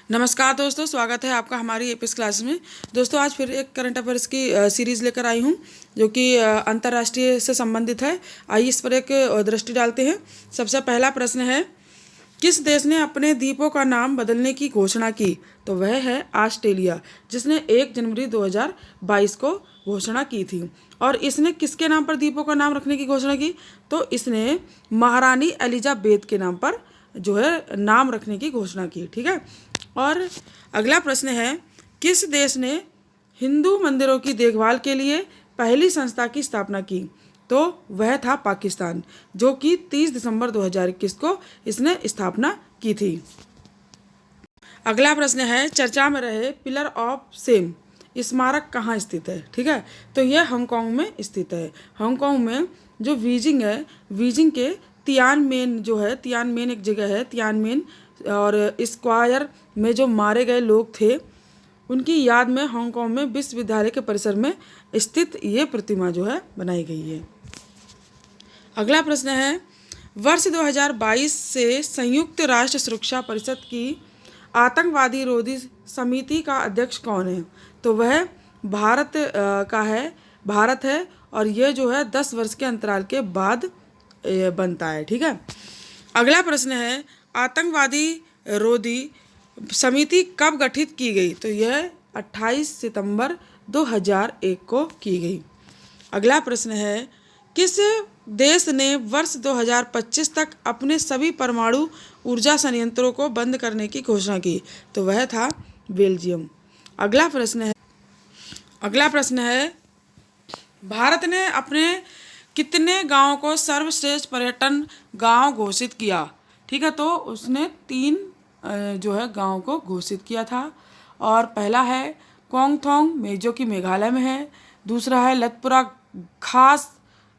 नमस्कार दोस्तों, स्वागत है आपका हमारी एपीएस क्लास में। दोस्तों आज फिर एक करंट अफेयर्स की सीरीज़ लेकर आई हूँ जो कि अंतर्राष्ट्रीय से संबंधित है। आइए इस पर एक दृष्टि डालते हैं। सबसे पहला प्रश्न है, किस देश ने अपने द्वीपों का नाम बदलने की घोषणा की? तो वह है ऑस्ट्रेलिया, जिसने 1 जनवरी 2022 को घोषणा की थी। और इसने किसके नाम पर द्वीपों का नाम रखने की घोषणा की? तो इसने महारानी एलिजाबेथ के नाम पर जो है नाम रखने की घोषणा की। ठीक है। और अगला प्रश्न है, किस देश ने हिंदू मंदिरों की देखभाल के लिए पहली संस्था की स्थापना की? तो वह था पाकिस्तान, जो कि 30 दिसंबर 2021 को इसने स्थापना की थी। अगला प्रश्न है, चर्चा में रहे पिलर ऑफ सेम स्मारक कहाँ स्थित है? ठीक है, तो यह हांगकांग में स्थित है। हांगकांग में जो बीजिंग है, बीजिंग के तियानमेन जो है, तियानमेन एक जगह है, तियानमेन और स्क्वायर में जो मारे गए लोग थे उनकी याद में हांगकांग में विश्वविद्यालय के परिसर में स्थित ये प्रतिमा जो है बनाई गई है। अगला प्रश्न है, वर्ष 2022 से संयुक्त राष्ट्र सुरक्षा परिषद की आतंकवादी रोधी समिति का अध्यक्ष कौन है? तो वह भारत है और यह जो है 10 वर्ष के अंतराल के बाद बनता है। ठीक है। अगला प्रश्न है, आतंकवादी रोधी समिति कब गठित की गई? तो यह 28 सितंबर 2001 को की गई। अगला प्रश्न है, किस देश ने वर्ष 2025 तक अपने सभी परमाणु ऊर्जा संयंत्रों को बंद करने की घोषणा की? तो वह था बेल्जियम। अगला प्रश्न है, भारत ने अपने कितने गांवों को सर्वश्रेष्ठ पर्यटन गांव घोषित किया? ठीक है, तो उसने 3 जो है गांव को घोषित किया था। और पहला है कोंगथोंग जो कि मेघालय में है। दूसरा है लतपुरा खास,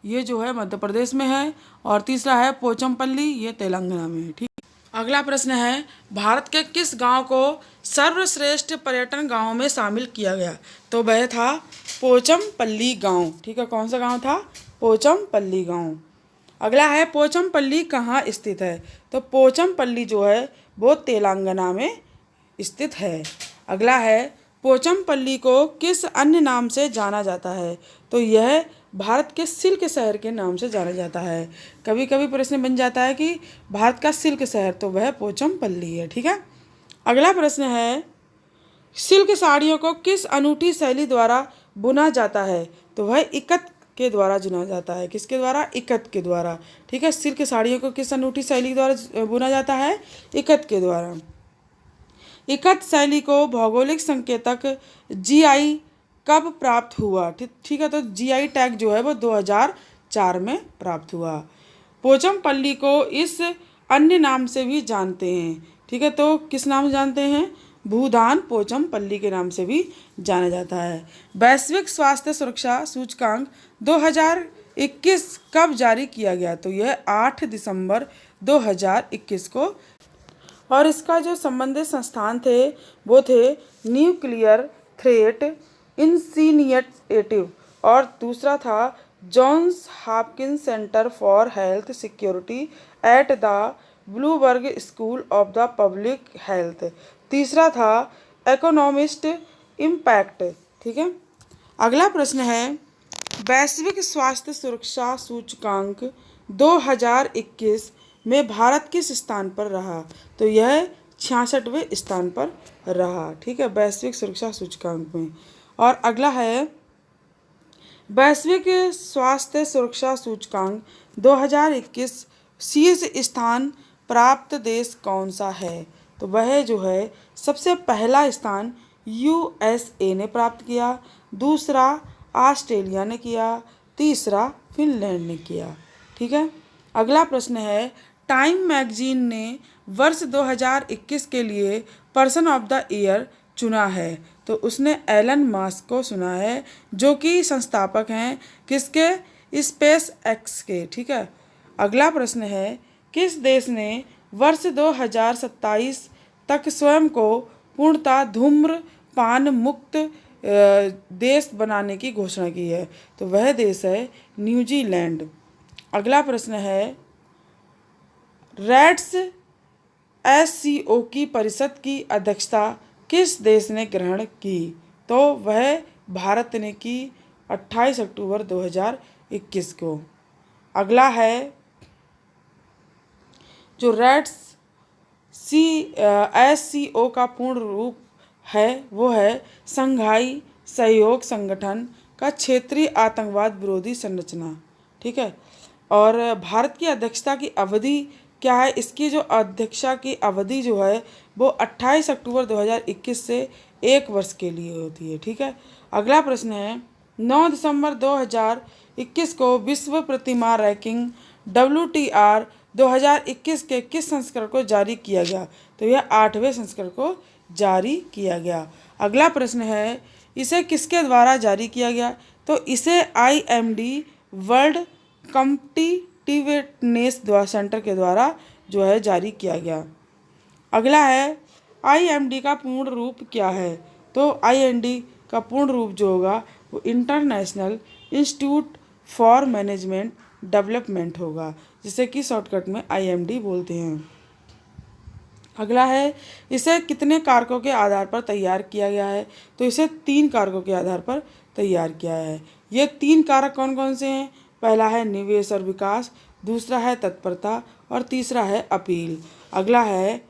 ये जो है मध्य प्रदेश में है। और तीसरा है पोचमपल्ली, ये तेलंगाना में है। ठीक। अगला प्रश्न है, भारत के किस गांव को सर्वश्रेष्ठ पर्यटन गांव में शामिल किया गया? तो वह था पोचमपल्ली गांव। ठीक है, कौन सा गांव था? पोचमपल्ली गांव। अगला है, पोचमपल्ली कहाँ स्थित है? तो पोचमपल्ली जो है वो तेलंगाना में स्थित है। अगला है, पोचमपल्ली को किस अन्य नाम से जाना जाता है? तो यह भारत के सिल्क शहर के नाम से जाना जाता है। कभी कभी प्रश्न बन जाता है कि भारत का सिल्क शहर, तो वह पोचमपल्ली है। ठीक है। अगला प्रश्न है, सिल्क साड़ियों को किस अनूठी शैली द्वारा बुना जाता है? तो वह इकत के द्वारा चुना जाता है। किसके द्वारा? इकत के द्वारा। ठीक है, सिल्क साड़ियों को किस अनूठी शैली द्वारा बुना जाता है? इकत के द्वारा। इकत शैली को भौगोलिक संकेतक जीआई कब प्राप्त हुआ? ठीक है, तो जीआई टैग जो है वो 2004 में प्राप्त हुआ। पोचमपल्ली को इस अन्य नाम से भी जानते हैं। ठीक है, तो किस नाम से जानते हैं? भूदान पोचमपल्ली के नाम से भी जाना जाता है। वैश्विक स्वास्थ्य सुरक्षा सूचकांक 2021 कब जारी किया गया? तो यह 8 दिसंबर 2021 को। और इसका जो संबंधित संस्थान थे वो थे न्यूक्लियर थ्रेट इनिशिएटिव और दूसरा था Johns Hopkins Center for Health Security at the Bloomberg School of the Public Health. तीसरा था इकोनॉमिस्ट इम्पैक्ट। ठीक है। अगला प्रश्न है, वैश्विक स्वास्थ्य सुरक्षा सूचकांक 2021 में भारत किस स्थान पर रहा? तो यह 66वें स्थान पर रहा। ठीक है, वैश्विक सुरक्षा सूचकांक में। और अगला है, वैश्विक स्वास्थ्य सुरक्षा सूचकांक 2021 शीर्ष स्थान प्राप्त देश कौन सा है? तो वह जो है सबसे पहला स्थान यूएसए ने प्राप्त किया, दूसरा ऑस्ट्रेलिया ने किया, तीसरा फिनलैंड ने किया। ठीक है। अगला प्रश्न है, टाइम मैगजीन ने वर्ष 2021 के लिए पर्सन ऑफ द ईयर चुना है। तो उसने एलन मस्क को चुना है, जो कि संस्थापक हैं किसके? स्पेस एक्स के। ठीक है। अगला प्रश्न है, किस देश ने वर्ष 2027 तक स्वयं को पूर्णतः धूम्रपान मुक्त देश बनाने की घोषणा की है? तो वह देश है न्यूजीलैंड। अगला प्रश्न है, रेड्स SCO की परिषद की अध्यक्षता किस देश ने ग्रहण की? तो वह भारत ने की 28 अक्टूबर 2021 को। अगला है जो SCO का पूर्ण रूप है वो है संघाई सहयोग संगठन का क्षेत्रीय आतंकवाद विरोधी संरचना। ठीक है, और भारत की अध्यक्षता की अवधि क्या है? इसकी जो अध्यक्षता की अवधि जो है वो 28 अक्टूबर 2021 से 1 वर्ष के लिए होती है। ठीक है, अगला प्रश्न है 9 दिसंबर 2021 को विश्व प्रतिमा रैंकिंग WTR 2021 के किस संस्करण को जारी किया गया? तो यह 8वें संस्करण को जारी किया गया। अगला प्रश्न है इसे किसके द्वारा जारी किया गया? तो इसे IMD वर्ल्ड कॉम्पिटिटिवनेस सेंटर के द्वारा जो है जारी किया गया। अगला है IMD का पूर्ण रूप क्या है? तो IMD का पूर्ण रूप जो होगा वो international institute for management development होगा, जिसे कि शॉर्टकट में IMD बोलते हैं। अगला है इसे कितने कारकों के आधार पर तैयार किया गया है? तो इसे 3 कारकों के आधार पर तैयार किया है। ये 3 कारक कौन कौन से हैं? पहला है निवेश और विकास, दूसरा है तत्परता और तीसरा है अपील। अगला है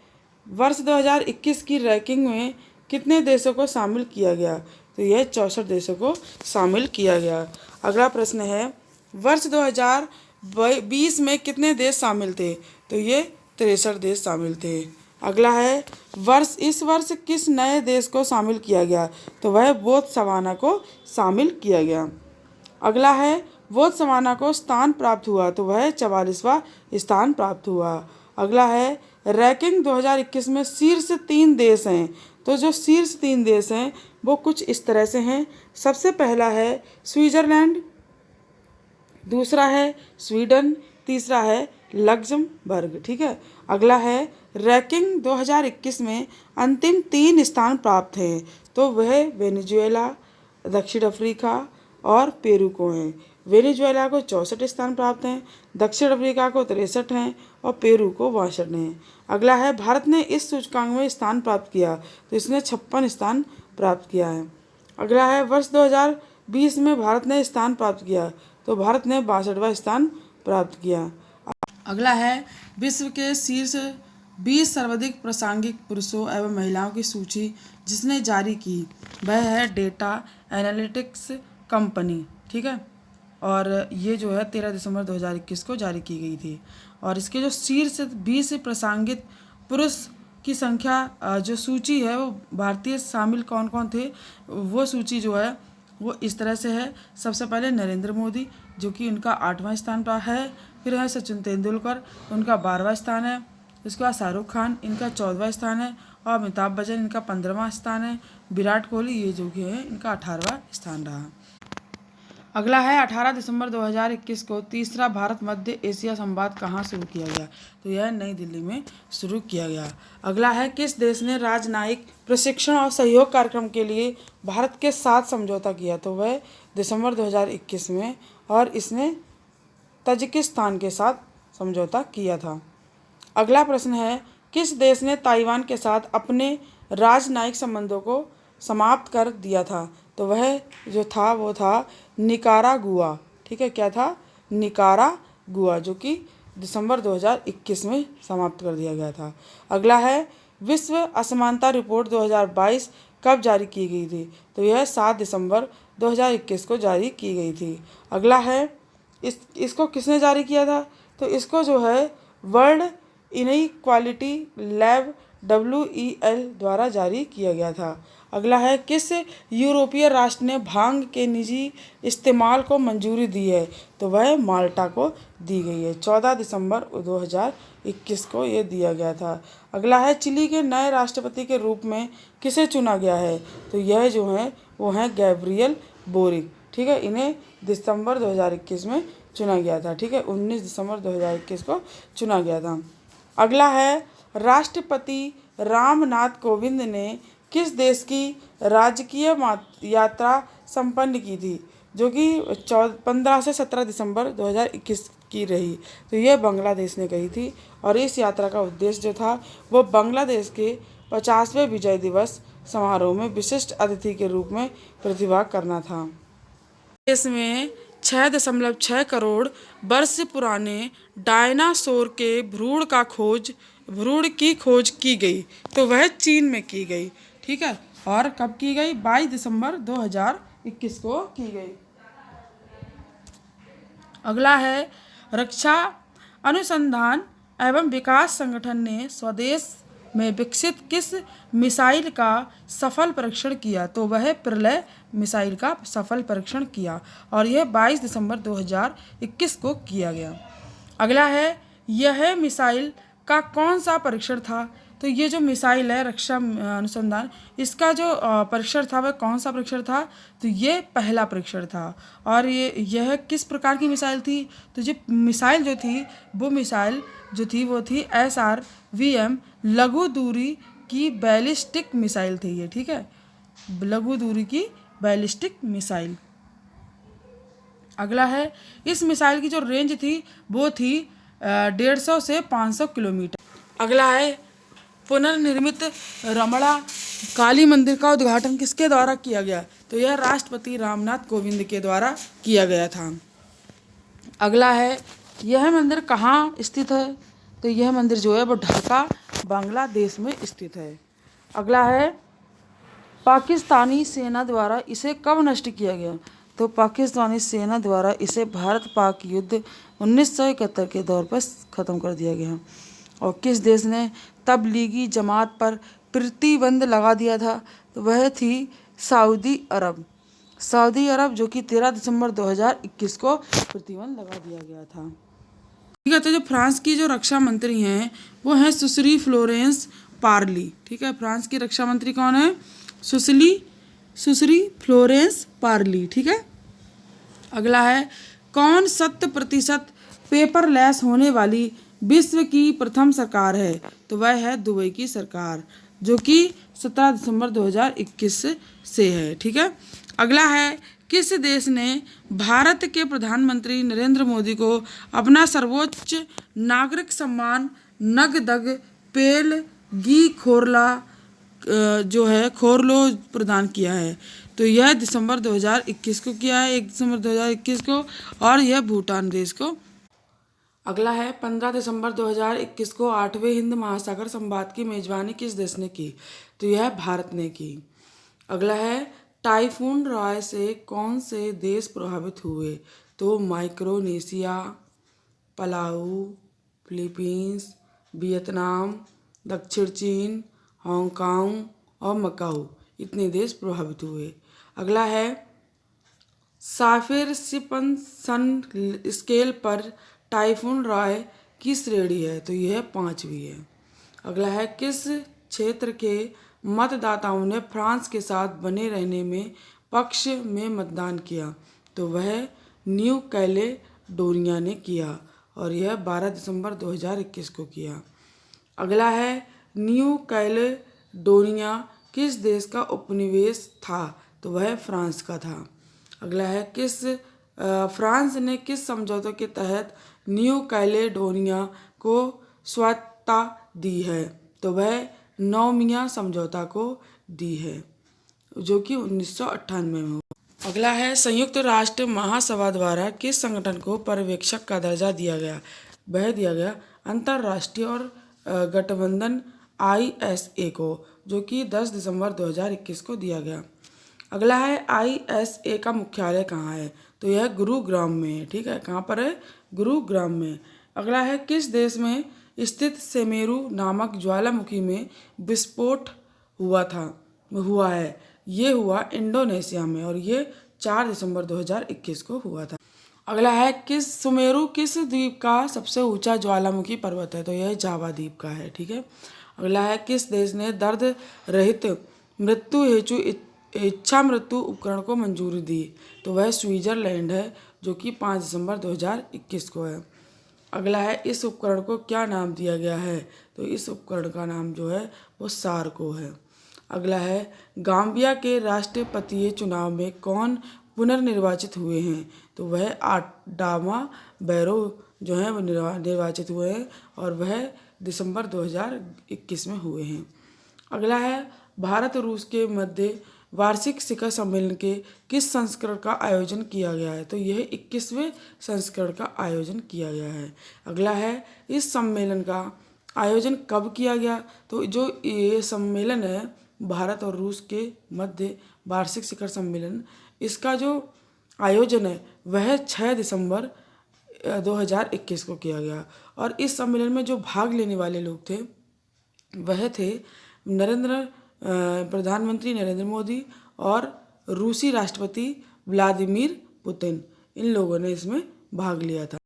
वर्ष 2021 की रैंकिंग में कितने देशों को शामिल किया गया? तो यह 64 देशों को शामिल किया गया। अगला प्रश्न है वर्ष 2020 में कितने देश शामिल थे? तो ये 63 देश शामिल थे। अगला है इस वर्ष किस नए देश को शामिल किया गया? तो वह बोत्सवाना को शामिल किया गया। अगला है बोत्सवाना को स्थान प्राप्त हुआ, तो वह 44वां स्थान प्राप्त हुआ। अगला है रैंकिंग 2021 में शीर्ष 3 देश हैं। तो जो शीर्ष 3 देश हैं वो कुछ इस तरह से हैं। सबसे पहला है स्विट्जरलैंड, दूसरा है स्वीडन, तीसरा है लग्जमबर्ग। ठीक है, अगला है रैंकिंग 2021 में अंतिम 3 स्थान प्राप्त हैं, तो वह वेनेजुएला, दक्षिण अफ्रीका और पेरू को हैं। वेनेजुएला को 64 स्थान प्राप्त हैं, दक्षिण अफ्रीका को 63 हैं और पेरू को 62 हैं। अगला है भारत ने इस सूचकांक में स्थान प्राप्त किया, तो इसने 56 स्थान प्राप्त किया है। अगला है वर्ष 2020 में भारत ने स्थान प्राप्त किया, तो भारत ने 62वां स्थान प्राप्त किया। अगला है विश्व के शीर्ष 20 सर्वाधिक प्रासंगिक पुरुषों एवं महिलाओं की सूची जिसने जारी की, वह है डेटा एनालिटिक्स कंपनी। ठीक है, और ये जो है 13 दिसंबर 2021 को जारी की गई थी। और इसके जो शीर्ष 20 प्रासंगिक पुरुष की संख्या जो सूची है वो भारतीय शामिल कौन कौन थे, वो सूची जो है वो इस तरह से है। सबसे पहले नरेंद्र मोदी जो कि उनका 8वां स्थान पर है, फिर है सचिन तेंदुलकर, उनका 12वां स्थान है। इसके बाद शाहरुख खान, इनका 14वां स्थान है, और अमिताभ बच्चन, इनका 15वां स्थान है। विराट कोहली ये जो कि है इनका 18वां स्थान रहा। अगला है 18 दिसंबर 2021 को तीसरा भारत मध्य एशिया संवाद कहाँ शुरू किया गया? तो यह नई दिल्ली में शुरू किया गया। अगला है किस देश ने राजनयिक प्रशिक्षण और सहयोग कार्यक्रम के लिए भारत के साथ समझौता किया? तो वह दिसंबर 2021 में, और इसने तजिकिस्तान के साथ समझौता किया था। अगला प्रश्न है किस देश ने ताइवान के साथ अपने राजनयिक संबंधों को समाप्त कर दिया था? तो वह जो था वो था निकारागुआ। ठीक है, क्या था? निकारागुआ, जो कि दिसंबर 2021 में समाप्त कर दिया गया था। अगला है विश्व असमानता रिपोर्ट 2022 कब जारी की गई थी? तो यह 7 दिसंबर 2021 को जारी की गई थी। अगला है इसको किसने जारी किया था? तो इसको जो है वर्ल्ड इनइक्वालिटी लैब WEL द्वारा जारी किया गया था। अगला है किस यूरोपीय राष्ट्र ने भांग के निजी इस्तेमाल को मंजूरी दी है? तो वह माल्टा को दी गई है। 14 दिसंबर 2021 को ये दिया गया था। अगला है चिली के नए राष्ट्रपति के रूप में किसे चुना गया है? तो यह जो है वो हैं गैब्रियल बोरिक। ठीक है, इन्हें दिसंबर 2021 में चुना गया था। ठीक है, 19 दिसंबर 2021 को चुना गया था। अगला है राष्ट्रपति रामनाथ कोविंद ने किस देश की राजकीय यात्रा संपन्न की थी? जो कि 15 से 17 दिसंबर 2021 की रही। तो यह बांग्लादेश ने कही थी और इस यात्रा का उद्देश्य जो था वो बांग्लादेश के 50वें विजय दिवस समारोह में विशिष्ट अतिथि के रूप में प्रतिभाग करना था। देश में 6.6 करोड़ वर्ष पुराने डायनासोर के भ्रूण की खोज की गई। तो वह चीन में की गई। ठीक है, और कब की गई? 22 दिसंबर 2021 को की गई। अगला है रक्षा अनुसंधान एवं विकास संगठन ने स्वदेश में विकसित किस मिसाइल का सफल परीक्षण किया? तो वह प्रलय मिसाइल का सफल परीक्षण किया और यह 22 दिसंबर 2021 को किया गया। अगला है यह मिसाइल का कौन सा परीक्षण था? तो ये जो मिसाइल है रक्षा अनुसंधान, इसका जो परीक्षण था वह कौन सा परीक्षण था? तो ये पहला परीक्षण था। और यह किस प्रकार की मिसाइल थी? तो ये मिसाइल जो थी वो थी SRVM लघु दूरी की बैलिस्टिक मिसाइल थी ये। ठीक है, लघु दूरी की बैलिस्टिक मिसाइल। अगला है इस मिसाइल की जो रेंज थी वो थी 150 से 500 किलोमीटर। अगला है पुनर्निर्मित रमणा काली मंदिर का उद्घाटन किसके द्वारा किया गया? तो यह राष्ट्रपति रामनाथ कोविंद के द्वारा किया गया था। अगला है यह मंदिर कहाँ स्थित है? तो यह मंदिर जो है वो ढाका बांग्लादेश में स्थित है। अगला है पाकिस्तानी सेना द्वारा इसे कब नष्ट किया गया? तो पाकिस्तानी सेना द्वारा इसे भारत पाक युद्ध 1971 के दौर पर ख़त्म कर दिया गया। और किस देश ने तबलीगी जमात पर प्रतिबंध लगा दिया था? तो वह थी सऊदी अरब। सऊदी अरब जो कि 13 दिसंबर 2021 को प्रतिबंध लगा दिया गया था। ठीक है, तो जो फ्रांस की जो रक्षा मंत्री हैं वो हैं सुश्री फ्लोरेंस पार्ली। ठीक है, फ्रांस की रक्षा मंत्री कौन है? सुश्री फ्लोरेंस पार्ली। ठीक है, अगला है कौन 100% पेपरलेस होने वाली विश्व की प्रथम सरकार है? तो वह है दुबई की सरकार जो कि 17 दिसंबर 2021 से है। ठीक है, अगला है किस देश ने भारत के प्रधानमंत्री नरेंद्र मोदी को अपना सर्वोच्च नागरिक सम्मान नगदग पेल गी खोरला जो है खोरलो प्रदान किया है? तो यह दिसंबर 2021 को किया है, 1 दिसंबर 2021 को, और यह भूटान देश को। अगला है 15 दिसंबर 2021 को 8वें हिंद महासागर संवाद की मेजबानी किस देश ने की? तो यह भारत ने की। अगला है टाइफून राय से कौन से देश प्रभावित हुए? तो माइक्रोनेशिया, पलाऊ, फिलीपींस, वियतनाम, दक्षिण चीन, हांगकांग और मकाऊ, इतने देश प्रभावित हुए। अगला है साफिर सिम्पसन स्केल पर टाइफून राय की श्रेणी है? तो यह 5वीं है। अगला है किस क्षेत्र के मतदाताओं ने फ्रांस के साथ बने रहने में पक्ष में मतदान किया? तो वह न्यू कैलेडोनिया ने किया और यह 12 दिसंबर 2021 को किया। अगला है न्यू कैलेडोनिया किस देश का उपनिवेश था? तो वह फ्रांस का था। अगला है फ्रांस ने किस समझौते के तहत न्यू कैलेडोनिया को स्वायत्तता दी है? तो वह नौमिया समझौता को दी है जो कि 1998 में हुआ। अगला है संयुक्त राष्ट्र महासभा द्वारा किस संगठन को पर्यवेक्षक का दर्जा दिया गया? वह दिया गया अंतर्राष्ट्रीय और गठबंधन ISA को, जो कि 10 दिसंबर 2021 को दिया गया। अगला है ISA का मुख्यालय कहाँ है? तो यह गुरुग्राम में है। ठीक है, कहाँ पर है? गुरुग्राम में। अगला है किस देश में स्थित सेमेरू नामक ज्वालामुखी में विस्फोट हुआ है? ये हुआ इंडोनेशिया में और ये 4 दिसंबर 2021 को हुआ था। अगला है सुमेरु किस द्वीप का सबसे ऊंचा ज्वालामुखी पर्वत है? तो यह जावा द्वीप का है। ठीक है, अगला है किस देश ने दर्द रहित मृत्यु हेतु इच्छा मृत्यु उपकरण को मंजूरी दी? तो वह स्विट्जरलैंड है जो कि 5 दिसंबर 2021 को है। अगला है इस उपकरण को क्या नाम दिया गया है? तो इस उपकरण का नाम जो है वो सार्को है। अगला है गाम्बिया के राष्ट्रपतीय चुनाव में कौन पुनर्निर्वाचित हुए हैं? तो वह आडामा बैरो जो हैं वो निर्वाचित हुए हैं और वह दिसंबर 2021 में हुए हैं। अगला है भारत और रूस के मध्य वार्षिक शिखर सम्मेलन के किस संस्करण का आयोजन किया गया है? तो यह 21वें संस्करण का आयोजन किया गया है। अगला है इस सम्मेलन का आयोजन कब किया गया? तो जो ये सम्मेलन है भारत और रूस के मध्य वार्षिक शिखर सम्मेलन, इसका जो आयोजन है वह 6 दिसंबर 2021 को किया गया। और इस सम्मेलन में जो भाग लेने वाले लोग थे वह थे प्रधानमंत्री नरेंद्र मोदी और रूसी राष्ट्रपति व्लादिमीर पुतिन। इन लोगों ने इसमें भाग लिया था।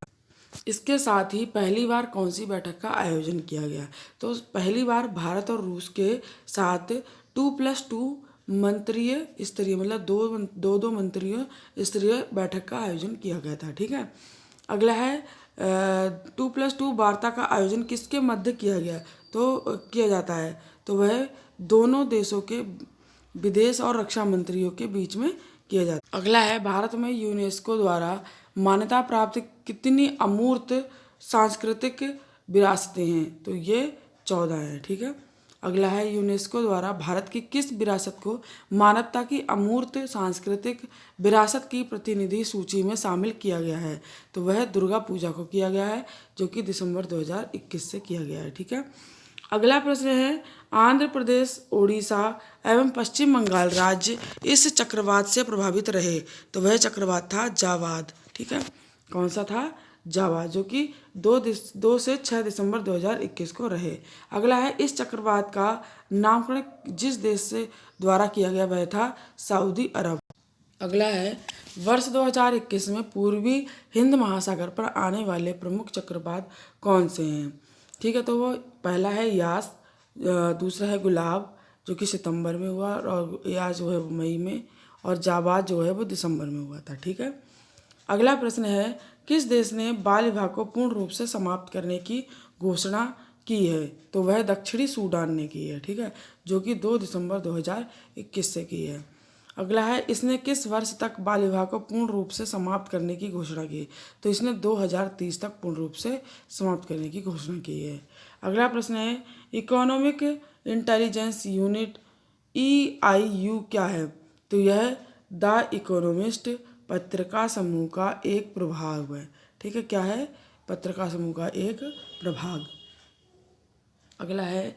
इसके साथ ही पहली बार कौन सी बैठक का आयोजन किया गया? तो पहली बार भारत और रूस के साथ 2+2 मंत्रीय स्तरीय मतलब दो मंत्रियों स्तरीय बैठक का आयोजन किया गया था। ठीक है। अगला है 2+2 वार्ता का आयोजन किसके मध्य किया गया? तो किया जाता है तो वह दोनों देशों के विदेश और रक्षा मंत्रियों के बीच में किया जाता है। अगला है भारत में यूनेस्को द्वारा मान्यता प्राप्त कितनी अमूर्त सांस्कृतिक विरासतें हैं? तो ये 14 हैं। ठीक है। अगला है यूनेस्को द्वारा भारत की किस विरासत को मानवता की अमूर्त सांस्कृतिक विरासत की प्रतिनिधि सूची में शामिल किया गया है? तो वह दुर्गा पूजा को किया गया है, जो कि दिसंबर 2021 से किया गया है। ठीक है। अगला प्रश्न है आंध्र प्रदेश, ओडिशा एवं पश्चिम बंगाल राज्य इस चक्रवात से प्रभावित रहे। तो वह चक्रवात था जावाद। ठीक है। कौन सा था? जावाद, जो कि 2 से 6 दिसंबर 2021 को रहे। अगला है इस चक्रवात का नामकरण जिस देश से द्वारा किया गया वह था सऊदी अरब। अगला है वर्ष 2021 में पूर्वी हिंद महासागर पर आने वाले प्रमुख चक्रवात कौन से हैं? ठीक है। तो वो पहला है यास, दूसरा है गुलाब जो कि सितंबर में हुआ और यास जो है वो मई में, और जावाद जो है वो दिसंबर में हुआ था। ठीक है। अगला प्रश्न है किस देश ने बाल विवाह को पूर्ण रूप से समाप्त करने की घोषणा की है? तो वह दक्षिणी सूडान ने की है। ठीक है। जो कि 2 दिसंबर 2021 से की है। अगला है इसने किस वर्ष तक बाल विवाह को पूर्ण रूप से समाप्त करने की घोषणा की? तो इसने 2030 तक पूर्ण रूप से समाप्त करने की घोषणा की है। अगला प्रश्न है इकोनॉमिक इंटेलिजेंस यूनिट EIU क्या है? तो यह द इकोनॉमिस्ट पत्रिका समूह का एक प्रभाग है। ठीक है। क्या है? पत्रिका समूह का एक प्रभाग। अगला है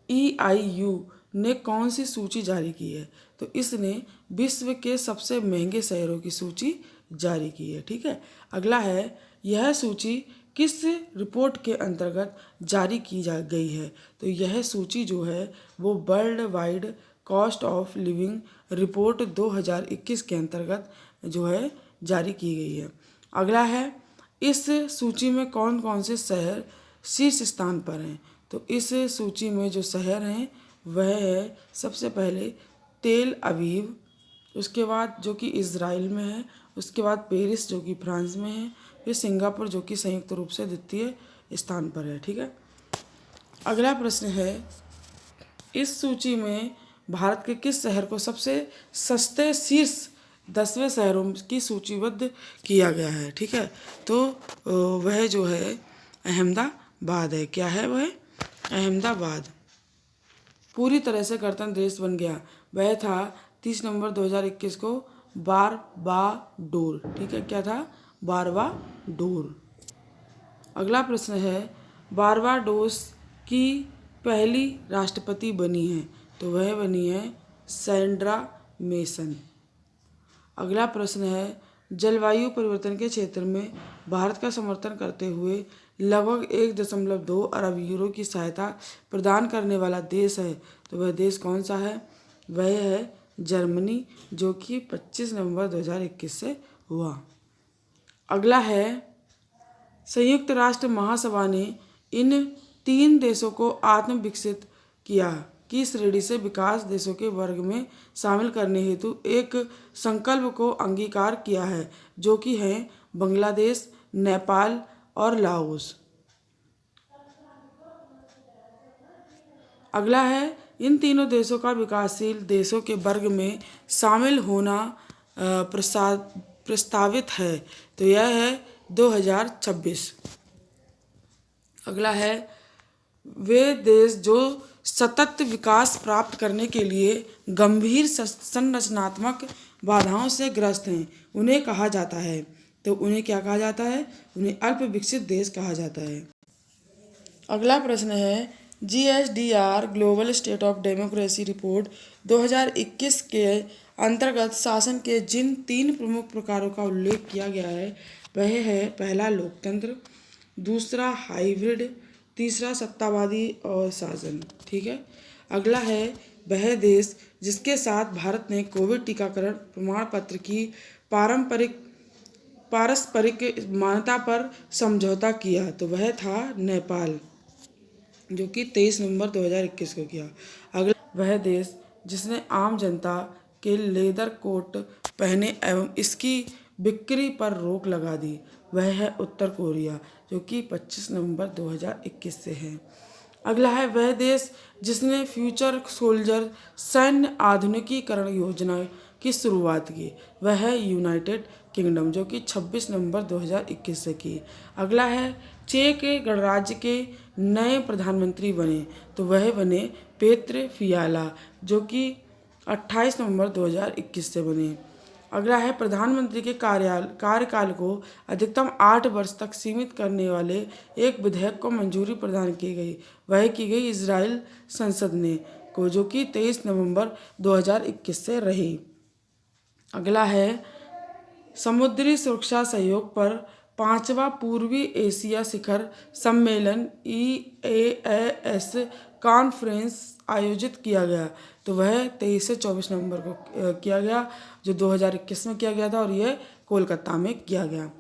EIU ने कौन सी सूची जारी की है? तो इसने विश्व के सबसे महंगे शहरों की सूची जारी की है। ठीक है। अगला है यह सूची किस रिपोर्ट के अंतर्गत जारी की जा गई है? तो यह सूची जो है वो world wide cost of living report 2021 के अंतर्गत जो है जारी की गई है। अगला है इस सूची में कौन कौन से शहर शीर्ष स्थान पर हैं? तो इस सूची में जो शहर हैं वह है सबसे पहले तेल अवीव, उसके बाद जो कि इज़राइल में है, उसके बाद पेरिस जो कि फ्रांस में है, फिर सिंगापुर जो कि संयुक्त रूप से द्वितीय स्थान पर है। ठीक है। अगला प्रश्न है इस सूची में भारत के किस शहर को सबसे सस्ते शीर्ष 10वें शहरों की सूचीबद्ध किया गया है? ठीक है। तो वह जो है अहमदाबाद है। क्या है वह? अहमदाबाद। पूरी तरह से गणतंत्र देश बन गया वह था 30 नवंबर 2021 को बारबाडोर। ठीक है। क्या था? बारबाडोर। अगला प्रश्न है बारबाडोस की पहली राष्ट्रपति बनी है? तो वह बनी है सैंड्रा मेसन। अगला प्रश्न है जलवायु परिवर्तन के क्षेत्र में भारत का समर्थन करते हुए लगभग 1.2 अरब यूरो की सहायता प्रदान करने वाला देश है। तो वह देश कौन सा है? वह है जर्मनी, जो कि 25 नवंबर 2021 से हुआ। अगला है संयुक्त राष्ट्र महासभा ने इन 3 देशों को आत्म विकसित किया की श्रेणी से विकास देशों के वर्ग में शामिल करने हेतु एक संकल्प को अंगीकार किया है, जो कि हैं बांग्लादेश, नेपाल और लाओस। अगला है इन तीनों देशों का विकासशील देशों के वर्ग में शामिल होना प्रस्तावित है। तो यह है 2026। अगला है वे देश जो सतत विकास प्राप्त करने के लिए गंभीर संरचनात्मक बाधाओं से ग्रस्त हैं उन्हें कहा जाता है। तो उन्हें क्या कहा जाता है? उन्हें अल्प विकसित देश कहा जाता है। अगला प्रश्न है GSDR global state of democracy report 2021 के अंतर्गत शासन के जिन 3 प्रमुख प्रकारों का उल्लेख किया गया है वह है पहला लोकतंत्र, दूसरा हाइब्रिड, तीसरा सत्तावादी और शासन। ठीक है। अगला है वह देश जिसके साथ भारत ने कोविड टीकाकरण प्रमाण पत्र की पारस्परिक मान्यता पर समझौता किया तो वह था नेपाल, जो कि 23 नवंबर 2021 को किया। अगला वह देश जिसने आम जनता के लेदर कोट पहने एवं इसकी बिक्री पर रोक लगा दी वह है उत्तर कोरिया, जो कि 25 नवंबर 2021 से है। अगला है वह देश जिसने फ्यूचर सोल्जर सैन्य आधुनिकीकरण योजना की शुरुआत की वह है यूनाइटेड किंगडम, जो कि 26 नवंबर 2021 से की। अगला है चेक गणराज्य के नए प्रधानमंत्री बने तो वह बने पेत्र फियाला, जो कि 28 नवंबर 2021 से बने। अगला है प्रधानमंत्री के कार्यकाल को अधिकतम 8 वर्ष तक सीमित करने वाले एक विधेयक को मंजूरी प्रदान की गई वह की गई इजराइल संसद ने को, जो कि 23 नवंबर 2021 से रही। अगला है समुद्री सुरक्षा सहयोग पर 5वां पूर्वी एशिया शिखर सम्मेलन EAS कॉन्फ्रेंस आयोजित किया गया तो वह 23 से 24 नवंबर को किया गया, जो 2021 में किया गया था और यह कोलकाता में किया गया।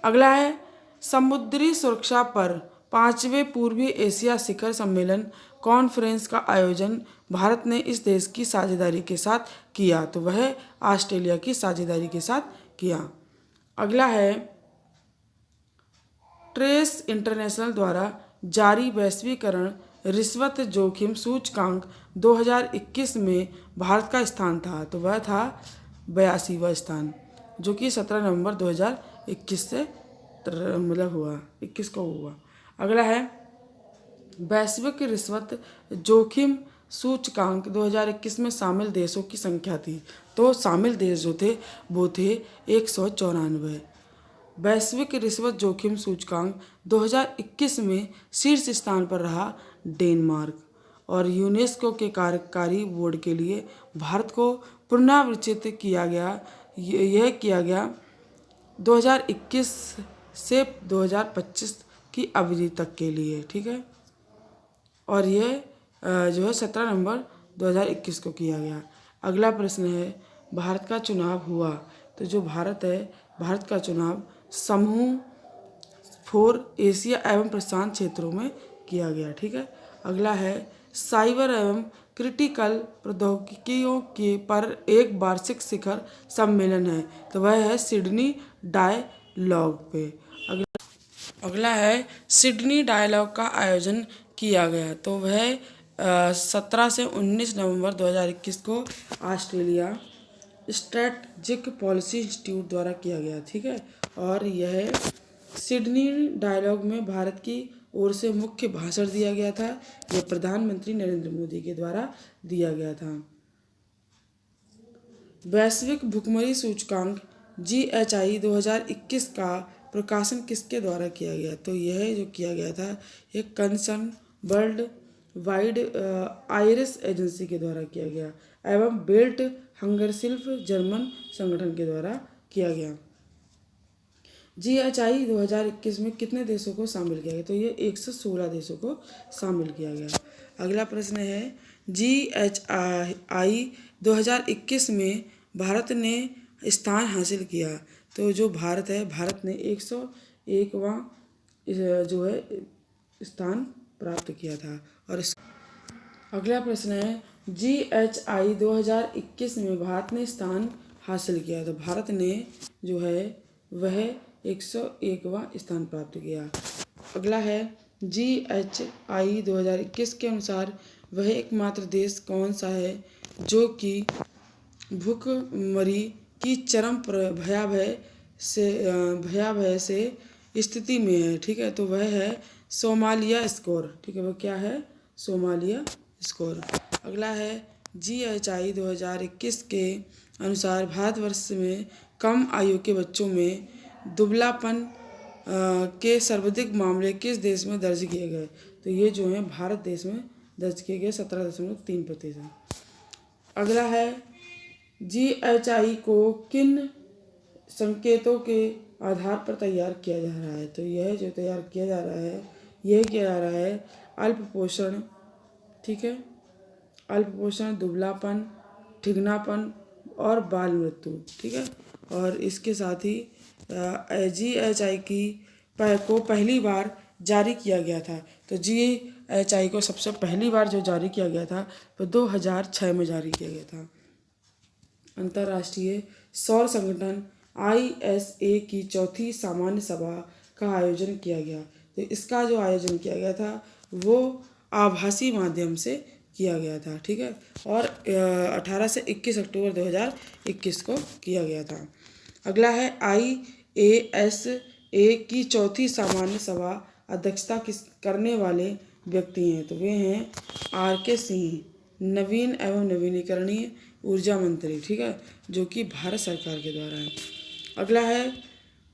अगला है समुद्री सुरक्षा पर 5वें पूर्वी एशिया शिखर सम्मेलन कॉन्फ्रेंस का आयोजन भारत ने इस देश की साझेदारी के साथ किया तो वह ऑस्ट्रेलिया की साझेदारी के साथ किया। अगला है ट्रेस इंटरनेशनल द्वारा जारी वैश्वीकरण रिश्वत जोखिम सूचकांक 2021 में भारत का स्थान था तो वह था 82वां स्थान, जो कि 17 नवंबर 2021 से हुआ 21 को हुआ। अगला है वैश्विक रिश्वत जोखिम सूचकांक 2021 में शामिल देशों की संख्या थी तो शामिल देश जो थे वो थे 194। वैश्विक रिश्वत जोखिम सूचकांक 2021 में शीर्ष स्थान पर रहा डेनमार्क और यूनेस्को के कार्यकारी बोर्ड के लिए भारत को पुनर्विचित किया गया। यह किया गया 2021 से 2025 की अवधि तक के लिए। ठीक है। और यह जो है 17 नवंबर 2021 को किया गया। अगला प्रश्न है भारत का चुनाव हुआ तो जो भारत है भारत का चुनाव समूह 4 एशिया एवं प्रशांत क्षेत्रों में किया गया। ठीक है। अगला है साइबर एवं क्रिटिकल प्रौद्योगिकियों के पर एक वार्षिक शिखर सम्मेलन है तो वह है सिडनी डायलॉग पे। अगला है सिडनी डायलॉग का आयोजन किया गया तो वह 17 से 19 नवंबर 2021 को ऑस्ट्रेलिया स्ट्रेटजिक पॉलिसी इंस्टीट्यूट द्वारा किया गया। ठीक है। और यह सिडनी डायलॉग में भारत की ओर से मुख्य भाषण दिया गया था। यह प्रधानमंत्री नरेंद्र मोदी के द्वारा दिया गया था। वैश्विक भुखमरी सूचकांक GHI 2021 का प्रकाशन किसके द्वारा किया गया तो यह जो किया गया था एक concern world wide iris agency के द्वारा किया गया एवं बेल्ट हंगरशिल्प जर्मन संगठन के द्वारा किया गया। GHI 2021 में कितने देशों को शामिल किया गया तो ये 116 देशों को शामिल किया गया। अगला प्रश्न है GHI 2021 में भारत ने स्थान हासिल किया तो जो भारत है भारत ने 101वां जो है स्थान प्राप्त किया था। और अगला प्रश्न है GHI 2021 में भारत ने स्थान हासिल किया तो भारत ने जो है वह 101वां स्थान प्राप्त किया। अगला है GHI 2021 के अनुसार वह एकमात्र देश कौन सा है जो कि भुखमरी की चरम भयावह से भयावह से स्थिति में है, ठीक है। तो वह है सोमालिया स्कोर, ठीक है। वह क्या है? Somalia score. अगला है GHI 2021 के अनुसार भारतवर्ष में कम आयु के बच्चों में दुबलापन के सर्वाधिक मामले किस देश में दर्ज किए गए? तो ये जो है भारत देश में दर्ज किए गए 17.3%। अगला है GHI को किन संकेतों के आधार पर तैयार किया जा रहा है? तो यह जो तैयार किया जा रहा है, यह किया जा रहा है अल्प पोषण, ठीक है, अल्प पोषण, दुबलापन, ठिगनापन और बाल मृत्यु, ठीक है। और इसके साथ ही GHI को पहली बार जारी किया गया था। तो GHI को सबसे पहली बार जो जारी किया गया था वो 2006 में जारी किया गया था। अंतर्राष्ट्रीय सौर संगठन ISA की चौथी सामान्य सभा का आयोजन किया गया। तो इसका जो आयोजन किया गया था वो आभासी माध्यम से किया गया था, ठीक है। और 18 से 21 अक्टूबर 2021 को किया गया था। अगला है IASA की चौथी सामान्य सभा अध्यक्षता करने वाले व्यक्ति हैं। तो वे हैं RK सिंह, नवीन एवं नवीनीकरणीय ऊर्जा मंत्री, ठीक है, जो कि भारत सरकार के द्वारा है। अगला है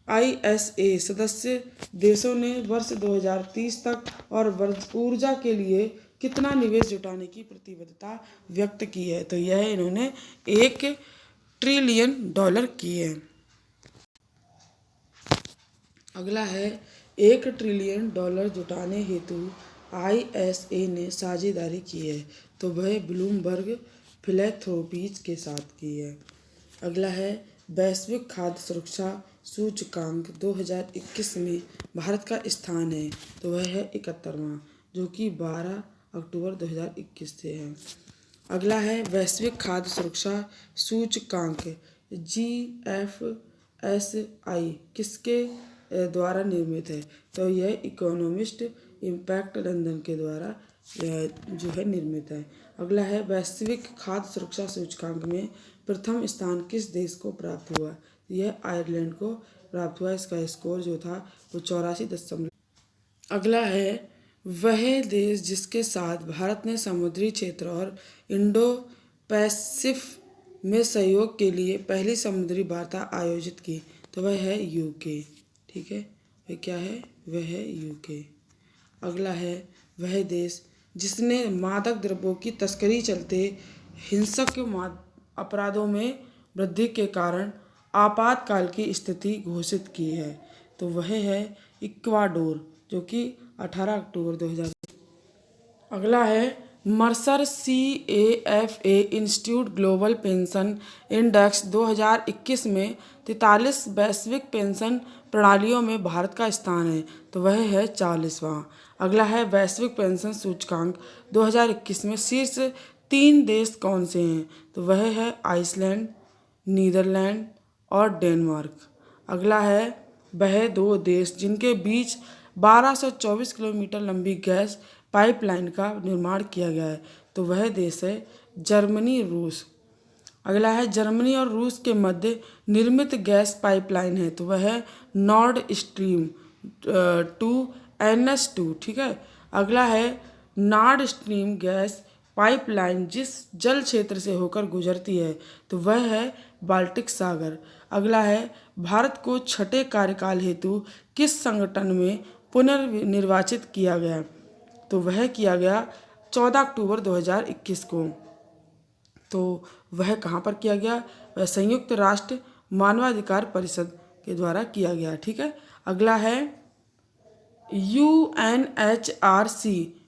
ISA सदस्य देशों ने वर्ष 2030 तक और ऊर्जा के लिए कितना निवेश जुटाने की प्रतिबद्धता व्यक्त की है? तो यह इन्होंने $1 ट्रिलियन की है। अगला है $1 ट्रिलियन जुटाने हेतु ISA ने साझेदारी की है। तो वह ब्लूमबर्ग फिलैंथ्रोपीज के साथ की है। अगला है वैश्विक खाद्य सुरक्षा सूचकांक 2021 में भारत का स्थान है। तो वह है 71वां, जो कि 12 अक्टूबर 2021 से है। अगला है वैश्विक खाद्य सुरक्षा सूचकांक GFSI किसके द्वारा निर्मित है? तो यह इकोनॉमिस्ट इम्पैक्ट लंदन के द्वारा जो है निर्मित है। अगला है वैश्विक खाद्य सुरक्षा सूचकांक में प्रथम स्थान किस देश को प्राप्त हुआ? यह आयरलैंड को प्राप्त हुआ। इसका स्कोर जो था वो 84 अगला है वह देश जिसके साथ भारत ने समुद्री क्षेत्र और इंडो पैसिफिक में सहयोग के लिए पहली समुद्री वार्ता आयोजित की। तो वह है UK, ठीक है। वह क्या है? वह है UK। अगला है वह देश जिसने मादक द्रव्यों की तस्करी चलते हिंसक अपराधों में वृद्धि के कारण आपातकाल की स्थिति घोषित की है। तो वह है इक्वाडोर, जो कि 18 अक्टूबर 2000। अगला है Mercer CAFA institute global pension index 2021 में 43 वैश्विक पेंशन प्रणालियों में भारत का स्थान है। तो वह है 40वां। अगला है वैश्विक पेंशन सूचकांक 2021 में शीर्ष 3 देश कौन से हैं? तो वह है आइसलैंड, नीदरलैंड और डेनमार्क। अगला है वह 2 देश जिनके बीच 1224 किलोमीटर लंबी गैस पाइपलाइन का निर्माण किया गया है। तो वह देश है जर्मनी, रूस। अगला है जर्मनी और रूस के मध्य निर्मित गैस पाइपलाइन है। तो वह है नॉर्ड स्ट्रीम 2 NS2, ठीक है। अगला है नॉर्ड स्ट्रीम गैस पाइपलाइन जिस जल क्षेत्र से होकर गुजरती है। तो वह है बाल्टिक सागर। अगला है भारत को छठे कार्यकाल हेतु किस संगठन में पुनर्निर्वाचित किया गया? तो वह किया गया 14 अक्टूबर 2021 को। तो वह कहाँ पर किया गया? वह संयुक्त राष्ट्र मानवाधिकार परिषद के द्वारा किया गया, ठीक है। अगला है UNHRC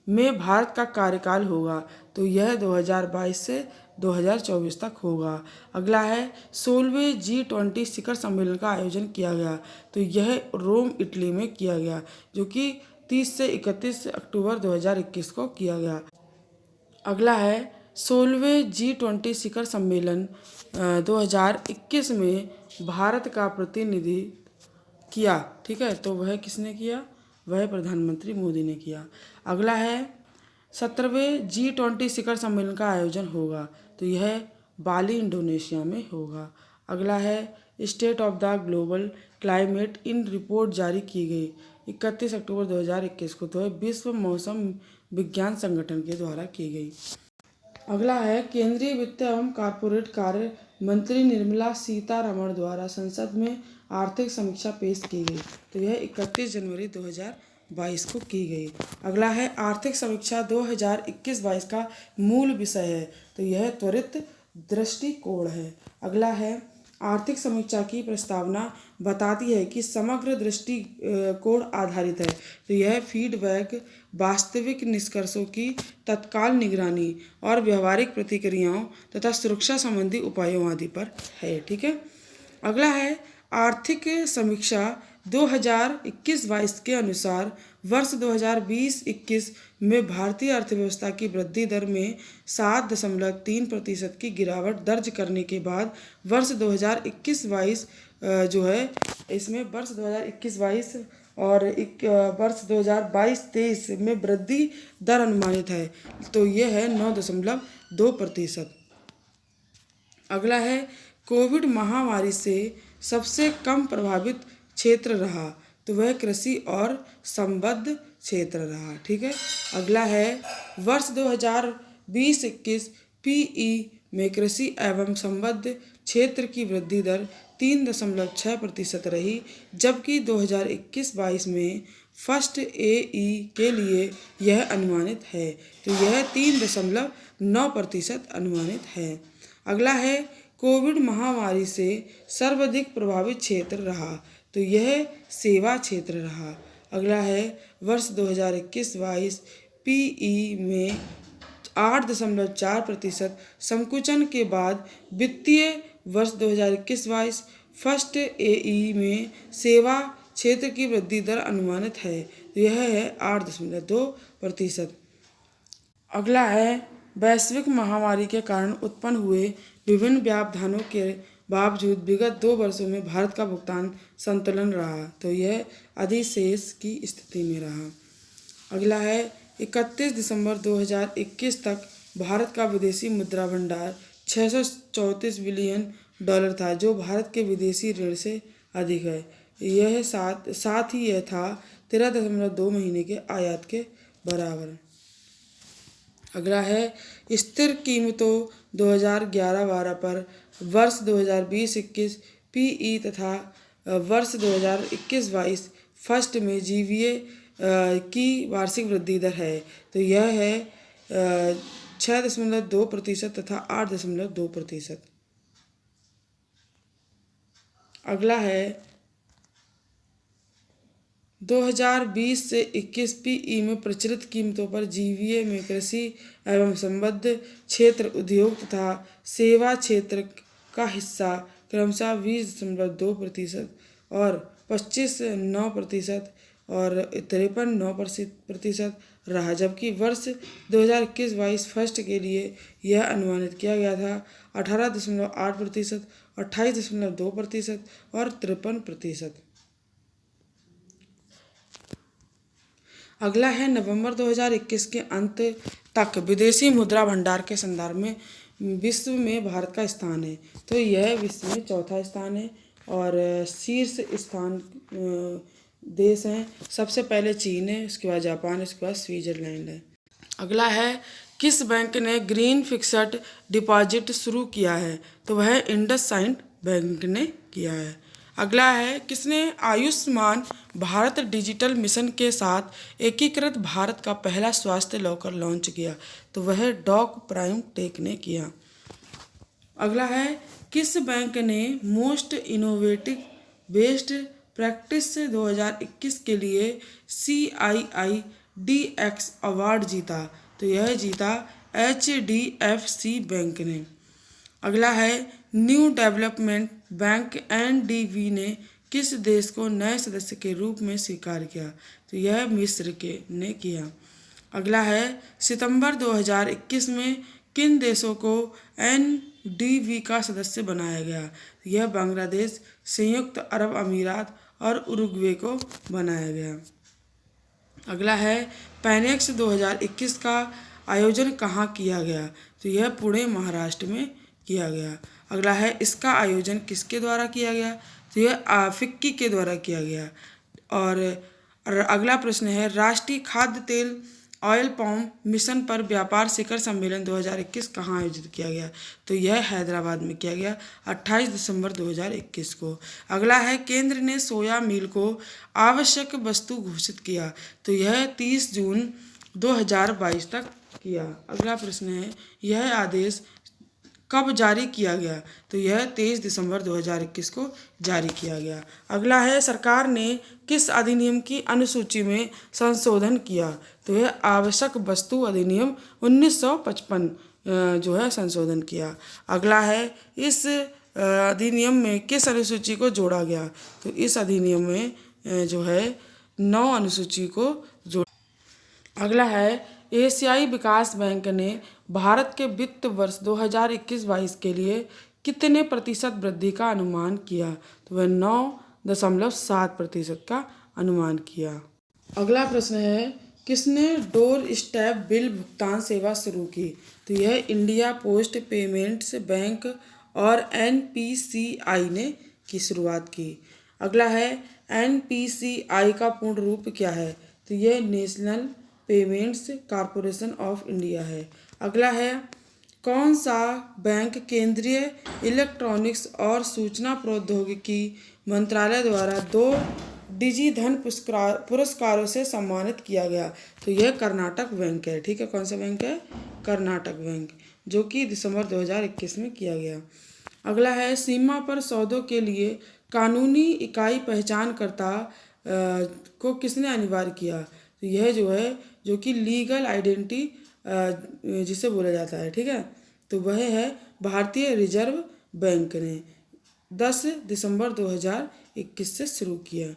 में भारत का कार्यकाल होगा। तो यह 2022 से 2024 तक होगा। अगला है 16वें G20 शिखर सम्मेलन का आयोजन किया गया। तो यह रोम, इटली में किया गया, जो कि 30 से 31 अक्टूबर 2021 को किया गया। अगला है 16वें G20 शिखर सम्मेलन 2021 में भारत का प्रतिनिधित्व किया, ठीक है। तो वह किसने किया? वह प्रधानमंत्री मोदी ने किया। अगला है 17वें G20 शिखर सम्मेलन का आयोजन होगा। तो यह बाली, इंडोनेशिया में होगा। अगला है state of the global climate in report जारी की गई 31 अक्टूबर 2021 को, तो है विश्व मौसम विज्ञान संगठन के द्वारा की गई। अगला है केंद्रीय वित्त एवं कॉरपोरेट कार्य मंत्री निर्मला सीतारमण द्वारा संसद में आर्थिक समीक्षा पेश की गई, तो यह 31 जनवरी 2022 को की गई। अगला है आर्थिक समीक्षा 2021-22 का मूल विषय है, तो यह त्वरित दृष्टिकोण है। अगला है आर्थिक समीक्षा की प्रस्तावना बताती है कि समग्र दृष्टिकोण आधारित है, तो यह फीडबैक वास्तविक निष्कर्षों की तत्काल निगरानी और व्यवहारिक प्रतिक्रियाओं तथा सुरक्षा संबंधी उपायों आदि पर है। ठीक है। अगला है आर्थिक समीक्षा 2021-22 के अनुसार वर्ष 2020-21 में भारतीय अर्थव्यवस्था की वृद्धि दर में 7.3% की गिरावट दर्ज करने के बाद वर्ष 2021-22 जो है इसमें वर्ष 2021-22 और वर्ष 2022-23 में वृद्धि दर अनुमानित है, तो यह है 9.2%। अगला है कोविड महामारी से सबसे कम प्रभावित क्षेत्र रहा, तो वह कृषि और संबद्ध क्षेत्र रहा। ठीक है। अगला है वर्ष 2020-21 पीई में कृषि एवं संबद्ध क्षेत्र की वृद्धि दर 3.6% रही, जबकि 2021-22 में फर्स्ट एई के लिए यह अनुमानित है, तो यह 3.9% अनुमानित है। अगला है कोविड महामारी से सर्वाधिक प्रभावित क्षेत्र रहा, तो यह सेवा क्षेत्र रहा। अगला है वर्ष 2021-22 पीई में 8.4% संकुचन के बाद वित्तीय वर्ष 2021-22 फर्स्ट एई में सेवा क्षेत्र की वृद्धि दर अनुमानित है, तो यह है 8.2%। अगला है वैश्विक महामारी के कारण उत्पन्न हुए विभिन्न व्यवधानों के बावजूद विगत 2 वर्षों में भारत का भुगतान संतुलन रहा, तो यह अधिशेष की स्थिति में रहा। अगला है 31 दिसंबर 2021 तक भारत का विदेशी मुद्रा भंडार $634 बिलियन था, जो भारत के विदेशी ऋण से अधिक है। यह साथ ही यह था 13.2 महीने के आयात के बराबर। अगला है स्थिर कीमतों 2011-12 पर वर्ष 2020-21 पीई तथा वर्ष 2021-22 फर्स्ट में जीवीए की वार्षिक वृद्धि दर है, तो यह है 6.2% तथा 8.2%। अगला है 2020 से 21 पीई में प्रचलित कीमतों पर जीवीए में कृषि एवं संबद्ध क्षेत्र, उद्योग तथा सेवा क्षेत्र का हिस्सा क्रमशः 20.2% और 25.9% और 53.9% रहा, जबकि वर्ष 2021-22 फर्स्ट के लिए यह अनुमानित किया गया था 18.8%, 28.2% और 53%। अगला है नवंबर 2021 के अंत तक विदेशी मुद्रा भंडार के संदर्भ में विश्व में भारत का स्थान है, तो यह विश्व में चौथा स्थान है और शीर्ष स्थान देश हैं। सबसे पहले चीन है, उसके बाद जापान, उसके बाद स्विट्जरलैंड है। अगला है किस बैंक ने ग्रीन फिक्स्ड डिपॉजिट शुरू किया है, तो वह इंडसइंड बैंक ने किया है। अगला है किसने आयुष्मान भारत डिजिटल मिशन के साथ एकीकृत भारत का पहला स्वास्थ्य लॉकर लॉन्च किया, तो वह डॉक प्राइम टेक ने किया। अगला है किस बैंक ने मोस्ट इनोवेटिव बेस्ट प्रैक्टिस 2021 के लिए CIIDX अवार्ड जीता, तो यह जीता HDFC बैंक ने। अगला है न्यू डेवलपमेंट बैंक NDB ने किस देश को नए सदस्य के रूप में स्वीकार किया, तो यह मिस्र के ने किया। अगला है सितंबर 2021 में किन देशों को NDB का सदस्य बनाया गया, यह बांग्लादेश, संयुक्त अरब अमीरात और उरुग्वे को बनाया गया। अगला है पैनेक्स 2021 का आयोजन कहाँ किया गया, तो यह पुणे महाराष्ट्र में किया गया। अगला है इसका आयोजन किसके द्वारा किया गया, तो यह फिक्की के द्वारा किया गया। और अगला प्रश्न है राष्ट्रीय खाद्य तेल ऑयल पाम मिशन पर व्यापार शिखर सम्मेलन 2021 कहाँ आयोजित किया गया, तो यह हैदराबाद में किया गया 28 दिसंबर 2021 को। अगला है केंद्र ने सोया मील को आवश्यक वस्तु घोषित किया, तो यह 30 जून 2022 तक किया। अगला प्रश्न है यह आदेश कब जारी किया गया, तो यह 23 दिसंबर 2021 को जारी किया गया। अगला है सरकार ने किस अधिनियम की अनुसूची में संशोधन किया, तो यह आवश्यक वस्तु अधिनियम 1955 जो है संशोधन किया। अगला है इस अधिनियम में किस अनुसूची को जोड़ा गया, तो इस अधिनियम में जो है 9 अनुसूची को जोड़ा। अगला है एशियाई विकास बैंक ने भारत के वित्त वर्ष 2021-22 के लिए कितने प्रतिशत वृद्धि का अनुमान किया, तो वह 9.7% का अनुमान किया। अगला प्रश्न है किसने डोर स्टेप बिल भुगतान सेवा शुरू की, तो यह इंडिया पोस्ट पेमेंट्स बैंक और एनपीसीआई ने की शुरुआत की। अगला है एनपीसीआई का पूर्ण रूप क्या है, तो यह national payments corporation of India है। अगला है कौन सा बैंक केंद्रीय इलेक्ट्रॉनिक्स और सूचना प्रौद्योगिकी मंत्रालय द्वारा 2 डिजी धन पुरस्कारों से सम्मानित किया गया, तो यह कर्नाटक बैंक है। ठीक है, कौन सा बैंक है, कर्नाटक बैंक, जो कि दिसंबर 2021 में किया गया। अगला है सीमा पर सौदों के लिए कानूनी इकाई पहचानकर्ता को किसने अनिवार्य किया, तो यह जो है जो कि लीगल आइडेंटिटी जिसे बोला जाता है, ठीक है, तो वह है भारतीय रिजर्व बैंक ने 10 दिसंबर 2021 से शुरू किया।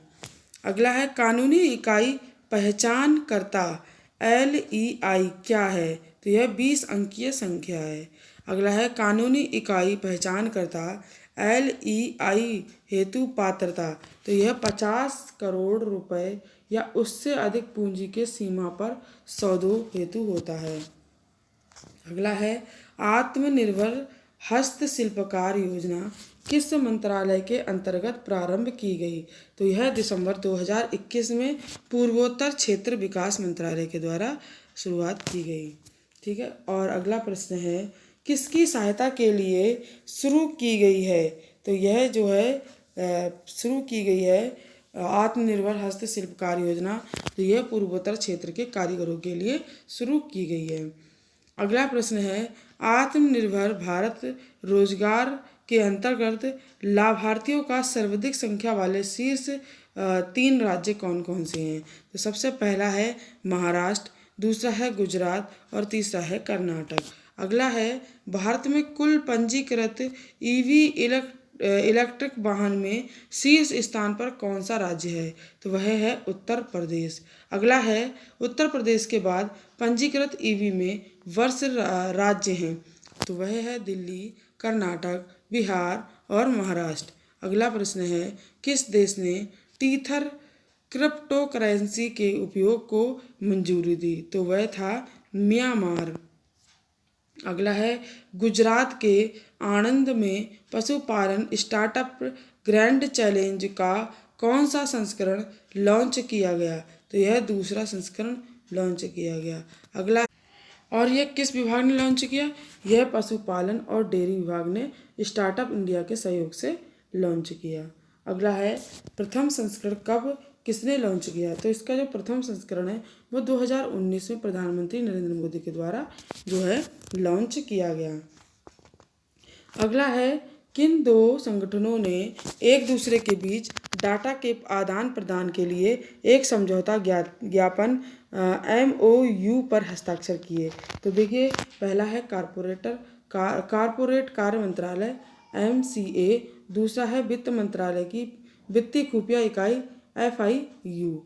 अगला है कानूनी इकाई पहचानकर्ता LEI क्या है, तो यह 20 अंकीय संख्या है। अगला है कानूनी इकाई पहचानकर्ता LEI हेतु पात्रता, तो यह 50 करोड़ रुपए या उससे अधिक पूंजी के सीमा पर सौदों हेतु होता है। अगला है आत्मनिर्भर हस्तशिल्पकार योजना किस मंत्रालय के अंतर्गत प्रारंभ की गई, तो यह दिसंबर 2021 में पूर्वोत्तर क्षेत्र विकास मंत्रालय के द्वारा शुरुआत की गई। ठीक है, और अगला प्रश्न है किसकी सहायता के लिए शुरू की गई है, तो यह जो है शुरू की गई है आत्मनिर्भर हस्तशिल्पकार योजना, तो यह पूर्वोत्तर क्षेत्र के कारीगरों के लिए शुरू की गई है। अगला प्रश्न है आत्मनिर्भर भारत रोजगार के अंतर्गत लाभार्थियों का सर्वाधिक संख्या वाले शीर्ष 3 राज्य कौन कौन से हैं, तो सबसे पहला है महाराष्ट्र, दूसरा है गुजरात और तीसरा है कर्नाटक। अगला है भारत में कुल पंजीकृत ईवी इलेक्ट्रिक वाहन में शीर्ष स्थान पर कौन सा राज्य है, तो वह है उत्तर प्रदेश। अगला है उत्तर प्रदेश के बाद पंजीकृत ईवी में वर्ष राज्य हैं, तो वह है दिल्ली, कर्नाटक, बिहार और महाराष्ट्र। अगला प्रश्न है किस देश ने टीथर क्रिप्टो करेंसी के उपयोग को मंजूरी दी, तो वह था म्यांमार। अगला है गुजरात के आणंद में पशुपालन स्टार्टअप ग्रैंड चैलेंज का कौन सा संस्करण लॉन्च किया गया, तो यह दूसरा संस्करण लॉन्च किया गया। अगला और यह किस विभाग ने लॉन्च किया, यह पशुपालन और डेयरी विभाग ने स्टार्टअप इंडिया के सहयोग से लॉन्च किया। अगला है प्रथम संस्करण कब किसने लॉन्च किया, तो इसका जो प्रथम संस्करण है वो 2019 में प्रधानमंत्री नरेंद्र मोदी के द्वारा जो है लॉन्च किया गया। अगला है किन 2 संगठनों ने एक दूसरे के बीच डाटा के आदान प्रदान के लिए एक समझौता ज्ञापन MOU पर हस्ताक्षर किए, तो देखिए पहला है कारपोरेट कार्य मंत्रालय MCA, दूसरा है वित्त मंत्रालय की वित्तीय खुफिया इकाई FIU।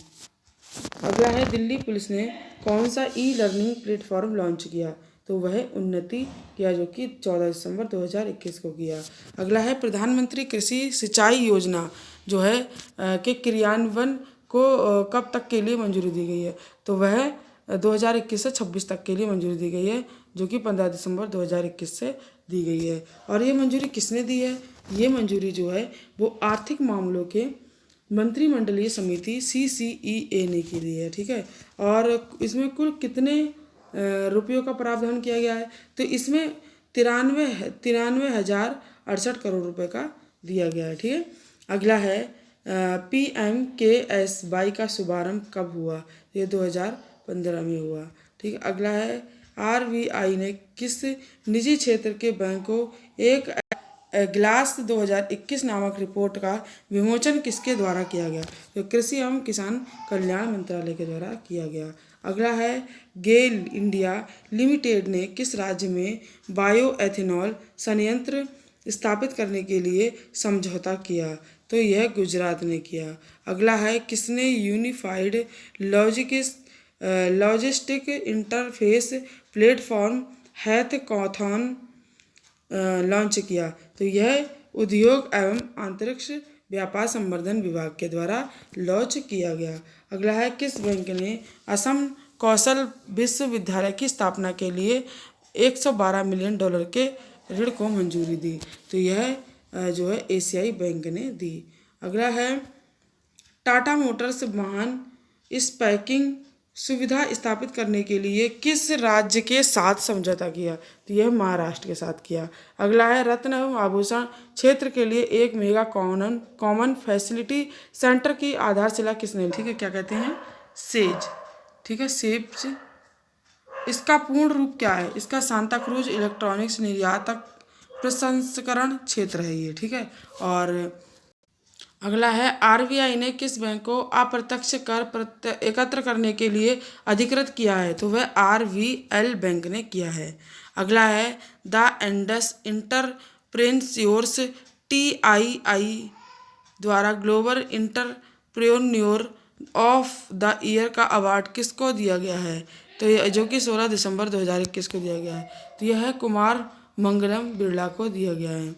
अगला है दिल्ली पुलिस ने कौन सा लर्निंग प्लेटफॉर्म लॉन्च किया, तो वह उन्नति किया, जो कि 14 दिसंबर 2021 को किया। अगला है प्रधानमंत्री कृषि सिंचाई योजना जो है के क्रियान्वयन को कब तक के लिए मंजूरी दी गई है, तो वह 2021 से 26 तक के लिए मंजूरी दी गई है, जो कि 15 दिसंबर 2021 से दी गई है। और ये मंजूरी किसने दी है? ये मंजूरी जो है वो आर्थिक मामलों के मंत्रिमंडलीय समिति CCEA ने की दी है, ठीक है। और इसमें कुल कितने रुपयों का प्रावधान किया गया है? तो इसमें 93,068 करोड़ रुपए का दिया गया है, ठीक है। अगला है PMKSY का शुभारंभ कब हुआ? ये 2015 में हुआ, ठीक है। अगला है RBI ने किस निजी क्षेत्र के बैंक को एक ग्लास 2021 नामक रिपोर्ट का विमोचन किसके द्वारा किया गया? तो कृषि एवं किसान कल्याण मंत्रालय के द्वारा किया गया। अगला है गेल इंडिया लिमिटेड ने किस राज्य में बायो एथेनॉल संयंत्र स्थापित करने के लिए समझौता किया? तो यह गुजरात ने किया। अगला है किसने unified logistic interface platform hackathon launch किया? तो यह उद्योग एवं अंतरिक्ष व्यापार संवर्धन विभाग के द्वारा लॉन्च किया गया। अगला है किस बैंक ने असम कौशल विश्वविद्यालय की स्थापना के लिए $112 मिलियन के ऋण को मंजूरी दी? तो यह जो है एशियाई बैंक ने दी। अगला है टाटा मोटर्स वाहन स्पैकिंग सुविधा स्थापित करने के लिए किस राज्य के साथ समझौता किया? तो यह महाराष्ट्र के साथ किया। अगला है रत्न एवं आभूषण क्षेत्र के लिए एक मेगा कॉमन फैसिलिटी सेंटर की आधारशिला किसने, ठीक है, क्या कहते हैं? सेज, ठीक है, सेज। इसका पूर्ण रूप क्या है? इसका सांता क्रूज इलेक्ट्रॉनिक्स निर्यातक प्रसंस्करण क्षेत्र है ये, ठीक है। और अगला है RBI ने किस बैंक को अप्रत्यक्ष कर एकत्र करने के लिए अधिकृत किया है? तो वह RVL बैंक ने किया है। अगला है द इंडस इंटरप्रेन्योर्स TII द्वारा global entrepreneur of the year का अवार्ड किसको दिया गया है? तो ये जो कि 16 दिसंबर 2021 को दिया गया है। तो यह है कुमार मंगलम बिरला को दिया गया है।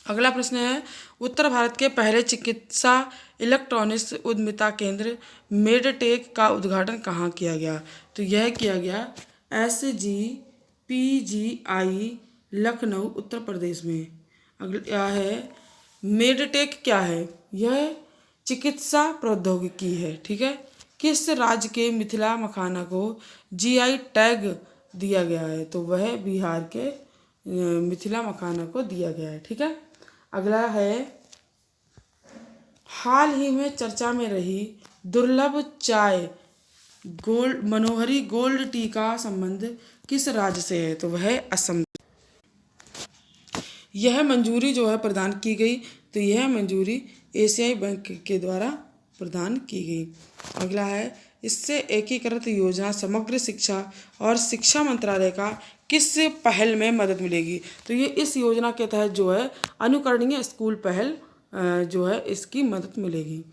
अगला प्रश्न है उत्तर भारत के पहले चिकित्सा इलेक्ट्रॉनिक्स उद्यमिता केंद्र मेडटेक का उद्घाटन कहाँ किया गया? तो यह किया गया SGPGI लखनऊ उत्तर प्रदेश में। अगला है मेडटेक क्या है? यह चिकित्सा प्रौद्योगिकी है, ठीक है। किस राज्य के मिथिला मखाना को GI टैग दिया गया है? तो वह बिहार के मिथिला मखाना को दिया गया है, ठीक है। अगला है हाल ही में चर्चा में रही दुर्लभ चाय मनोहरी गोल्ड टी का संबंध किस राज्य से है? तो वह है असम। यह मंजूरी जो है प्रदान की गई, तो यह मंजूरी एशियाई बैंक के द्वारा प्रदान की गई। अगला है इससे एकीकृत योजना समग्र शिक्षा और शिक्षा मंत्रालय का किस पहल में मदद मिलेगी? तो ये इस योजना के तहत जो है अनुकरणीय स्कूल पहल जो है इसकी मदद मिलेगी।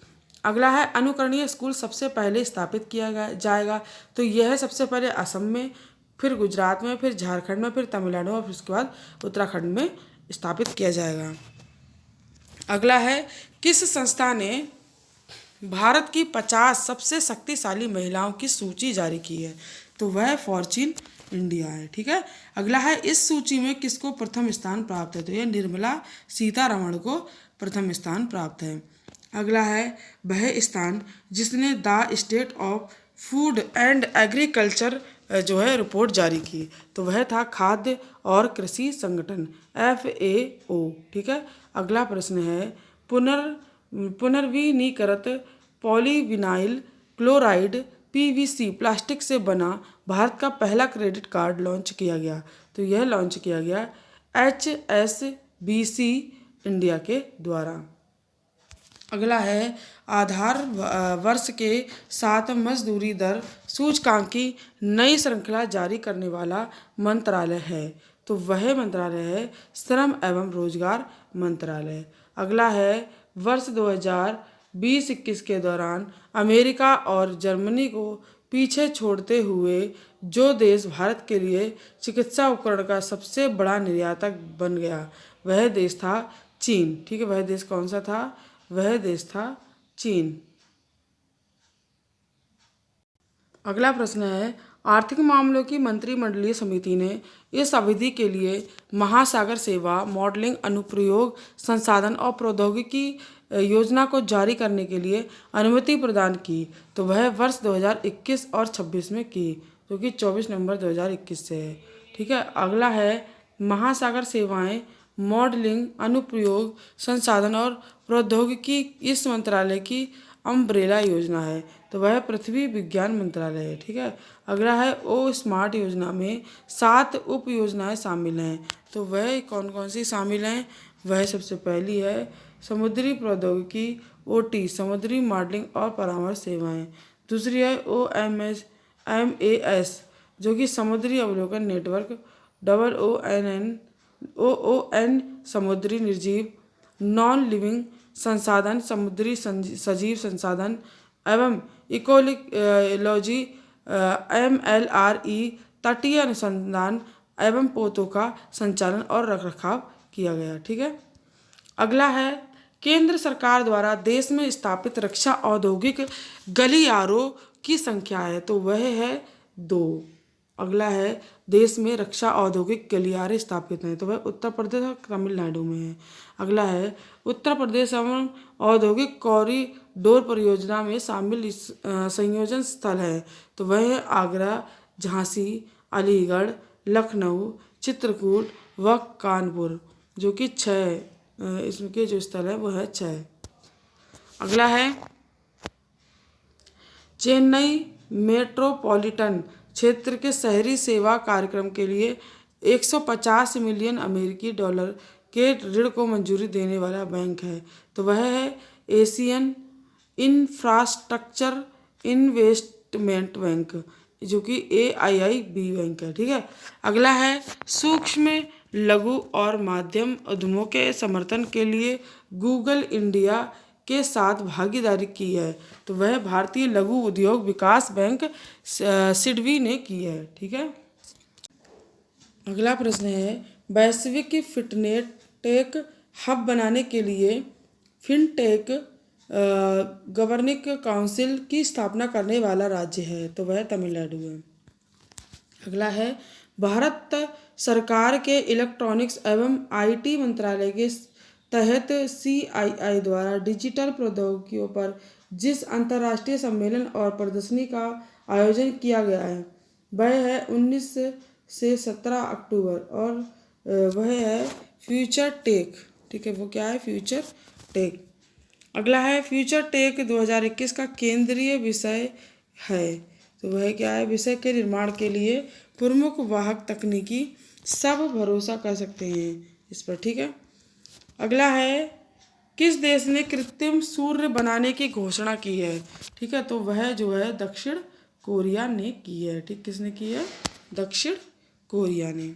अगला है अनुकरणीय स्कूल सबसे पहले स्थापित किया जाएगा। तो यह सबसे पहले असम में, फिर गुजरात में, फिर झारखंड में, फिर तमिलनाडु में, फिर उसके बाद उत्तराखंड में स्थापित किया जाएगा। अगला है किस संस्था ने भारत की 50 सबसे शक्तिशाली महिलाओं की सूची जारी की है? तो वह फॉर्च्यून इंडिया है, ठीक है। अगला है इस सूची में किसको प्रथम स्थान प्राप्त है? तो यह निर्मला सीतारमण को प्रथम स्थान प्राप्त है। अगला है वह स्थान जिसने the state of food and agriculture जो है रिपोर्ट जारी की, तो वह था खाद्य और कृषि संगठन FAO, ठीक है। अगला प्रश्न है पुनर्नवीनीकृत पॉलीविनाइल क्लोराइड PVC प्लास्टिक से बना भारत का पहला क्रेडिट कार्ड लॉन्च किया गया। तो यह लॉन्च किया गया HSBC इंडिया के द्वारा। अगला है आधार वर्ष के साथ मजदूरी दर सूचकांक की नई श्रृंखला जारी करने वाला मंत्रालय है। तो वह मंत्रालय है श्रम एवं रोजगार मंत्रालय। अगला है वर्ष 2020-21 के दौरान अमेरिका और जर्मनी को पीछे छोड़ते हुए जो देश भारत के लिए चिकित्सा उपकरण का सबसे बड़ा निर्यातक बन गया वह देश था चीन, ठीक है। वह देश कौन सा था? वह देश था चीन। अगला प्रश्न है, आर्थिक मामलों की मंत्रिमंडलीय समिति ने इस अवधि के लिए महासागर सेवा मॉडलिंग अनुप्रयोग संसाधन और प्रौद्योगिकी योजना को जारी करने के लिए अनुमति प्रदान की। तो वह वर्ष 2021 और 26 में की, जो कि 24 नवंबर 2021 से है। ठीक है। अगला है, महासागर सेवाएं मॉडलिंग अनुप्रयोग संसाधन और प्रौद्योगिकी इस मंत्रालय की अम्ब्रेला योजना है। तो वह पृथ्वी विज्ञान मंत्रालय है। ठीक है। अगला है, ओ स्मार्ट योजना में 7 उप योजनाएं शामिल हैं। तो वह कौन कौन सी शामिल हैं? वह सबसे पहली है समुद्री प्रौद्योगिकी OT समुद्री मॉडलिंग और परामर्श सेवाएं। दूसरी है OMAS जो कि समुद्री अवलोकन नेटवर्क। OON समुद्री निर्जीव नॉन लिविंग संसाधन समुद्री सजीव संसाधन एवं इकोलॉजी MLRE तटीय अनुसंधान एवं पोतों का संचालन और रखरखाव किया गया। ठीक है। अगला है, केंद्र सरकार द्वारा देश में स्थापित रक्षा औद्योगिक गलियारों की संख्या है। तो वह है 2। अगला है, देश में रक्षा औद्योगिक गलियारे स्थापित हैं। तो वह उत्तर प्रदेश और तमिलनाडु में है। अगला है, उत्तर प्रदेश एवं औद्योगिक कॉरिडोर परियोजना में शामिल संयोजन स्थल है। तो वह है आगरा, झांसी, अलीगढ़, लखनऊ, चित्रकूट व कानपुर, जो कि 6 इसके जो स्थल है वो है 6। अगला है, चेन्नई मेट्रोपॉलिटन क्षेत्र के शहरी सेवा कार्यक्रम के लिए 150 मिलियन अमेरिकी डॉलर के ऋण को मंजूरी देने वाला बैंक है। तो वह है एशियन इंफ्रास्ट्रक्चर इन्वेस्टमेंट बैंक, जो कि AIIB बैंक है। ठीक है। अगला है, सूक्ष्म लघु और मध्यम उद्यमों के समर्थन के लिए गूगल इंडिया के साथ भागीदारी की है। तो वह भारतीय लघु उद्योग विकास बैंक सिडबी ने की है। ठीक है। अगला प्रश्न है, वैश्विक फिनटेक हब बनाने के लिए फिनटेक गवर्निंग काउंसिल की स्थापना करने वाला राज्य है। तो वह तमिलनाडु है। अगला है, भारत सरकार के इलेक्ट्रॉनिक्स एवं IT मंत्रालय के तहत CII द्वारा डिजिटल प्रौद्योगिकियों पर जिस अंतर्राष्ट्रीय सम्मेलन और प्रदर्शनी का आयोजन किया गया है वह है 19 से 17 अक्टूबर और वह है फ्यूचर टेक। ठीक है। वो क्या है? Future tech. अगला है, फ्यूचर टेक 2021 का केंद्रीय विषय है। तो वह क्या है? विषय के निर्माण के लिए प्रमुख वाहक तकनीकी सब भरोसा कर सकते हैं इस पर। ठीक है। अगला है, किस देश ने कृत्रिम सूर्य बनाने की घोषणा की है? ठीक है। तो वह जो है दक्षिण कोरिया ने की है। ठीक, किसने की है? दक्षिण कोरिया ने।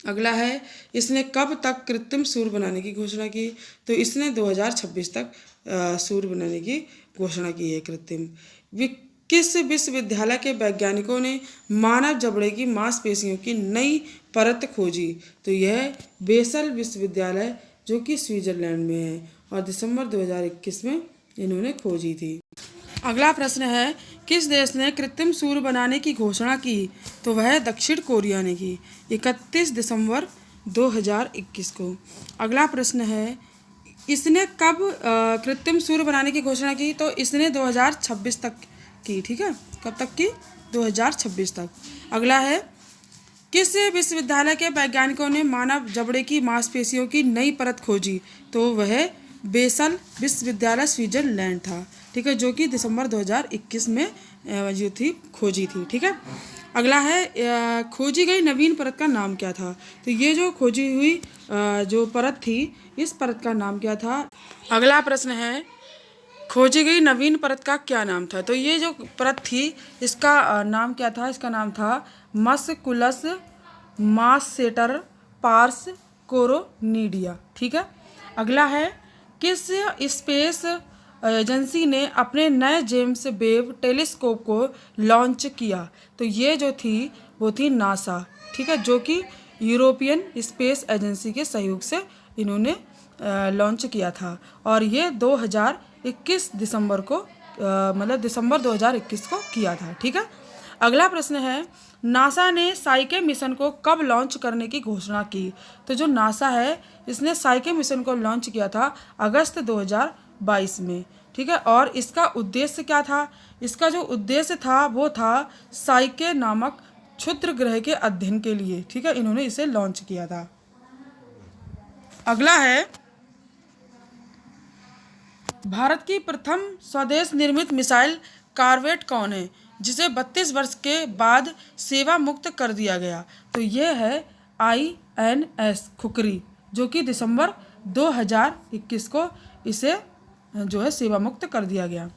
अगला है, इसने कब तक कृत्रिम सूर्य बनाने की घोषणा की? तो इसने 2026 तक सूर्य बनाने की घोषणा की है कृत्रिम। किस विश्वविद्यालय के वैज्ञानिकों ने मानव जबड़े की मांसपेशियों की नई परत खोजी? तो यह बेसल विश्वविद्यालय जो कि स्विट्जरलैंड में है और दिसंबर 2021 में इन्होंने खोजी थी। अगला प्रश्न है, किस देश ने कृत्रिम सूर्य बनाने की घोषणा की? तो वह दक्षिण कोरिया ने की 31 दिसंबर 2021 को। अगला प्रश्न है, इसने कब कृत्रिम सूर्य बनाने की घोषणा की? तो इसने 2026 तक की। ठीक है। कब तक की? 2026 तक। अगला है, किस विश्वविद्यालय के वैज्ञानिकों ने मानव जबड़े की मांसपेशियों की नई परत खोजी? तो वह बेसल विश्वविद्यालय स्विट्जरलैंड था। ठीक है। जो कि दिसंबर 2021 में जो थी खोजी थी। ठीक है। अगला है, खोजी गई नवीन परत का नाम क्या था? तो ये जो खोजी हुई जो परत थी इस परत का नाम क्या था? अगला प्रश्न है, खोजी गई नवीन परत का क्या नाम था? तो ये जो परत थी इसका नाम क्या था? इसका नाम था मस्कुलस मास्सेटर पार्स कोरोनिडिया। ठीक है। अगला है, किस स्पेस एजेंसी ने अपने नए जेम्स वेब टेलीस्कोप को लॉन्च किया? तो ये जो थी वो थी नासा। ठीक है। जो कि यूरोपियन स्पेस एजेंसी के सहयोग से इन्होंने लॉन्च किया था और ये 2021 दिसंबर को मतलब दिसंबर 2021 को किया था। ठीक है। अगला प्रश्न है, नासा ने साइके मिशन को कब लॉन्च करने की घोषणा की? तो जो नासा है इसने साइके मिशन को लॉन्च किया था अगस्त 2022 में। ठीक है। और इसका उद्देश्य क्या था? इसका जो उद्देश्य था वो था साइके नामक क्षुद्र ग्रह के अध्ययन के लिए। ठीक है, इन्होंने इसे लॉन्च किया था। अगला है, भारत की प्रथम स्वदेश निर्मित मिसाइल कॉर्वेट कौन है जिसे 32 वर्ष के बाद सेवा मुक्त कर दिया गया? तो यह है INS खुकरी, जो कि दिसंबर 2021 को इसे जो है सेवा मुक्त कर दिया गया।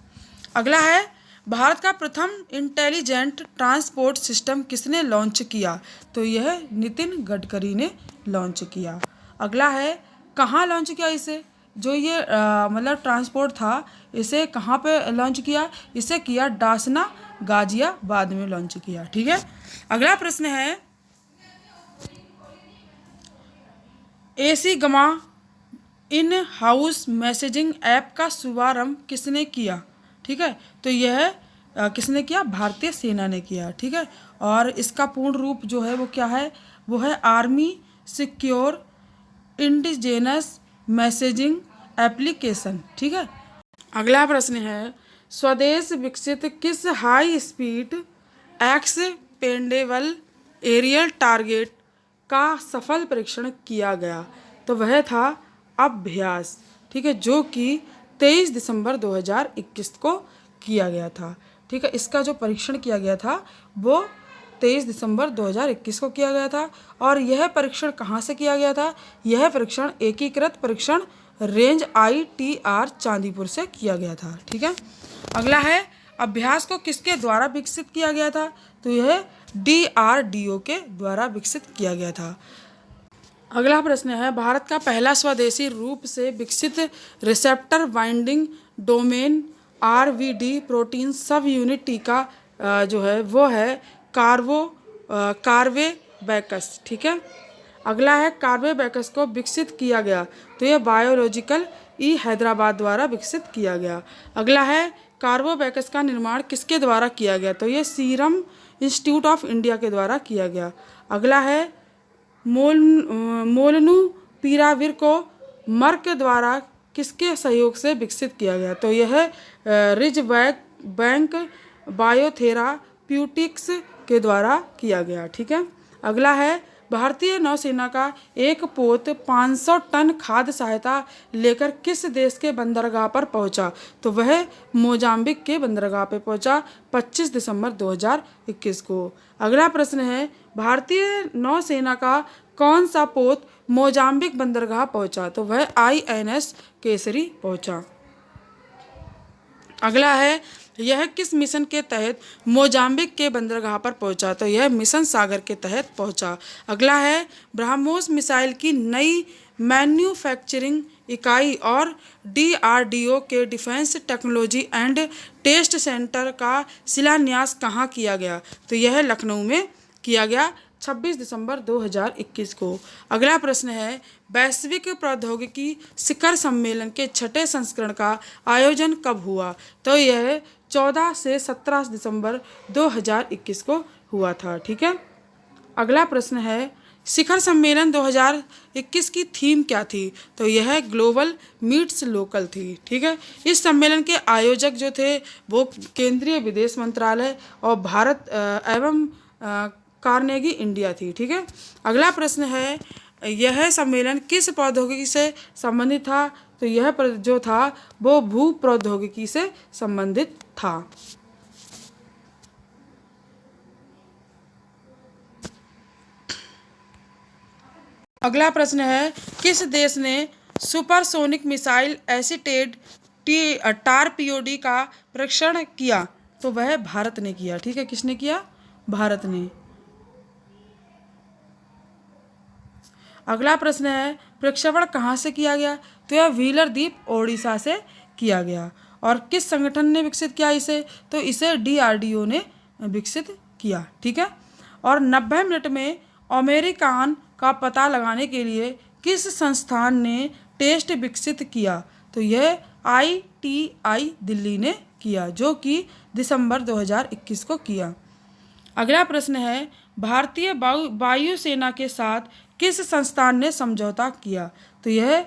अगला है, भारत का प्रथम इंटेलिजेंट ट्रांसपोर्ट सिस्टम किसने लॉन्च किया? तो यह नितिन गडकरी ने लॉन्च किया। अगला है, कहाँ लॉन्च किया इसे? जो ये मतलब ट्रांसपोर्ट था इसे कहाँ पे लॉन्च किया? इसे किया डासना गाजियाबाद में लॉन्च किया। ठीक है। अगला प्रश्न है, AC गमा इन हाउस मैसेजिंग ऐप का शुभारंभ किसने किया? ठीक है, तो यह किसने किया? भारतीय सेना ने किया। ठीक है। और इसका पूर्ण रूप जो है वो क्या है? वो है army secure indigenous messaging application. ठीक है। अगला प्रश्न है, स्वदेश विकसित किस high speed expendable aerial target का सफल परीक्षण किया गया? तो वह था अभ्यास। ठीक है, जो कि 23 दिसंबर 2021 को किया गया था। ठीक है, इसका जो परीक्षण किया गया था वो 23 दिसंबर 2021 को किया गया था। और यह परीक्षण कहाँ से किया गया था? यह परीक्षण एकीकृत परीक्षण रेंज ITR चांदीपुर से किया गया था। ठीक है। अगला है, अभ्यास को किसके द्वारा विकसित किया गया था? तो यह DRDO के द्वारा विकसित किया गया था। अगला प्रश्न है, भारत का पहला स्वदेशी रूप से विकसित receptor binding domain RBD protein सब यूनिट टीका जो है वो है कार्बेवैक्स। ठीक है। अगला है, कार्बेवैक्स को विकसित किया गया तो यह बायोलॉजिकल हैदराबाद द्वारा विकसित किया गया। अगला है, कार्बोवैक्स का निर्माण किसके द्वारा किया गया? तो यह सीरम इंस्टीट्यूट ऑफ इंडिया के द्वारा किया गया। अगला है, मोलनूपीराविर को मर्क के द्वारा किसके सहयोग से विकसित किया गया? तो यह बैंक बायोथेराप्यूटिक्स के द्वारा किया गया। ठीक है। अगला है, भारतीय नौसेना का एक पोत 500 टन खाद्य सहायता लेकर किस देश के बंदरगाह पर पहुंचा? तो वह मोजाम्बिक के बंदरगाह पर पहुंचा 25 दिसंबर 2021 को। अगला प्रश्न है, भारतीय नौसेना का कौन सा पोत मोजाम्बिक बंदरगाह पहुंचा? तो वह INS केसरी पहुंचा। अगला है, यह किस मिशन के तहत मोजाम्बिक के बंदरगाह पर पहुंचा? तो यह मिशन सागर के तहत पहुंचा। अगला है, ब्रह्मोस मिसाइल की नई मैन्युफैक्चरिंग इकाई और DRDO के defence technology and test centre का शिलान्यास कहाँ किया गया? तो यह लखनऊ में किया गया 26 दिसंबर 2021 को। अगला प्रश्न है, वैश्विक प्रौद्योगिकी शिखर सम्मेलन के 6ठे संस्करण का आयोजन कब हुआ? तो यह 14 से 17 दिसंबर 2021 को हुआ था। ठीक है। अगला प्रश्न है, शिखर सम्मेलन 2021 की थीम क्या थी? तो यह ग्लोबल मीट्स लोकल थी। ठीक है। इस सम्मेलन के आयोजक जो थे वो केंद्रीय विदेश मंत्रालय और भारत एवं कार्नेगी इंडिया थी। ठीक है। अगला प्रश्न है, यह सम्मेलन किस प्रौद्योगिकी से संबंधित था? तो यह जो था वो भू प्रौद्योगिकी से संबंधित था। अगला प्रश्न है, किस देश ने सुपरसोनिक मिसाइल एसिटेड टारपीओडी का परीक्षण किया? तो वह भारत ने किया। ठीक है, किसने किया? भारत ने। अगला प्रश्न है, प्रक्षेपण कहाँ से किया गया? तो यह व्हीलर द्वीप ओडिशा से किया गया। और किस संगठन ने विकसित किया इसे? तो इसे DRDO ने विकसित किया। ठीक है। और 90 मिनट में अमेरिकान का पता लगाने के लिए किस संस्थान ने टेस्ट विकसित किया? तो यह ITI दिल्ली ने किया, जो कि दिसंबर 2021 को किया। अगला प्रश्न है, भारतीय वायुसेना के साथ किस संस्थान ने समझौता किया? तो यह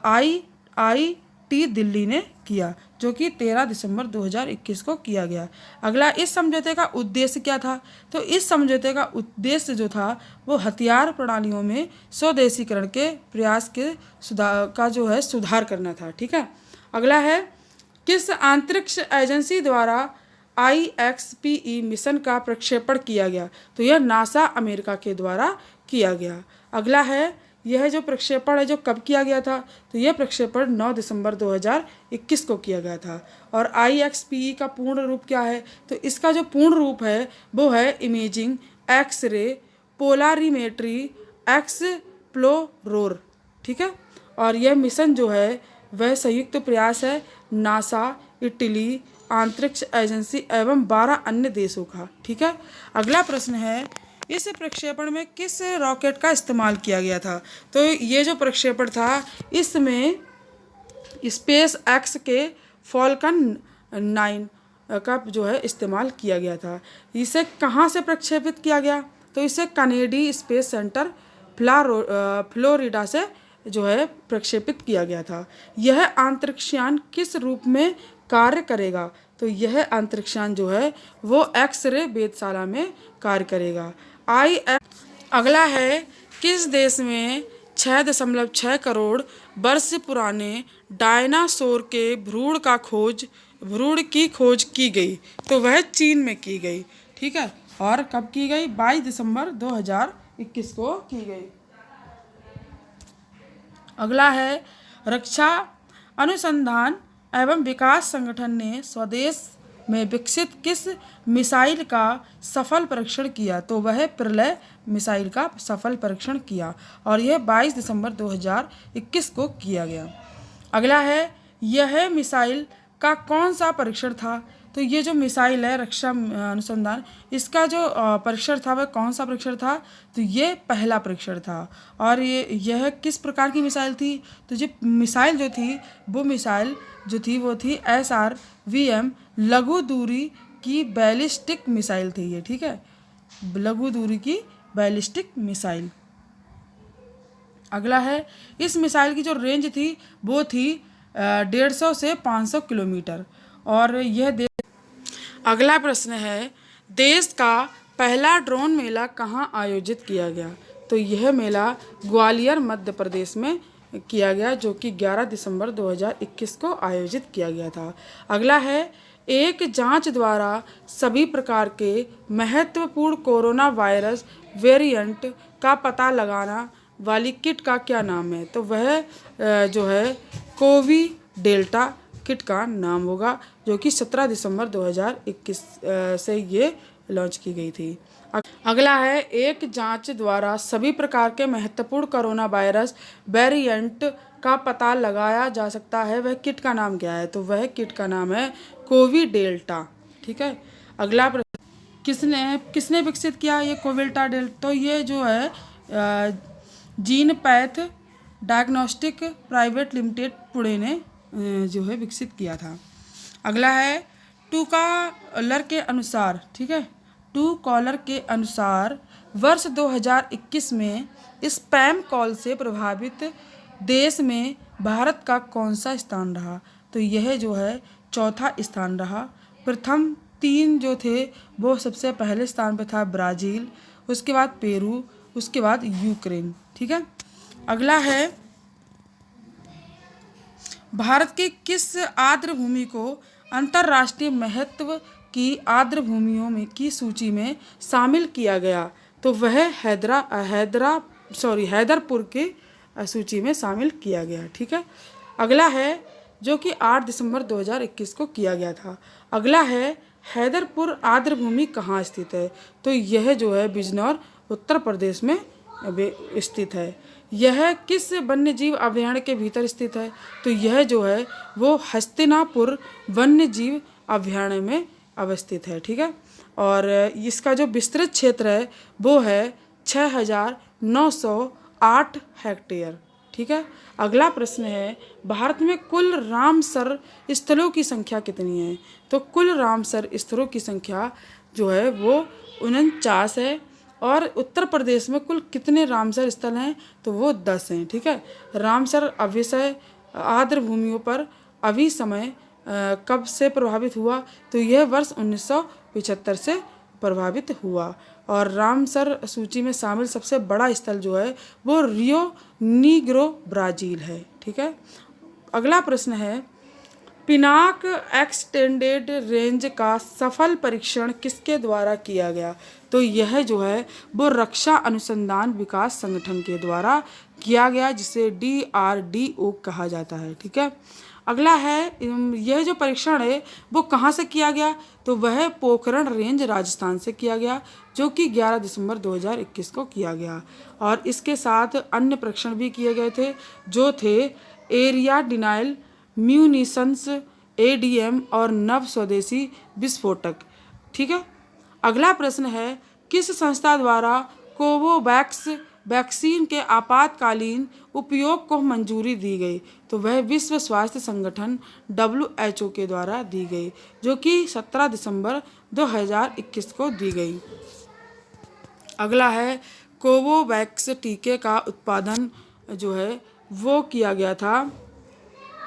IIT दिल्ली ने किया, जो कि 13 दिसंबर 2021 को किया गया। अगला, इस समझौते का उद्देश्य क्या था? तो इस समझौते का उद्देश्य जो था वो हथियार प्रणालियों में स्वदेशीकरण के प्रयास के सुधार करना था। ठीक है। अगला है, किस अंतरिक्ष एजेंसी द्वारा IXPE मिशन का प्रक्षेपण किया गया? तो यह नासा अमेरिका के द्वारा किया गया। अगला है, यह जो प्रक्षेपण है जो कब किया गया था? तो यह प्रक्षेपण 9 दिसंबर 2021 को किया गया था। और IXPE का पूर्ण रूप क्या है? तो इसका जो पूर्ण रूप है वो है इमेजिंग एक्सरे पोलारिमेट्री एक्सप्लोरर। ठीक है। और यह मिशन जो है वह संयुक्त प्रयास है नासा, इटली, अंतरिक्ष एजेंसी एवं 12 अन्य देशों का। ठीक है। अगला प्रश्न है, इस प्रक्षेपण में किस रॉकेट का इस्तेमाल किया गया था? तो ये जो प्रक्षेपण था इसमें स्पेस एक्स के फॉल्कन 9 का जो है इस्तेमाल किया गया था। इसे कहाँ से प्रक्षेपित किया गया? तो इसे कनेडी स्पेस सेंटर फ्लोरिडा से जो है प्रक्षेपित किया गया था। यह अंतरिक्षयान किस रूप में कार्य करेगा? तो यह अंतरिक्षयान जो है वो एक्सरे वेधशाला में कार्य करेगा। अगला है, किस देश में 6.6 करोड़ वर्ष पुराने डायनासोर के भ्रूण की खोज की गई? तो वह चीन में की गई। ठीक है। और कब की गई? 22 दिसंबर 2021 को की गई। अगला है, रक्षा अनुसंधान एवं विकास संगठन ने स्वदेश में विकसित किस मिसाइल का सफल परीक्षण किया? तो वह प्रलय मिसाइल का सफल परीक्षण किया और यह 22 दिसंबर 2021 को किया गया। अगला है, यह मिसाइल का कौन सा परीक्षण था? तो ये जो मिसाइल है रक्षा अनुसंधान, इसका जो परीक्षण था वह कौन सा परीक्षण था? तो ये पहला परीक्षण था। और यह किस प्रकार की मिसाइल थी? तो ये मिसाइल जो थी वो थी SRVM लघु दूरी की बैलिस्टिक मिसाइल थी ये। ठीक है। लघु दूरी की बैलिस्टिक मिसाइल। अगला है, इस मिसाइल की जो रेंज थी वो थी 150 से 500 किलोमीटर। और यह अगला प्रश्न है, देश का पहला ड्रोन मेला कहाँ आयोजित किया गया? तो यह मेला ग्वालियर मध्य प्रदेश में किया गया, जो कि 11 दिसंबर 2021 को आयोजित किया गया था। अगला है, एक जांच द्वारा सभी प्रकार के महत्वपूर्ण कोरोना वायरस वेरिएंट का पता लगाना वाली किट का क्या नाम है? तो वह जो है कोवी डेल्टा किट का नाम होगा, जो कि 17 दिसंबर 2021 से ये लॉन्च की गई थी। अगला है, एक जांच द्वारा सभी प्रकार के महत्वपूर्ण कोरोना वायरस वेरिएंट का पता लगाया जा सकता है, वह किट का नाम क्या है? तो वह किट का नाम है कोवी डेल्टा। ठीक है। अगला किसने विकसित किया ये कोविल्टा डेल्टा? तो ये जो है gene path diagnostic private limited Pune ने जो है विकसित किया था। अगला है, टू कॉलर के अनुसार, ठीक है, टू कॉलर के अनुसार वर्ष 2021 में स्पैम कॉल से प्रभावित देश में भारत का कौन सा स्थान रहा? तो यह जो है चौथा स्थान रहा। प्रथम 3 जो थे वो सबसे पहले स्थान पे था ब्राज़ील, उसके बाद पेरू, उसके बाद यूक्रेन। ठीक है। अगला है, भारत की किस आर्द्र भूमि को अंतर्राष्ट्रीय महत्व की आर्द्र भूमियों में की सूची में शामिल किया गया? तो वह हैदरपुर की सूची में शामिल किया गया। ठीक है। अगला है, जो कि 8 दिसंबर 2021 को किया गया था। अगला है, हैदरपुर आर्द्र भूमि कहाँ स्थित है? तो यह जो है बिजनौर उत्तर प्रदेश में स्थित है। यह किस वन्यजीव अभयारण्य के भीतर स्थित है? तो यह जो है वो हस्तिनापुर वन्यजीव अभयारण्य में अवस्थित है। ठीक है। और इसका जो विस्तृत क्षेत्र है वो है 6908 हेक्टेयर। ठीक है। अगला प्रश्न है, भारत में कुल रामसर स्थलों की संख्या कितनी है? तो कुल रामसर स्थलों की संख्या जो है वो 49 है। और उत्तर प्रदेश में कुल कितने रामसर स्थल हैं? तो वो 10 हैं। ठीक है। रामसर अव्यवसाय आर्द्र भूमियों पर अभी समय कब से प्रभावित हुआ? तो यह वर्ष 1975 से प्रभावित हुआ। और रामसर सूची में शामिल सबसे बड़ा स्थल जो है वो रियो नीग्रो ब्राज़ील है। ठीक है। अगला प्रश्न है, पिनाक एक्सटेंडेड रेंज का सफल परीक्षण किसके द्वारा किया गया? तो यह जो है वो रक्षा अनुसंधान विकास संगठन के द्वारा किया गया, जिसे DRDO कहा जाता है। ठीक है। अगला है, यह जो परीक्षण है वो कहाँ से किया गया? तो वह पोखरण रेंज राजस्थान से किया गया, जो कि 11 दिसंबर 2021 को किया गया। और इसके साथ अन्य परीक्षण भी किए गए थे, जो थे एरिया डिनाइल म्यूनिशंस ADM और नव स्वदेशी विस्फोटक। ठीक है। अगला प्रश्न है, किस संस्था द्वारा कोवोवैक्स वैक्सीन के आपातकालीन उपयोग को मंजूरी दी गई? तो वह विश्व स्वास्थ्य संगठन WHO के द्वारा दी गई, जो कि 17 दिसंबर 2021 को दी गई। अगला है, कोवोवैक्स टीके का उत्पादन जो है वो किया गया था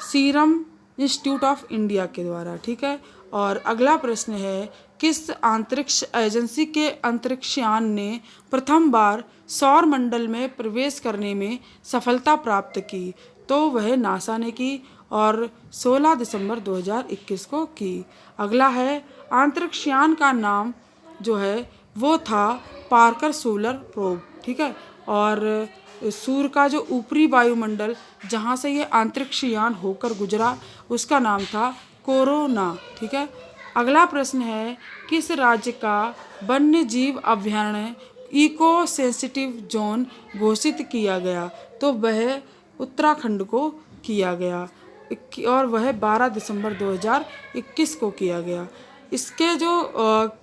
सीरम इंस्टीट्यूट ऑफ इंडिया के द्वारा। ठीक है। और अगला प्रश्न है, किस अंतरिक्ष एजेंसी के अंतरिक्षयान ने प्रथम बार सौर मंडल में प्रवेश करने में सफलता प्राप्त की? तो वह नासा ने की और 16 दिसंबर 2021 को की। अगला है, अंतरिक्षयान का नाम जो है वो था पार्कर सोलर प्रोब। ठीक है। और सूर्य का जो ऊपरी वायुमंडल जहाँ से ये अंतरिक्षयान होकर गुजरा उसका नाम था कोरोना। ठीक है। अगला प्रश्न है, किस राज्य का वन्य जीव अभयारण्य इको सेंसिटिव जोन घोषित किया गया? तो वह उत्तराखंड को किया गया और वह 12 दिसंबर 2021 को किया गया। इसके जो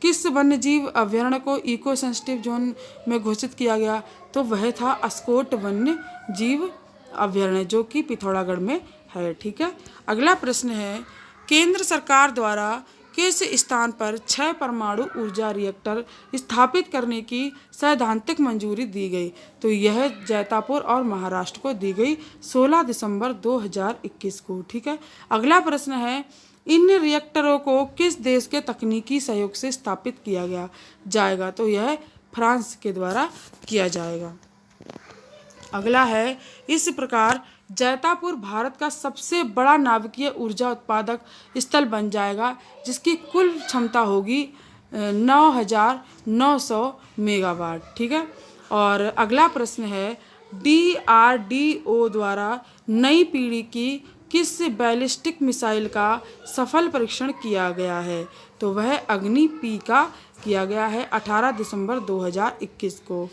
किस वन्य जीव अभयारण्य को इको सेंसिटिव जोन में घोषित किया गया? तो वह था अस्कोट वन्य जीव अभयारण्य, जो कि पिथौरागढ़ में है। ठीक है। अगला प्रश्न है, केंद्र सरकार द्वारा किस स्थान पर 6 परमाणु ऊर्जा रिएक्टर स्थापित करने की सैद्धांतिक मंजूरी दी गई? तो यह जैतापुर और महाराष्ट्र को दी गई 16 दिसंबर 2021 को। ठीक है। अगला प्रश्न है, इन रिएक्टरों को किस देश के तकनीकी सहयोग से स्थापित किया जाएगा? तो यह फ्रांस के द्वारा किया जाएगा। अगला है, इस प्रकार जैतापुर भारत का सबसे बड़ा नाभिकीय ऊर्जा उत्पादक स्थल बन जाएगा, जिसकी कुल क्षमता होगी 9,900 मेगावाट। ठीक है। और अगला प्रश्न है, DRDO द्वारा नई पीढ़ी की किस बैलिस्टिक मिसाइल का सफल परीक्षण किया गया है? तो वह अग्नि P का किया गया है 18 दिसंबर 2021 को।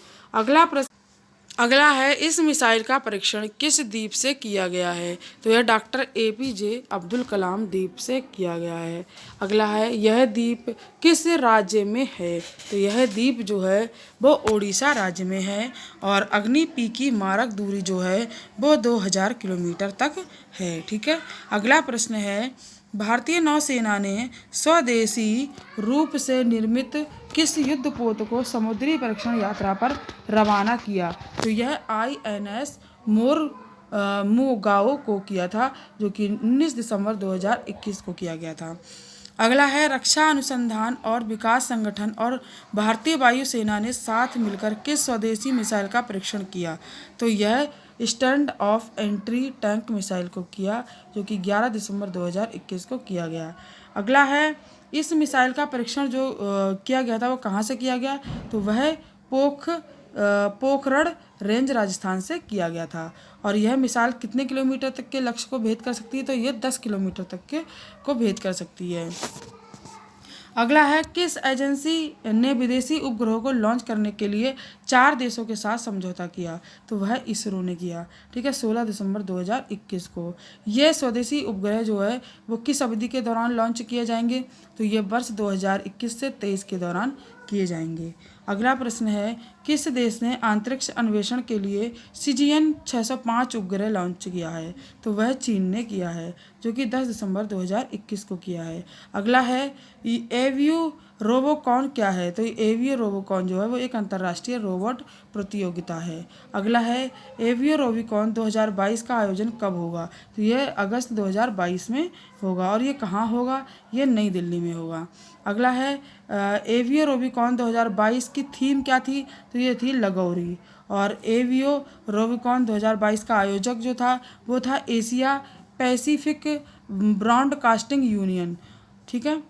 अगला है, इस मिसाइल का परीक्षण किस द्वीप से किया गया है? तो यह डॉक्टर APJ अब्दुल कलाम द्वीप से किया गया है। अगला है, यह द्वीप किस राज्य में है? तो यह द्वीप जो है वो ओडिशा राज्य में है। और अग्नि P की मारक दूरी जो है वो 2000 किलोमीटर तक है। ठीक है। अगला प्रश्न है, भारतीय नौसेना ने स्वदेशी रूप से निर्मित किस युद्धपोत को समुद्री परीक्षण यात्रा पर रवाना किया? तो यह INS मोरमुगाओ को किया था, जो कि 19 दिसंबर 2021 को किया गया था। अगला है, रक्षा अनुसंधान और विकास संगठन और भारतीय वायुसेना ने साथ मिलकर किस स्वदेशी मिसाइल का परीक्षण किया? तो यह stand of entry tank missile को किया, जो कि 11 दिसंबर 2021 को किया गया। अगला है, इस मिसाइल का परीक्षण जो किया गया था वो कहाँ से किया गया? तो वह पोखरण रेंज राजस्थान से किया गया था। और यह मिसाइल कितने किलोमीटर तक के लक्ष्य को भेद कर सकती है? तो यह 10 किलोमीटर तक को भेद कर सकती है। अगला है, किस एजेंसी ने विदेशी उपग्रहों को लॉन्च करने के लिए 4 देशों के साथ समझौता किया? तो वह इसरो ने किया। ठीक है। 16 दिसंबर 2021 को। ये स्वदेशी उपग्रह जो है वो किस अवधि के दौरान लॉन्च किए जाएंगे? तो ये वर्ष 2021 से 23 के दौरान किए जाएंगे। अगला प्रश्न है, किस देश ने अंतरिक्ष अन्वेषण के लिए CGN 605 उपग्रह लॉन्च किया है? तो वह चीन ने किया है, जो कि 10 दिसंबर 2021 को किया है। अगला है, एवियो रोबोकॉन क्या है? तो एवियो रोबोकॉन जो है वो एक अंतर्राष्ट्रीय रोबोट प्रतियोगिता है। अगला है, एवियो रोबोकॉन 2022 का आयोजन कब होगा? तो यह अगस्त 2022 में होगा। और ये कहाँ होगा? ये नई दिल्ली में होगा। अगला है, एवियो रोबोकॉन 2022 की थीम क्या थी? तो ये थी लगोरी। और एवियो रोबोकॉन 2022 का आयोजक जो था वो था एशिया पैसिफिक ब्रॉडकास्टिंग यूनियन। ठीक है।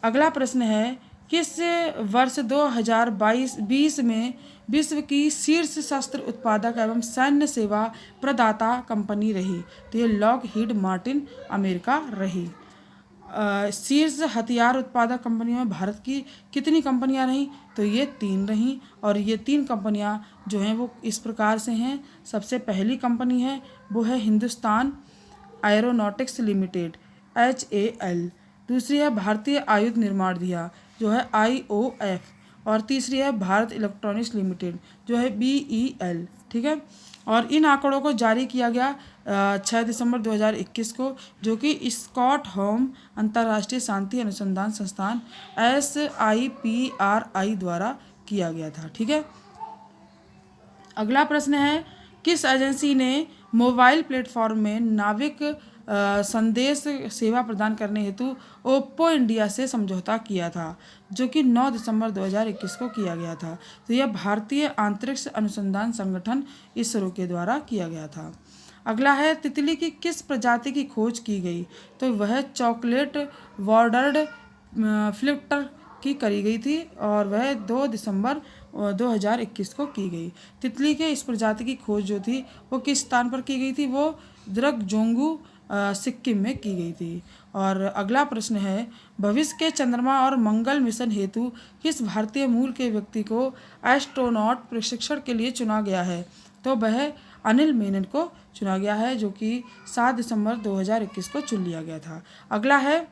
अगला प्रश्न है, किस वर्ष 2020 में विश्व की शीर्ष शस्त्र उत्पादक एवं सैन्य सेवा प्रदाता कंपनी रही? तो ये लॉकहीड मार्टिन अमेरिका रही। शीर्ष हथियार उत्पादक कंपनियों में भारत की कितनी कंपनियां रहीं? तो ये 3 रहीं। और ये 3 कंपनियां जो हैं वो इस प्रकार से हैं। सबसे पहली कंपनी है वो है हिंदुस्तान एरोनॉटिक्स लिमिटेड HAL। दूसरी है भारतीय आयुध निर्माण दिया जो है IOF। और तीसरी है भारत इलेक्ट्रॉनिक्स लिमिटेड जो है BEL। ठीक है। और इन आंकड़ों को जारी किया गया 6 दिसंबर 2021 को, जो कि स्टॉकहोम अंतर्राष्ट्रीय शांति अनुसंधान संस्थान SIPRI द्वारा किया गया था। ठीक है। अगला प्रश्न है, किस एजेंसी ने मोबाइल प्लेटफॉर्म में नाविक संदेश सेवा प्रदान करने हेतु ओप्पो इंडिया से समझौता किया था, जो कि 9 दिसंबर 2021 को किया गया था? तो यह भारतीय अंतरिक्ष अनुसंधान संगठन इसरो के द्वारा किया गया था। अगला है, तितली की किस प्रजाति की खोज की गई? तो वह चॉकलेट बॉर्डर्ड फ्लिटर की करी गई थी और वह 2 दिसंबर 2021 को की गई। तितली के इस प्रजाति की खोज जो थी वो किस स्थान पर की गई थी? वो द्रकजोंगू सिक्किम में की गई थी। और अगला प्रश्न है, भविष्य के चंद्रमा और मंगल मिशन हेतु किस भारतीय मूल के व्यक्ति को एस्ट्रोनॉट प्रशिक्षण के लिए चुना गया है? तो वह अनिल मेनन को चुना गया है, जो कि 7 दिसंबर 2021 को चुन लिया गया था। अगला है,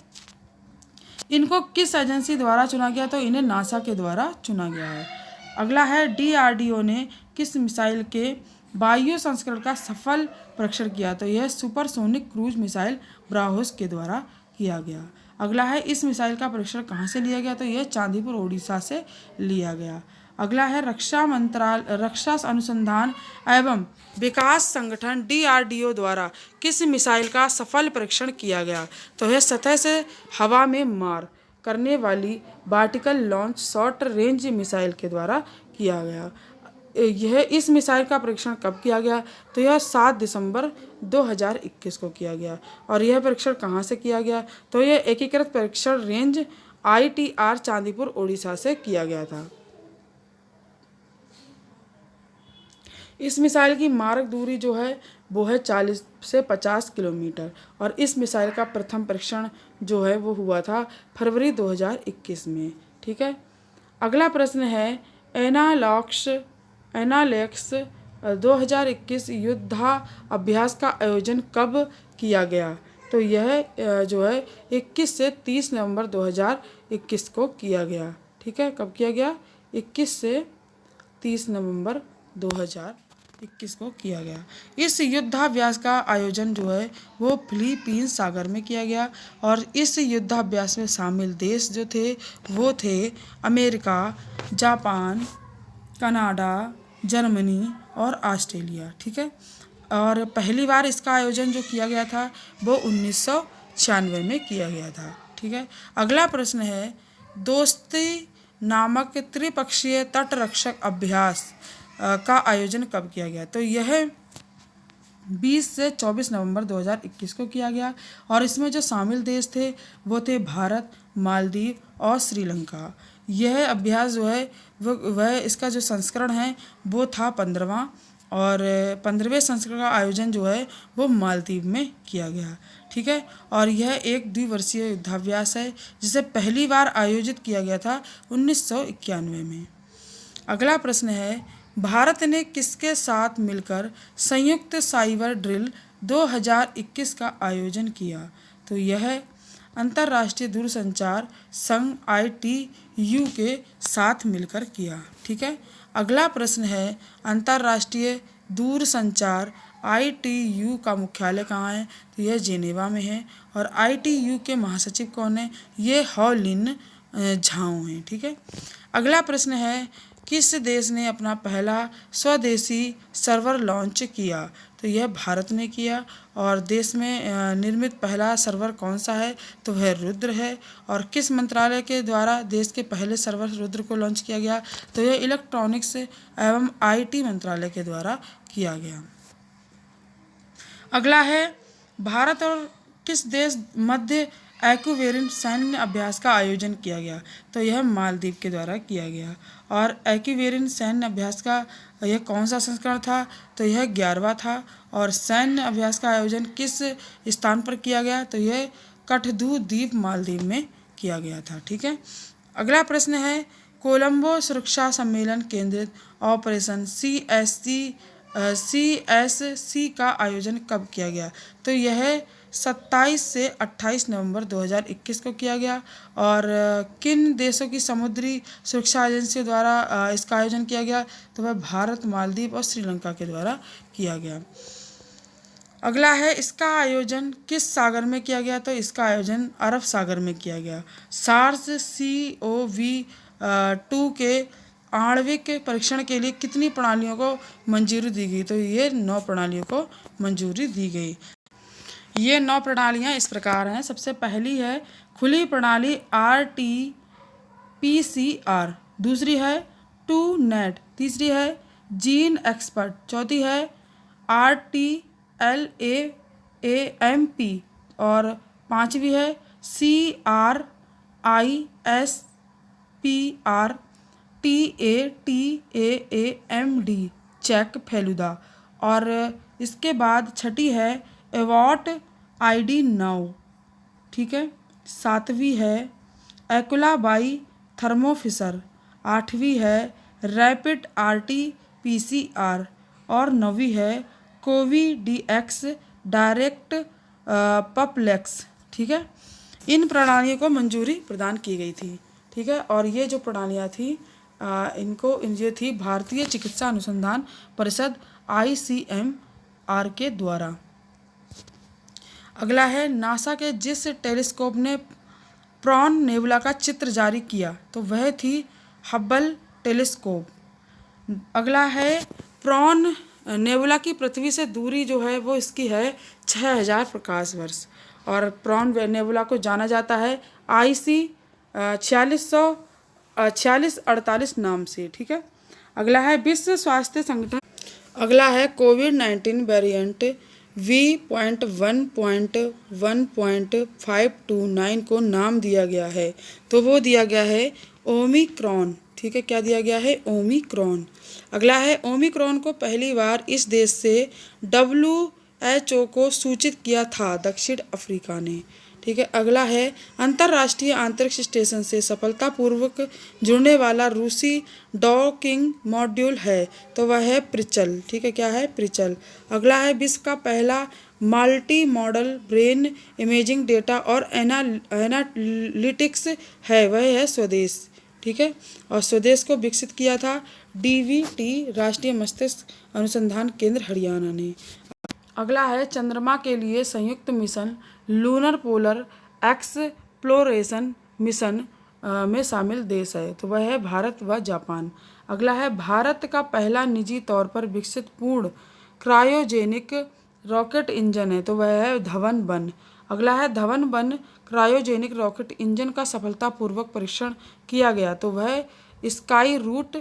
इनको किस एजेंसी द्वारा चुना गया? तो इन्हें नासा के द्वारा चुना गया है। अगला है, DRDO ने किस मिसाइल के वायु संस्करण का सफल परीक्षण किया? तो यह सुपरसोनिक क्रूज मिसाइल ब्राह्मोस के द्वारा किया गया। अगला है, इस मिसाइल का परीक्षण कहाँ से लिया गया? तो यह चांदीपुर ओडिशा से लिया गया। अगला है, रक्षा अनुसंधान एवं विकास संगठन DRDO द्वारा किस मिसाइल का सफल परीक्षण किया गया? तो यह सतह से हवा में मार करने वाली vertical launch short range missile के द्वारा किया गया। यह इस मिसाइल का परीक्षण कब किया गया? तो यह 7 दिसंबर 2021 को किया गया। और यह परीक्षण कहाँ से किया गया? तो यह एकीकृत परीक्षण रेंज ITR चांदीपुर ओडिशा से किया गया था। इस मिसाइल की मारक दूरी जो है वो है 40 से 50 किलोमीटर। और इस मिसाइल का प्रथम परीक्षण जो है वो हुआ था फरवरी 2021 में। ठीक है। अगला प्रश्न है, एनालेक्स 2021 युद्धाभ्यास का आयोजन कब किया गया? तो यह जो है 21 से 30 नवंबर 2021 को किया गया। ठीक है। कब किया गया? 21 से 30 नवंबर 2021 को किया गया। इस युद्धाभ्यास का आयोजन जो है वो फिलीपींस सागर में किया गया। और इस युद्धाभ्यास में शामिल देश जो थे वो थे अमेरिका, जापान, कनाडा, जर्मनी और ऑस्ट्रेलिया। ठीक है। और पहली बार इसका आयोजन जो किया गया था वो 1996 में किया गया था। ठीक है। अगला प्रश्न है, दोस्ती नामक त्रिपक्षीय तटरक्षक अभ्यास का आयोजन कब किया गया? तो यह 20 से 24 नवंबर 2021 को किया गया। और इसमें जो शामिल देश थे वो थे भारत, मालदीव और श्रीलंका। यह अभ्यास जो है वह इसका जो संस्करण है वो था 15वां। और 15वें संस्करण का आयोजन जो है वो मालदीव में किया गया। ठीक है। और यह एक द्विवर्षीय युद्धाभ्यास है जिसे पहली बार आयोजित किया गया था 1991 में। अगला प्रश्न है, भारत ने किसके साथ मिलकर संयुक्त साइबर ड्रिल 2021 का आयोजन किया? तो यह अंतर्राष्ट्रीय दूरसंचार संघ ITU के साथ मिलकर किया। ठीक है, अगला प्रश्न है अंतर्राष्ट्रीय दूरसंचार ITU का मुख्यालय कहाँ है? तो यह जेनेवा में है। और ITU के महासचिव कौन है? ये हॉ लिन झाओ हैं। ठीक है, अगला प्रश्न है किस देश ने अपना पहला स्वदेशी सर्वर लॉन्च किया? तो यह भारत ने किया। और देश में निर्मित पहला सर्वर कौन सा है? तो वह रुद्र है। और किस मंत्रालय के द्वारा देश के पहले सर्वर रुद्र को लॉन्च किया गया? तो यह इलेक्ट्रॉनिक्स एवं IT मंत्रालय के द्वारा किया गया। अगला है भारत और किस देश मध्य एक्वेरियन सैन्य अभ्यास का आयोजन किया गया? तो यह मालदीव के द्वारा किया गया। और एक्वेरियन सैन्य अभ्यास का यह कौन सा संस्करण था? तो यह 11वां था। और सैन्य अभ्यास का आयोजन किस स्थान पर किया गया? तो यह कठधू द्वीप मालदीव में किया गया था। ठीक है, अगला प्रश्न है कोलंबो सुरक्षा सम्मेलन केंद्रित ऑपरेशन CSC का आयोजन कब किया गया? तो यह 27 से 28 नवंबर 2021 को किया गया। और किन देशों की समुद्री सुरक्षा एजेंसियों द्वारा इसका आयोजन किया गया? तो वह भारत, मालदीव और श्रीलंका के द्वारा किया गया। अगला है इसका आयोजन किस सागर में किया गया? तो इसका आयोजन अरब सागर में किया गया। SARS-CoV-2 के आणविक परीक्षण के लिए कितनी प्रणालियों को मंजूरी दी गई? तो ये 9 प्रणालियों को मंजूरी दी गई। ये 9 प्रणालियाँ इस प्रकार हैं। सबसे पहली है खुली प्रणाली RT-PCR, दूसरी है TrueNet, तीसरी है जीन एक्सपर्ट, चौथी है RTLAAMP और पांचवी है CRISPR-TATAAMD चेक फेलुदा। और इसके बाद छठी है एवॉट ID नाउ। ठीक है, सातवीं है एक्ला बाई थर्मोफिशर, आठवीं है रैपिड RT-PCR और 9वीं है COVIDX डायरेक्ट पपलेक्स। ठीक है, इन प्रणालियों को मंजूरी प्रदान की गई थी। ठीक है, और ये जो प्रणालियाँ थी ये थी भारतीय चिकित्सा अनुसंधान परिषद ICMR के द्वारा। अगला है नासा के जिस टेलीस्कोप ने प्रॉन नेबुला का चित्र जारी किया? तो वह थी हब्बल टेलीस्कोप। अगला है प्रॉन नेबुला की पृथ्वी से दूरी जो है वो इसकी है 6000 प्रकाश वर्ष। और प्रॉन नेबुला को जाना जाता है IC 4648 नाम से। ठीक है, अगला है विश्व स्वास्थ्य संगठन। अगला है कोविड-19 वेरिएंट V.1.1.529 को नाम दिया गया है। तो वो दिया गया है ओमिक्रॉन। ठीक है, क्या दिया गया है? ओमिक्रॉन। अगला है ओमिक्रॉन को पहली बार इस देश से WHO को सूचित किया था दक्षिण अफ्रीका ने। ठीक है, अगला है अंतर्राष्ट्रीय अंतरिक्ष स्टेशन से सफलतापूर्वक जुड़ने वाला रूसी डॉकिंग मॉड्यूल है। तो वह है प्रिचल। ठीक है, क्या है? प्रिचल। अगला है विश्व का पहला multi modal brain imaging data और एनालिटिक्स है, वह है स्वदेश। ठीक है, और स्वदेश को विकसित किया था DVT राष्ट्रीय मस्तिष्क अनुसंधान केंद्र हरियाणा ने। अगला है चंद्रमा के लिए संयुक्त mission lunar polar exploration mission में शामिल देश है। तो वह है भारत व जापान। अगला है भारत का पहला निजी तौर पर विकसित पूर्ण क्रायोजेनिक रॉकेट इंजन है। तो वह है धवन-1। अगला है धवन-1 क्रायोजेनिक रॉकेट इंजन का सफलतापूर्वक परीक्षण किया गया। तो वह स्काई रूट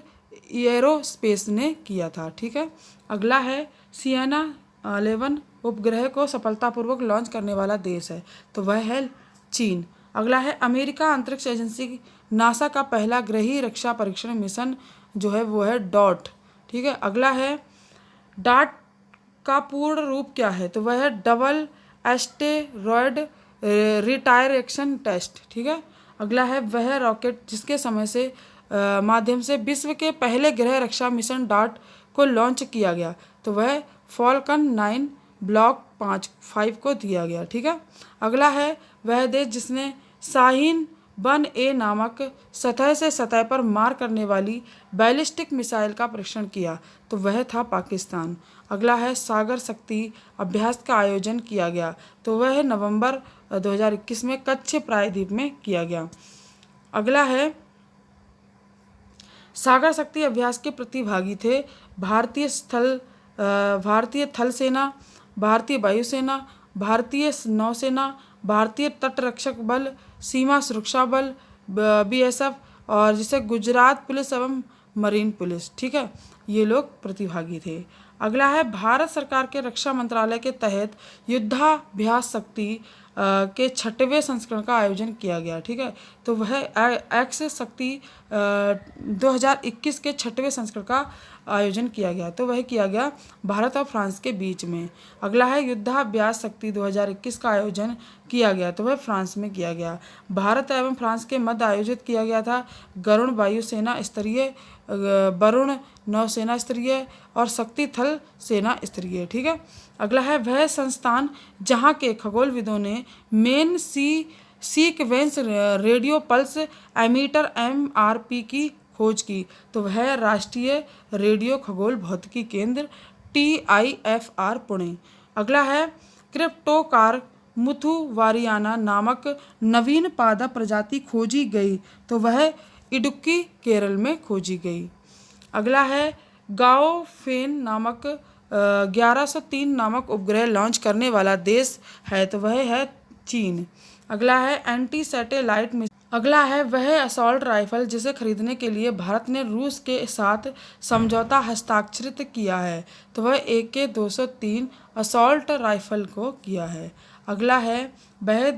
एरोस्पेस ने किया था। ठीक है, अगला है सियाना 11 उपग्रह को सफलतापूर्वक लॉन्च करने वाला देश है। तो वह है चीन। अगला है अमेरिका अंतरिक्ष एजेंसी नासा का पहला गृह रक्षा परीक्षण मिशन जो है वो है डॉट। ठीक है, अगला है डाट का पूर्ण रूप क्या है? तो वह है डबल एस्टेरॉयड रिटायरेक्शन टेस्ट। ठीक है, अगला है वह रॉकेट जिसके समय से माध्यम से विश्व के पहले गृह रक्षा मिशन डाट को लॉन्च किया गया। तो वह फॉल्कन 9 ब्लॉक 5 को दिया गया। ठीक है, अगला है वह देश जिसने शाहीन 1A नामक सतह से सतह पर मार करने वाली बैलिस्टिक मिसाइल का परीक्षण किया, तो वह था पाकिस्तान। अगला है सागर शक्ति अभ्यास का आयोजन किया गया, तो वह नवंबर 2021 में कच्छ प्रायद्वीप में किया गया। अगला है सागर शक्ति अभ्यास के प्रतिभागी थे भारतीय थल सेना, भारतीय वायुसेना, भारतीय नौसेना, भारतीय तटरक्षक बल, सीमा सुरक्षा बल BSF और जिसे गुजरात पुलिस एवं मरीन पुलिस। ठीक है, ये लोग प्रतिभागी थे। अगला है भारत सरकार के रक्षा मंत्रालय के तहत युद्धाभ्यास शक्ति के 6वें संस्करण का आयोजन किया गया। ठीक है, तो वह एक्स शक्ति 2021 के 6वें संस्करण का आयोजन किया गया, तो वह किया गया भारत और फ्रांस के बीच में। अगला है युद्धाभ्यास शक्ति 2021 का आयोजन किया गया, तो वह फ्रांस में किया गया। भारत एवं फ्रांस के मध्य आयोजित किया गया था गरुण वायुसेना स्तरीय, वरुण नौसेना स्तरीय और शक्ति थल सेना स्तरीय। ठीक है, अगला है वह संस्थान जहाँ के खगोलविदों ने main sequence radio pulse emitter MRP की खोज की, तो वह राष्ट्रीय रेडियो खगोल भौतिकी केंद्र TIFR पुणे। अगला है क्रिप्टोकार मुथुवारियाना नामक नवीन पादप प्रजाति खोजी गई, तो वह इडुक्की केरल में खोजी गई। अगला है गाओफेन नामक 1103 नामक उपग्रह लॉन्च करने वाला देश है, तो वह है चीन। अगला है एंटी सैटेलाइट मिसाइल। अगला है वह असॉल्ट राइफल जिसे खरीदने के लिए भारत ने रूस के साथ समझौता हस्ताक्षरित किया है, तो वह AK-203 असॉल्ट राइफल को किया है। अगला है वह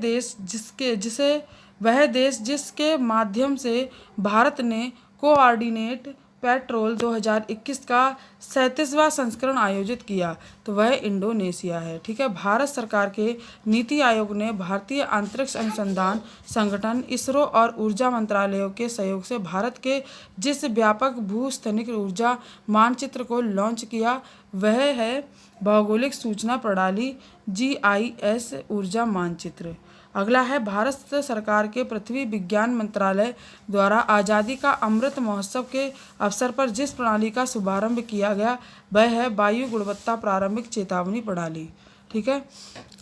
देश जिसके माध्यम से भारत ने कोऑर्डिनेट पेट्रोल 2021 का 37वां संस्करण आयोजित किया, तो वह इंडोनेशिया है। ठीक है, भारत सरकार के नीति आयोग ने भारतीय अंतरिक्ष अनुसंधान संगठन ISRO और ऊर्जा मंत्रालयों के सहयोग से भारत के जिस व्यापक भूस्थनिक ऊर्जा मानचित्र को लॉन्च किया, वह है भौगोलिक सूचना प्रणाली GIS ऊर्जा मानचित्र। अगला है भारत सरकार के पृथ्वी विज्ञान मंत्रालय द्वारा आज़ादी का अमृत महोत्सव के अवसर पर जिस प्रणाली का शुभारंभ किया गया, वह है वायु गुणवत्ता प्रारंभिक चेतावनी प्रणाली। ठीक है,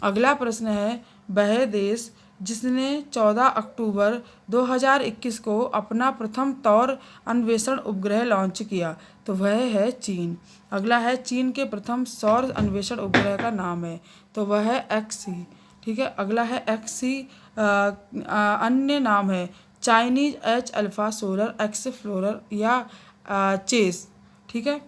अगला प्रश्न है वह देश जिसने 14 अक्टूबर 2021 को अपना प्रथम तौर अन्वेषण उपग्रह लॉन्च किया, तो वह है चीन। अगला है चीन के प्रथम सौर अन्वेषण उपग्रह का नाम है, तो वह है XC। ठीक है, अगला है XC अन्य नाम है Chinese H alpha solar explorer या चेस। ठीक है,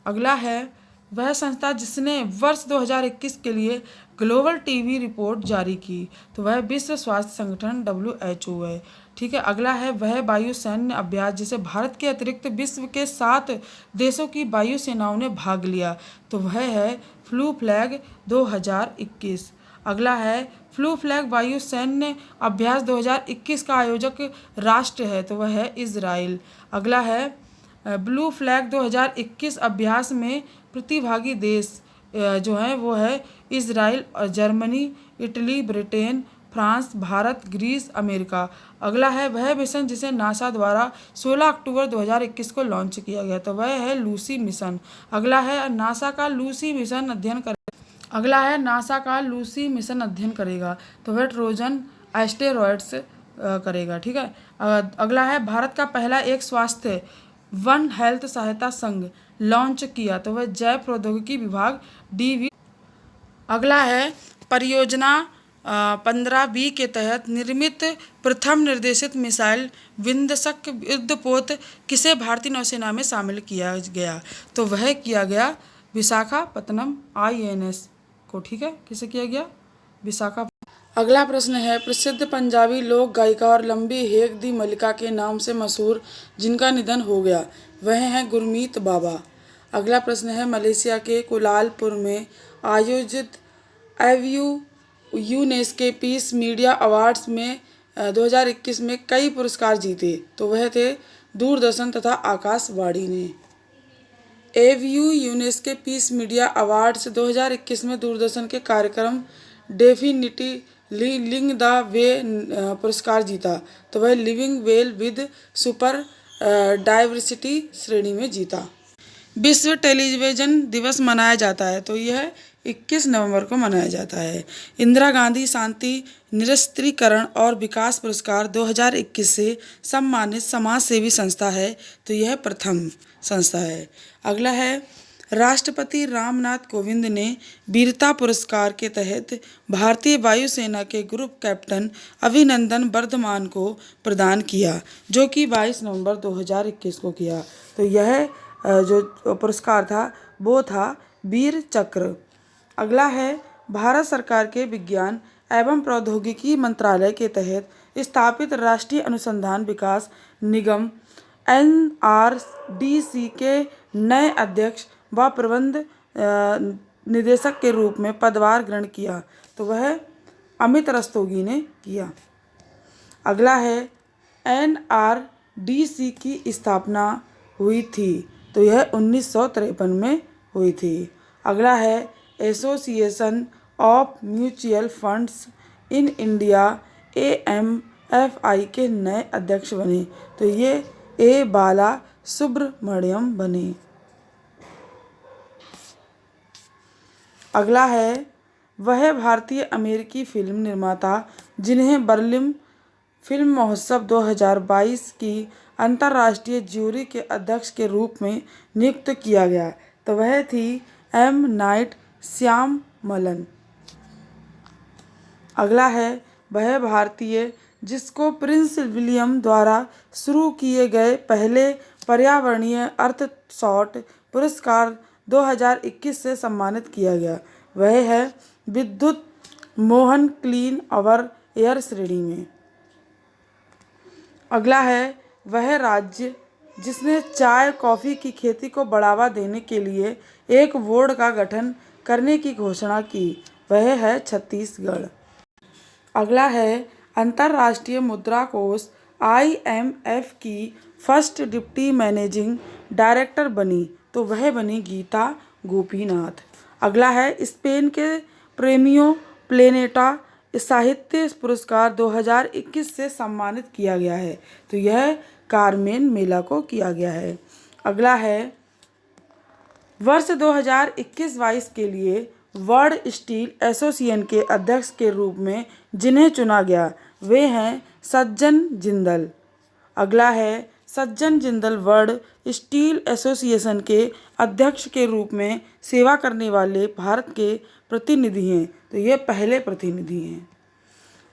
अगला है वह संस्था जिसने वर्ष 2021 के लिए ग्लोबल टीबी रिपोर्ट जारी की, तो वह विश्व स्वास्थ्य संगठन WHO है। ठीक है, अगला है वह वायु सैन्य अभ्यास जिसे भारत के अतिरिक्त विश्व के 7 देशों की वायु सेनाओं ने भाग लिया, तो वह है फ्लू फ्लैग 2021। अगला है फ्लू फ्लैग वायु सैन्य अभ्यास 2021 का आयोजक राष्ट्र है, तो वह है इजराइल। अगला है ब्लू फ्लैग 2021 अभ्यास में प्रतिभागी देश जो है वो है Israel, Germany, Italy, Britain, France, Bharat, Greece, America. अगला है वह मिशन जिसे नासा द्वारा 16 अक्टूबर 2021 को लॉन्च किया गया, तो वह है लूसी मिशन। अगला है नासा का लूसी मिशन अध्ययन करेगा, तो वह ट्रोजन एस्टेरॉयड्स करेगा। ठीक है, अगला है भारत का पहला एक स्वास्थ्य वन हेल्थ सहायता संघ लॉन्च किया, तो वह जैव प्रौद्योगिकी विभाग DV। अगला है परियोजना 15B के तहत निर्मित प्रथम निर्देशित मिसाइल विध्वंसक युद्धपोत किसे भारतीय नौसेना में शामिल किया गया, तो वह किया गया विशाखापत्तनम INS को। ठीक है, किसे किया गया? विशाखापत्तनम। अगला प्रश्न है प्रसिद्ध पंजाबी लोक गायिका और लंबी हेक दी मलिका के नाम से मशहूर जिनका निधन हो गया, वह हैं गुरमीत बाबा। अगला प्रश्न है मलेशिया के कुलालपुर में आयोजित यूनेस्को पीस मीडिया अवार्ड्स में 2021 में कई पुरस्कार जीते, तो वह थे दूरदर्शन तथा आकाशवाणी ने। एवीयू यूनेस्को पीस मीडिया अवार्ड्स 2021 में दूरदर्शन के कार्यक्रम डेफिनिटली द वे पुरस्कार जीता। तो वह living well with super diversity श्रेणी में जीता। विश्व टेलीविजन दिवस मनाया जाता है, तो यह 21 नवंबर को मनाया जाता है। इंदिरा गांधी शांति निरस्त्रीकरण और विकास पुरस्कार 2021 से सम्मानित समाज सेवी संस्था है, तो यह प्रथम संस्था है। अगला है, राष्ट्रपति रामनाथ कोविंद ने वीरता पुरस्कार के तहत भारतीय वायुसेना के ग्रुप कैप्टन अभिनंदन वर्धमान को प्रदान किया, जो कि 22 नवंबर 2021 को किया। तो यह जो पुरस्कार था वो था वीर चक्र। अगला है, भारत सरकार के विज्ञान एवं प्रौद्योगिकी मंत्रालय के तहत स्थापित राष्ट्रीय अनुसंधान विकास निगम NRDC के नए अध्यक्ष व प्रबंध निदेशक के रूप में पदभार ग्रहण किया, तो वह अमित रस्तोगी ने किया। अगला है, NRDC की स्थापना हुई थी, तो यह 1953 में हुई थी। अगला है, association of mutual funds in India AMFI के नए अध्यक्ष बने, तो ये A बाला सुब्रमण्यम बने। अगला है, वह भारतीय अमेरिकी फिल्म निर्माता जिन्हें बर्लिन फिल्म महोत्सव 2022 की अंतर्राष्ट्रीय ज्यूरी के अध्यक्ष के रूप में नियुक्त किया गया, तो वह थी M नाइट श्याममलन। अगला है, वह भारतीय जिसको प्रिंस विलियम द्वारा शुरू किए गए पहले पर्यावरणीय अर्थशॉट पुरस्कार 2021 से सम्मानित किया गया, वह है विद्युत मोहन क्लीन अवर एयर श्रेणी में। अगला है, वह राज्य जिसने चाय कॉफ़ी की खेती को बढ़ावा देने के लिए एक बोर्ड का गठन करने की घोषणा की, वह है छत्तीसगढ़। अगला है, अंतर्राष्ट्रीय मुद्रा कोष IMF की फर्स्ट डिप्टी मैनेजिंग डायरेक्टर बनी, तो वह बनी गीता गोपीनाथ। अगला है, स्पेन के प्रेमियो प्लेनेटा साहित्य पुरस्कार 2021 से सम्मानित किया गया है, तो यह कार्मेन मेला को किया गया है। अगला है, वर्ष 2021-22 के लिए वर्ल्ड स्टील एसोसिएशन के अध्यक्ष के रूप में जिन्हें चुना गया वे हैं सज्जन जिंदल। अगला है, सज्जन जिंदल वर्ल्ड स्टील एसोसिएशन के अध्यक्ष के रूप में सेवा करने वाले भारत के प्रतिनिधि हैं, तो ये पहले प्रतिनिधि हैं।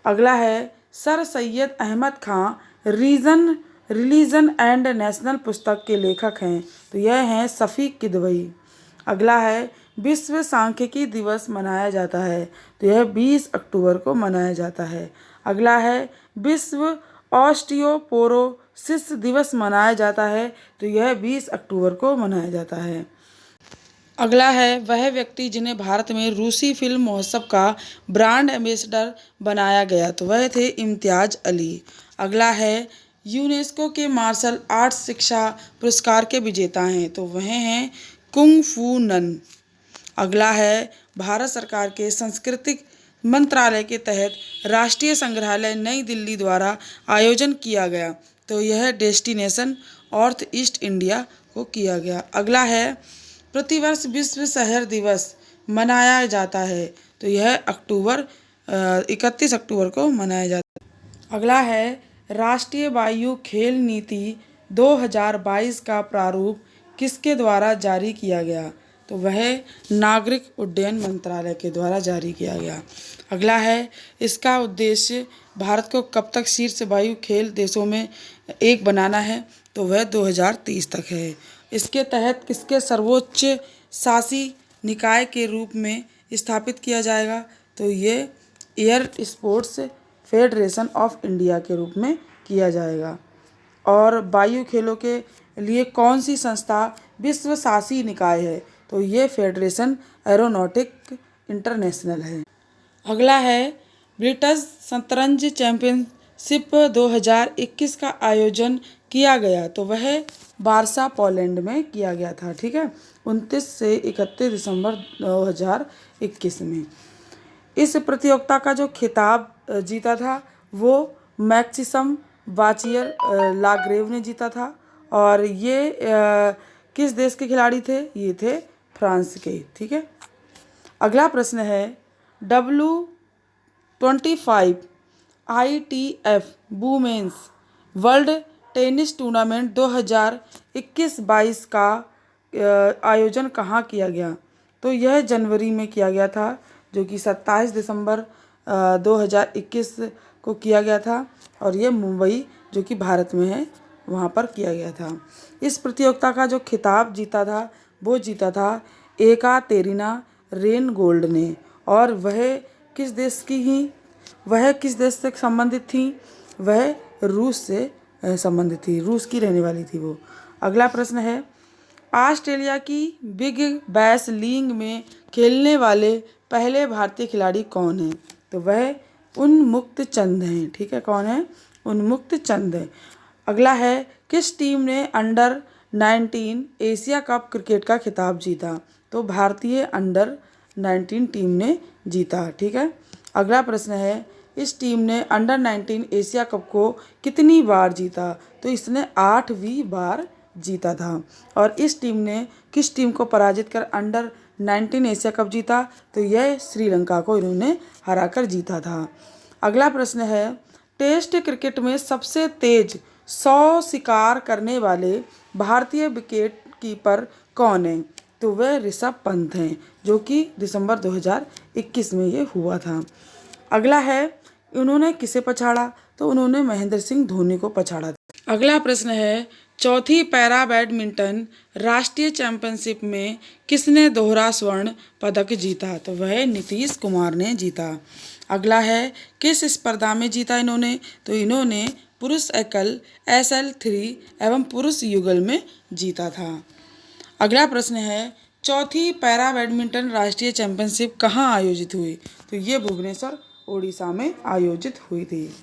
अगला है, sir Syed Ahmad Khan religion and national पुस्तक के लेखक हैं, तो यह हैं शफीक किदवई। अगला है, विश्व सांख्यिकी दिवस मनाया जाता है, तो यह 20 अक्टूबर को मनाया जाता है। अगला है, विश्व ऑस्टियोपोरोसिस दिवस मनाया जाता है, तो यह 20 अक्टूबर को मनाया जाता है। अगला है, वह व्यक्ति जिन्हें भारत में रूसी फिल्म महोत्सव का ब्रांड एम्बेसडर बनाया गया, तो वह थे इम्तियाज अली। अगला है, यूनेस्को के मार्शल आर्ट्स शिक्षा पुरस्कार के विजेता हैं, तो वह हैं कुंग फू नन। अगला है, भारत सरकार के सांस्कृतिक मंत्रालय के तहत राष्ट्रीय संग्रहालय नई दिल्ली द्वारा आयोजन किया गया, तो यह डेस्टिनेशन नॉर्थ ईस्ट इंडिया को किया गया। अगला है, प्रतिवर्ष विश्व शहर दिवस मनाया जाता है, तो यह 31 अक्टूबर को मनाया जाता है। अगला है, राष्ट्रीय वायु खेल नीति 2022 का प्रारूप किसके द्वारा जारी किया गया, तो वह नागरिक उड्डयन मंत्रालय के द्वारा जारी किया गया। अगला है, इसका उद्देश्य भारत को कब तक शीर्ष वायु खेल देशों में एक बनाना है, तो वह 2030 तक है। इसके तहत किसके सर्वोच्च शासी निकाय के रूप में स्थापित किया जाएगा, तो ये air sports federation of India के रूप में किया जाएगा। और वायु खेलों के लिए कौन सी संस्था विश्व शासी निकाय है, तो ये फेडरेशन एरोनॉटिक इंटरनेशनल है। अगला है, ब्रिटिश शतरंज 2021 का आयोजन किया गया? तो वह वारसा पोलैंड में किया गया था। ठीक है, 29 से 31 दिसंबर 2021 में। इस प्रतियोगिता का जो खिताब जीता था वो मैक्सिम वाचियर लाग्रेव ने जीता था। और ये किस देश के खिलाड़ी थे? ये थे फ्रांस के। ठीक है, अगला प्रश्न है W25 ITF women's world tennis tournament 2021-22 का आयोजन कहाँ किया गया? तो यह जनवरी में किया गया था, जो कि 27 दिसंबर 2021 को किया गया था। और ये मुंबई, जो कि भारत में है, वहाँ पर किया गया था। इस प्रतियोगिता का जो खिताब जीता था वो जीता था एकातेरिना रेनगोल्ड ने। और वह किस देश से संबंधित थी? वह रूस से संबंधित थी, रूस की रहने वाली थी वो। अगला प्रश्न है ऑस्ट्रेलिया की बिग बैश लीग में खेलने वाले पहले भारतीय खिलाड़ी कौन हैं? तो वह उन्मुक्त चंद हैं। ठीक है, कौन है? उन्मुक्त चंद है। अगला है किस टीम ने अंडर 19 एशिया कप क्रिकेट का खिताब जीता? तो भारतीय अंडर 19 टीम ने जीता। ठीक है, अगला प्रश्न है इस टीम ने अंडर 19 एशिया कप को कितनी बार जीता? तो इसने 8वीं बार जीता था। और इस टीम ने किस टीम को पराजित कर अंडर 19 एशिया कप जीता? तो यह श्रीलंका को इन्होंने हराकर जीता था। अगला प्रश्न है टेस्ट क्रिकेट में सबसे तेज 100 शिकार करने वाले भारतीय विकेट कीपर कौन है? तो वह ऋषभ पंत हैं, जो कि दिसंबर 2021 में ये हुआ था। अगला है उन्होंने किसे पछाड़ा? तो उन्होंने महेंद्र सिंह धोनी को पछाड़ा था। अगला प्रश्न है चौथी पैरा बैडमिंटन राष्ट्रीय चैंपियनशिप में किसने दोहरा स्वर्ण पदक जीता? तो वह नीतीश कुमार ने जीता। अगला है किस स्पर्धा में जीता इन्होंने? तो इन्होंने पुरुष एकल SL3 एवं पुरुष युगल में जीता था। अगला प्रश्न है चौथी पैरा बैडमिंटन राष्ट्रीय चैंपियनशिप कहाँ आयोजित हुई? तो ये भुवनेश्वर ओडिशा में आयोजित हुई थी।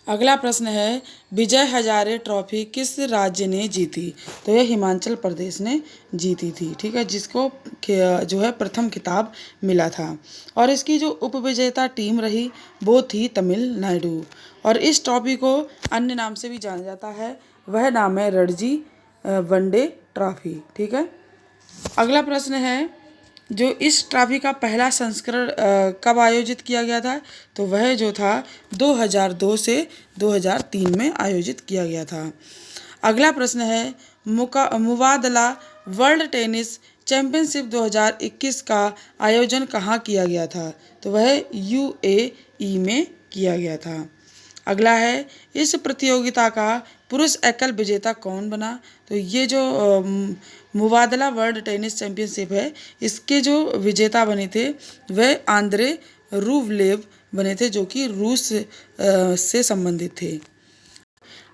अगला प्रश्न है विजय हजारे ट्रॉफी किस राज्य ने जीती? तो यह हिमाचल प्रदेश ने जीती थी। ठीक है, जिसको जो है प्रथम खिताब मिला था। और इसकी जो उपविजेता टीम रही वो थी तमिलनाडु। और इस ट्रॉफी को अन्य नाम से भी जाना जाता है, वह नाम है रणजी वनडे ट्रॉफी। ठीक है, अगला प्रश्न है जो इस ट्रॉफी का पहला संस्करण कब आयोजित किया गया था? तो वह जो था 2002 से 2003 में आयोजित किया गया था। अगला प्रश्न है मुबादला वर्ल्ड टेनिस चैंपियनशिप 2021 का आयोजन कहाँ किया गया था? तो वह UAE में किया गया था। अगला है इस प्रतियोगिता का पुरुष एकल विजेता कौन बना? तो ये जो मुबादला वर्ल्ड टेनिस चैंपियनशिप है, इसके जो विजेता बने थे वह आंद्रे रूवलेव बने थे, जो कि रूस से संबंधित थे।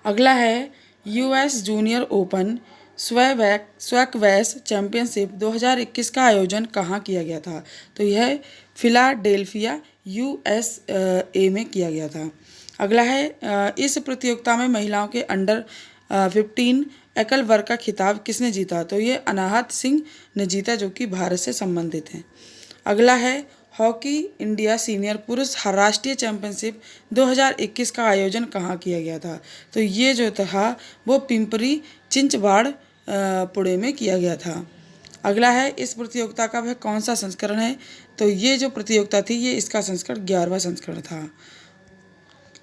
अगला है US junior open squash championship 2021 का आयोजन कहाँ किया गया था? तो यह फिलाडेल्फिया USA में किया गया था। अगला है इस प्रतियोगिता में महिलाओं के अंडर 15 एकल वर्ग का खिताब किसने जीता? तो ये अनाहत सिंह ने जीता, जो कि भारत से संबंधित हैं। अगला है हॉकी इंडिया सीनियर पुरुष राष्ट्रीय चैंपियनशिप 2021 का आयोजन कहाँ किया गया था? तो ये जो था वो पिंपरी चिंचवाड़ पुणे में किया गया था। अगला है इस प्रतियोगिता का वह कौन सा संस्करण है? तो ये जो प्रतियोगिता थी ये इसका संस्करण 11वां संस्करण था।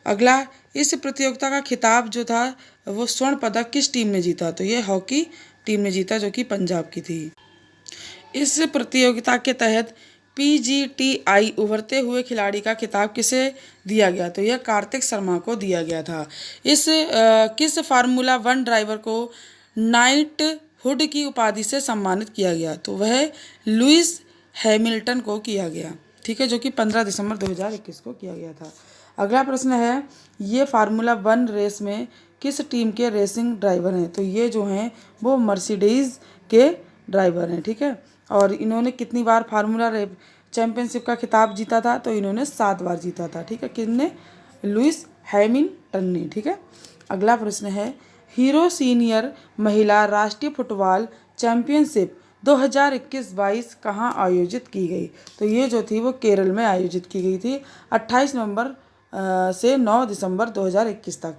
अगला इस प्रतियोगिता का खिताब जो था वो स्वर्ण पदक किस टीम ने जीता? तो ये हॉकी टीम ने जीता, जो कि पंजाब की थी। इस प्रतियोगिता के तहत PGTI उभरते हुए खिलाड़ी का खिताब किसे दिया गया? तो यह कार्तिक शर्मा को दिया गया था। किस फार्मूला 1 ड्राइवर को नाइट हुड की उपाधि से सम्मानित किया गया? तो वह लुइस हैमिल्टन को किया गया। ठीक है, जो कि 15 दिसंबर 2021 को किया गया था। अगला प्रश्न है ये फार्मूला 1 रेस में किस टीम के रेसिंग ड्राइवर हैं? तो ये जो हैं वो मर्सिडीज़ के ड्राइवर हैं। ठीक है, और इन्होंने कितनी बार फार्मूला चैंपियनशिप का खिताब जीता था? तो इन्होंने 7 बार जीता था। ठीक है, किसने? लुइस हैमिल्टन ने। ठीक है, अगला प्रश्न है हीरो सीनियर महिला राष्ट्रीय फुटबॉल चैंपियनशिप 2021-22 कहाँ आयोजित की गई? तो ये जो थी वो केरल में आयोजित की गई थी 28 नवंबर से 9 दिसंबर 2021 तक।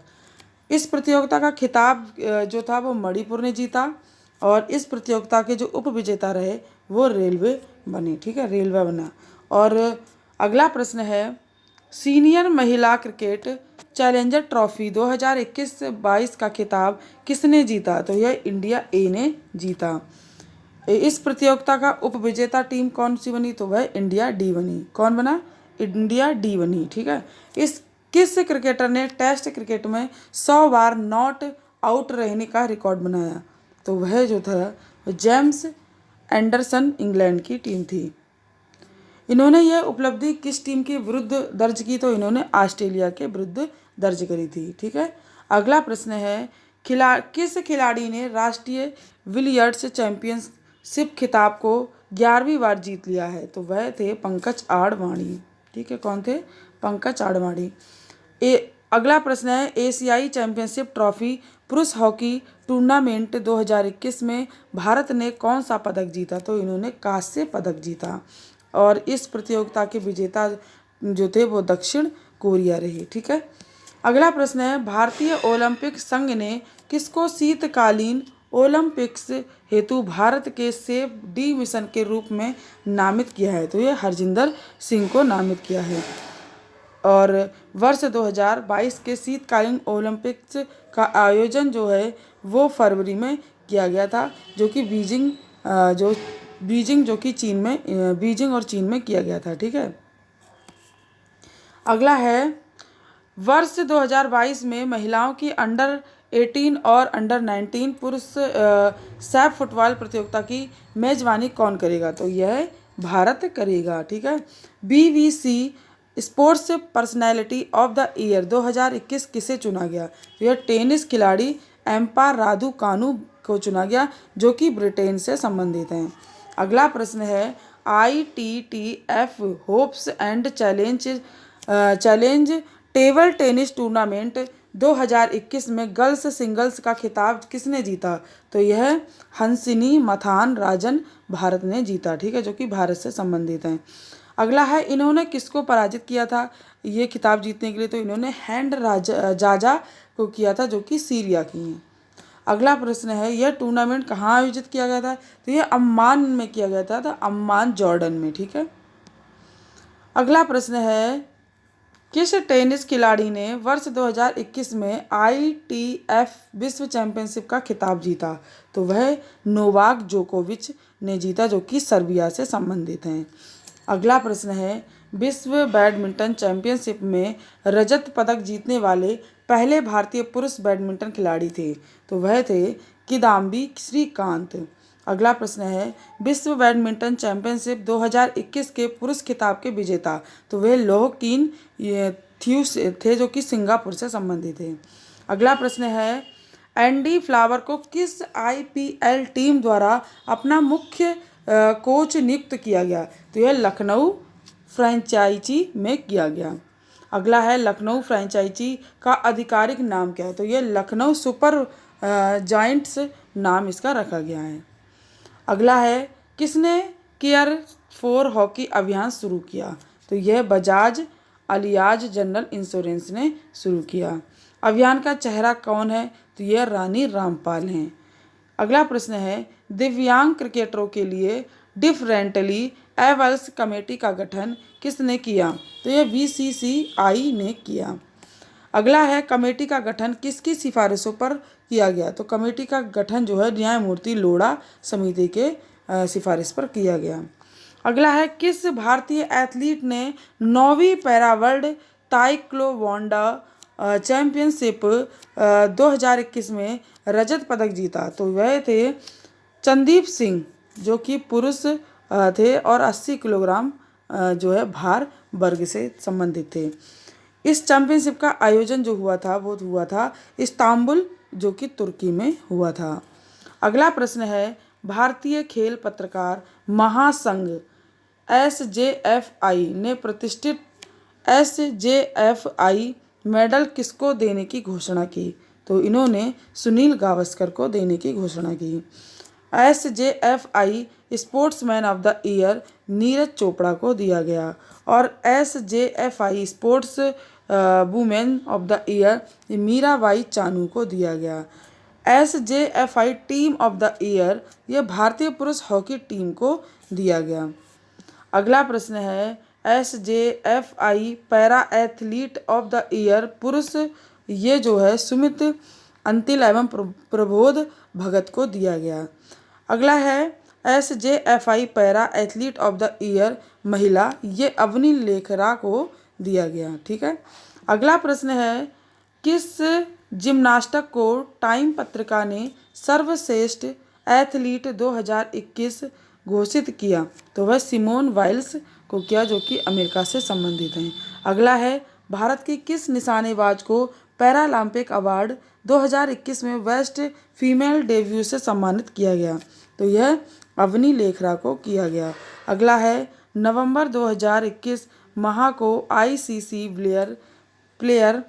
इस प्रतियोगिता का खिताब जो था वो मणिपुर ने जीता और इस प्रतियोगिता के जो उप विजेता रहे वो रेलवे बने। ठीक है, रेलवे बना। और अगला प्रश्न है सीनियर महिला क्रिकेट चैलेंजर ट्रॉफी 2021-22 का खिताब किसने जीता? तो यह इंडिया ए ने जीता। इस प्रतियोगिता का उप विजेता टीम कौन सी बनी? तो वह इंडिया डी बनी। कौन बना? इंडिया डी बनी। ठीक है, इस किस क्रिकेटर ने टेस्ट क्रिकेट में 100 बार नॉट आउट रहने का रिकॉर्ड बनाया? तो वह जो था जेम्स एंडरसन इंग्लैंड की टीम थी। इन्होंने यह उपलब्धि किस टीम के विरुद्ध दर्ज की? तो इन्होंने ऑस्ट्रेलिया के विरुद्ध दर्ज करी थी। ठीक है, अगला प्रश्न है किस खिलाड़ी ने राष्ट्रीय बिलियर्ड्स चैंपियनशिप खिताब को 11वीं बार जीत लिया है? तो वह थे पंकज आडवाणी। ठीक है, कौन थे? पंकज आडवाणी। अगला प्रश्न है एशियाई चैंपियनशिप ट्रॉफी पुरुष हॉकी टूर्नामेंट 2021 में भारत ने कौन सा पदक जीता? तो इन्होंने कांस्य पदक जीता और इस प्रतियोगिता के विजेता जो थे वो दक्षिण कोरिया रहे। ठीक है, अगला प्रश्न है भारतीय ओलंपिक संघ ने किसको शीतकालीन ओलंपिक्स हेतु भारत के सेफ डी मिशन के रूप में नामित किया है? तो ये हरजिंदर सिंह को नामित किया है। और वर्ष 2022 के शीतकालीन ओलंपिक्स का आयोजन जो है वो फरवरी में किया गया था, जो कि बीजिंग और चीन में किया गया था। ठीक है, अगला है वर्ष 2022 में महिलाओं की अंडर 18 और अंडर 19 पुरुष सैफ फुटबॉल प्रतियोगिता की मेजबानी कौन करेगा? तो यह भारत करेगा। ठीक है, BBC sports personality of the year 2021 किसे चुना गया? तो यह टेनिस खिलाड़ी एम्पा रादुकानु को चुना गया, जो कि ब्रिटेन से संबंधित हैं। अगला प्रश्न है ITTF hopes and challenge table tennis tournament 2021 में गर्ल्स सिंगल्स का खिताब किसने जीता? तो यह हंसिनी मथान राजन भारत ने जीता। ठीक है, जो कि भारत से संबंधित हैं। अगला है इन्होंने किसको पराजित किया था ये खिताब जीतने के लिए? तो इन्होंने हैंड जाजा को किया था, जो कि सीरिया की हैं। अगला प्रश्न है यह टूर्नामेंट कहाँ आयोजित किया गया था? तो यह अम्मान में किया गया था, तो अम्मान जॉर्डन में। ठीक है, अगला प्रश्न है किस टेनिस खिलाड़ी ने वर्ष 2021 में ITF विश्व चैंपियनशिप का खिताब जीता? तो वह नोवाक जोकोविच ने जीता, जो कि सर्बिया से संबंधित हैं। अगला प्रश्न है विश्व बैडमिंटन चैंपियनशिप में रजत पदक जीतने वाले पहले भारतीय पुरुष बैडमिंटन खिलाड़ी थे? तो वह थे किदाम्बी श्रीकांत। अगला प्रश्न है विश्व बैडमिंटन चैंपियनशिप 2021 के पुरुष खिताब के विजेता? तो वे लोह किन थ्यूस थे, जो कि सिंगापुर से संबंधित थे। अगला प्रश्न है एंडी फ्लावर को किस IPL टीम द्वारा अपना मुख्य कोच नियुक्त किया गया? तो यह लखनऊ फ्रेंचाइजी में किया गया। अगला है लखनऊ फ्रेंचाइजी का आधिकारिक नाम क्या है? तो यह लखनऊ सुपर जायंट्स नाम इसका रखा गया है। अगला है किसने केयर फॉर हॉकी अभियान शुरू किया? तो यह बजाज अलियाज जनरल इंश्योरेंस ने शुरू किया। अभियान का चेहरा कौन है? तो यह रानी रामपाल हैं। अगला प्रश्न है दिव्यांग क्रिकेटरों के लिए डिफरेंटली एबल्स कमेटी का गठन किसने किया? तो यह BCCI ने किया। अगला है कमेटी का गठन किसकी सिफारिशों पर किया गया? तो कमेटी का गठन जो है न्यायमूर्ति लोढ़ा समिति के सिफारिश पर किया गया। अगला है किस भारतीय एथलीट ने 9वीं पैरा वर्ल्ड ताइक्वांडो चैंपियनशिप 2021 में रजत पदक जीता? तो वह थे चंदीप सिंह, जो कि पुरुष थे और 80 किलोग्राम जो है भार वर्ग से संबंधित थे। इस चैंपियनशिप का आयोजन जो हुआ था वो हुआ था इस्तांबुल, जो कि तुर्की में हुआ था। अगला प्रश्न है भारतीय खेल पत्रकार महासंघ SJFI ने प्रतिष्ठित SJFI मेडल किसको देने की घोषणा की? तो इन्होंने सुनील गावस्कर को देने की घोषणा की। SJFI sportsman of the year Neeraj Chopra को दिया गया और SJFI sports women of the year Mirabai Chanu को दिया गया। SJFI team of the year यह भारतीय पुरुष हॉकी टीम को दिया गया। अगला प्रश्न है SJFI para athlete of the year पुरुष, ये जो है सुमित अंतिल एवं प्रबोध भगत को दिया गया। अगला है SJFI para athlete of the year महिला, ये अवनी लेखरा को दिया गया। ठीक है। अगला प्रश्न है किस जिम्नास्टक को टाइम पत्रिका ने सर्वश्रेष्ठ एथलीट 2021 घोषित किया? तो वह सिमोन वाइल्स को किया, जो कि अमेरिका से संबंधित हैं। अगला है भारत की किस निशानेबाज को पैरालंपिक अवार्ड 2021 में बेस्ट फीमेल डेब्यू से सम्मानित किया गया? तो यह अवनी लेखरा को किया गया। अगला है नवंबर 2021 माह को ICC player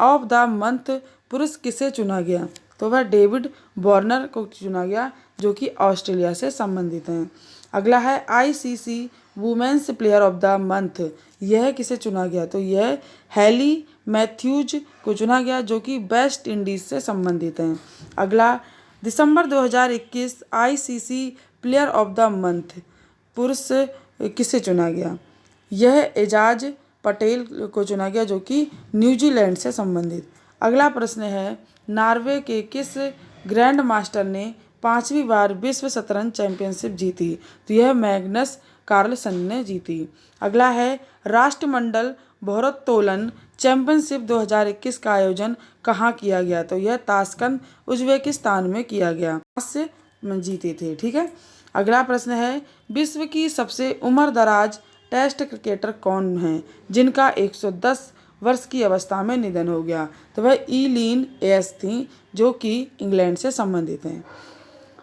of the month पुरुष किसे चुना गया? तो वह डेविड वार्नर को चुना गया, जो कि ऑस्ट्रेलिया से संबंधित हैं। अगला है ICC women's player of the month, यह किसे चुना गया? तो यह हैली मैथ्यूज को चुना गया, जो कि वेस्ट इंडीज से संबंधित हैं। अगला दिसंबर 2021 ICC player of the month पुरुष किसे चुना गया? यह एजाज पटेल को चुना गया, जो कि न्यूजीलैंड से संबंधित। अगला प्रश्न है नॉर्वे के किस ग्रैंड मास्टर ने 5वीं बार विश्व शतरंज चैंपियनशिप जीती? तो यह मैग्नस कार्लसन ने जीती। अगला है राष्ट्रमंडल भारोत्तोलन चैंपियनशिप 2021 का आयोजन कहाँ किया गया? तो यह ताशकंद उज्बेकिस्तान में किया गया, से जीते थे। ठीक है। अगला प्रश्न है विश्व की सबसे उम्रदराज टेस्ट क्रिकेटर कौन है जिनका 110 वर्ष की अवस्था में निधन हो गया? तो वह ईलीन एस थी, जो कि इंग्लैंड से संबंधित हैं।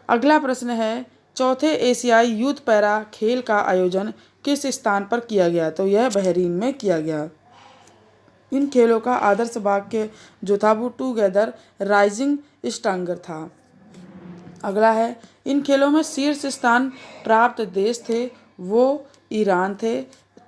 अगला प्रश्न है चौथे एशियाई यूथ पैरा खेल का आयोजन किस स्थान पर किया गया? तो यह बहरीन में किया गया। इन खेलों का आदर्श वाक्य जो था वो टूगेदर राइजिंग स्ट्रांगर था। अगला है इन खेलों में शीर्ष स्थान प्राप्त देश थे वो ईरान थे,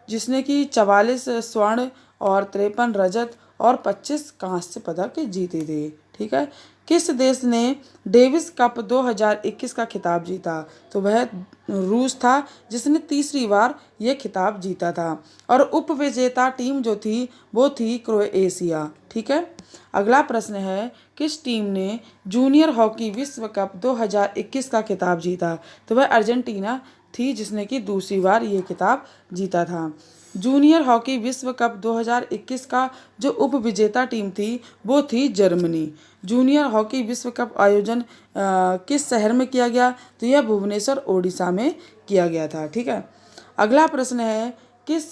जिसने कि 44 स्वर्ण और 53 रजत और 25 कांस्य पदक जीते थे। ठीक है। किस देश ने डेविस कप 2021 का खिताब जीता? तो वह रूस था, जिसने तीसरी बार यह खिताब जीता था और उपविजेता टीम जो थी वो थी क्रोएशिया। ठीक है। अगला प्रश्न है किस टीम ने जूनियर हॉकी विश्व कप 2021 का खिताब जीता? तो वह अर्जेंटीना थी, जिसने कि दूसरी बार ये खिताब जीता था। जूनियर हॉकी विश्व कप 2021 का जो उपविजेता टीम थी वो थी जर्मनी। जूनियर हॉकी विश्व कप आयोजन किस शहर में किया गया? तो यह भुवनेश्वर ओडिशा में किया गया था। ठीक है। अगला प्रश्न है किस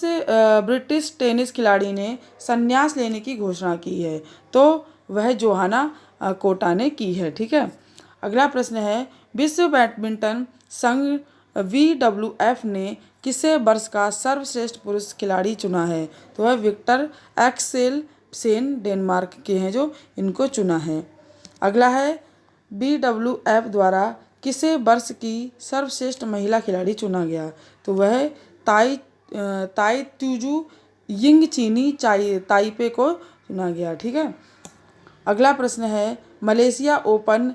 ब्रिटिश टेनिस खिलाड़ी ने संन्यास लेने की घोषणा की है? तो वह जोहाना कोटा ने की है। ठीक है। अगला प्रश्न है विश्व बैडमिंटन संघ WWF ने किसे वर्ष का सर्वश्रेष्ठ पुरुष खिलाड़ी चुना है? तो वह विक्टर एक्सेलसेन डेनमार्क के हैं जो इनको चुना है। अगला है BWF द्वारा किसे वर्ष की सर्वश्रेष्ठ महिला खिलाड़ी चुना गया? तो वह ताई त्यूजू यिंग चीनी ताइपे को चुना गया। ठीक है। अगला प्रश्न है मलेशिया ओपन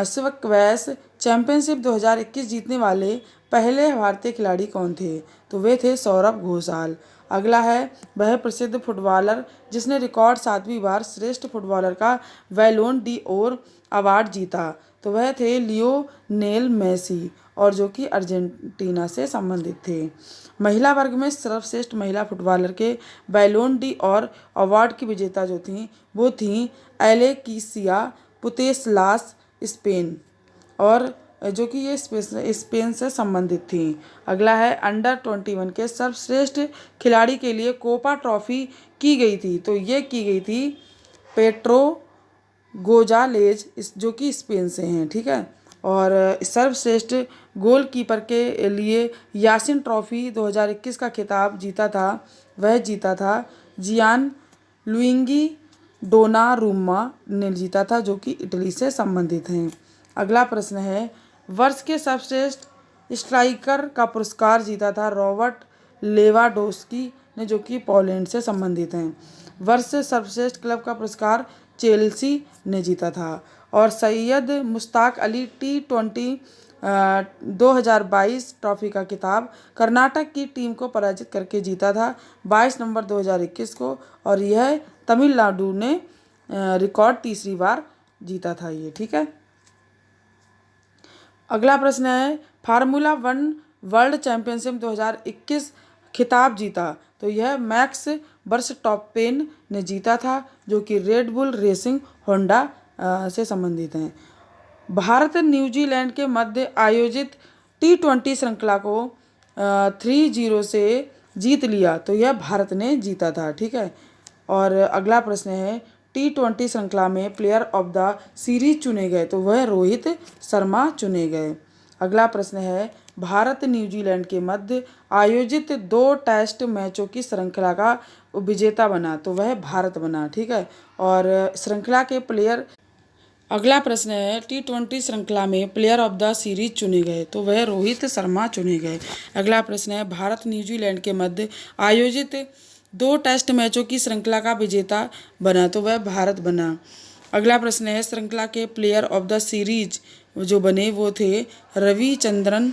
स्क्वैश चैंपियनशिप 2021 जीतने वाले पहले भारतीय खिलाड़ी कौन थे? तो वे थे सौरभ घोषाल। अगला है वह प्रसिद्ध फुटबॉलर जिसने रिकॉर्ड 7वीं बार श्रेष्ठ फुटबॉलर का बैलोन डी ओर अवार्ड जीता? तो वह थे लियोनेल मेसी, और जो कि अर्जेंटीना से संबंधित थे। महिला वर्ग में सर्वश्रेष्ठ महिला फुटबॉलर के बैलोन डी ओर अवार्ड की विजेता जो थी वो थी एलेक्सिया पुतेसलास स्पेन, और जो कि ये स्पेन से संबंधित थी। अगला है अंडर 21 के सर्वश्रेष्ठ खिलाड़ी के लिए कोपा ट्रॉफी की गई थी? तो ये की गई थी पेट्रो गोजालेज, जो कि स्पेन से हैं। ठीक है। और सर्वश्रेष्ठ गोलकीपर के लिए यासिन ट्रॉफी 2021 का खिताब जीता था, वह जीता था जियान लुइगी डोनारूमा ने जीता था, जो कि इटली से संबंधित हैं। अगला प्रश्न है, वर्ष के सर्वश्रेष्ठ स्ट्राइकर का पुरस्कार जीता था रॉबर्ट लेवाडोस्की ने, जो कि पोलैंड से संबंधित हैं। वर्ष सर्वश्रेष्ठ क्लब का पुरस्कार चेल्सी ने जीता था। और सैयद मुश्ताक अली T20 2022 ट्रॉफी का खिताब कर्नाटक की टीम को पराजित करके जीता था 22 नवंबर 2021 को, और यह तमिलनाडु ने रिकॉर्ड तीसरी बार जीता था ये। ठीक है। अगला प्रश्न है, फार्मूला 1 वर्ल्ड चैंपियनशिप 2021 खिताब जीता, तो यह मैक्स वर्स्टैपेन ने जीता था, जो कि रेड बुल रेसिंग होंडा से संबंधित हैं। भारत न्यूजीलैंड के मध्य आयोजित T20 श्रृंखला को 3-0 से जीत लिया, तो यह भारत ने जीता था। ठीक है। और अगला प्रश्न है, T20 श्रृंखला में प्लेयर ऑफ द सीरीज चुने गए, तो वह रोहित शर्मा चुने गए। अगला प्रश्न है, भारत न्यूजीलैंड के मध्य आयोजित 2 टेस्ट मैचों की श्रृंखला का विजेता बना, तो वह भारत बना। ठीक है। और श्रृंखला के प्लेयर अगला प्रश्न है, T20 श्रृंखला में प्लेयर ऑफ द सीरीज चुने गए, तो वह रोहित शर्मा चुने गए। अगला प्रश्न है, भारत न्यूजीलैंड के मध्य आयोजित 2 टेस्ट मैचों की श्रृंखला का विजेता बना, तो वह भारत बना। अगला प्रश्न है, श्रृंखला के प्लेयर ऑफ द सीरीज जो बने वो थे रविचंद्रन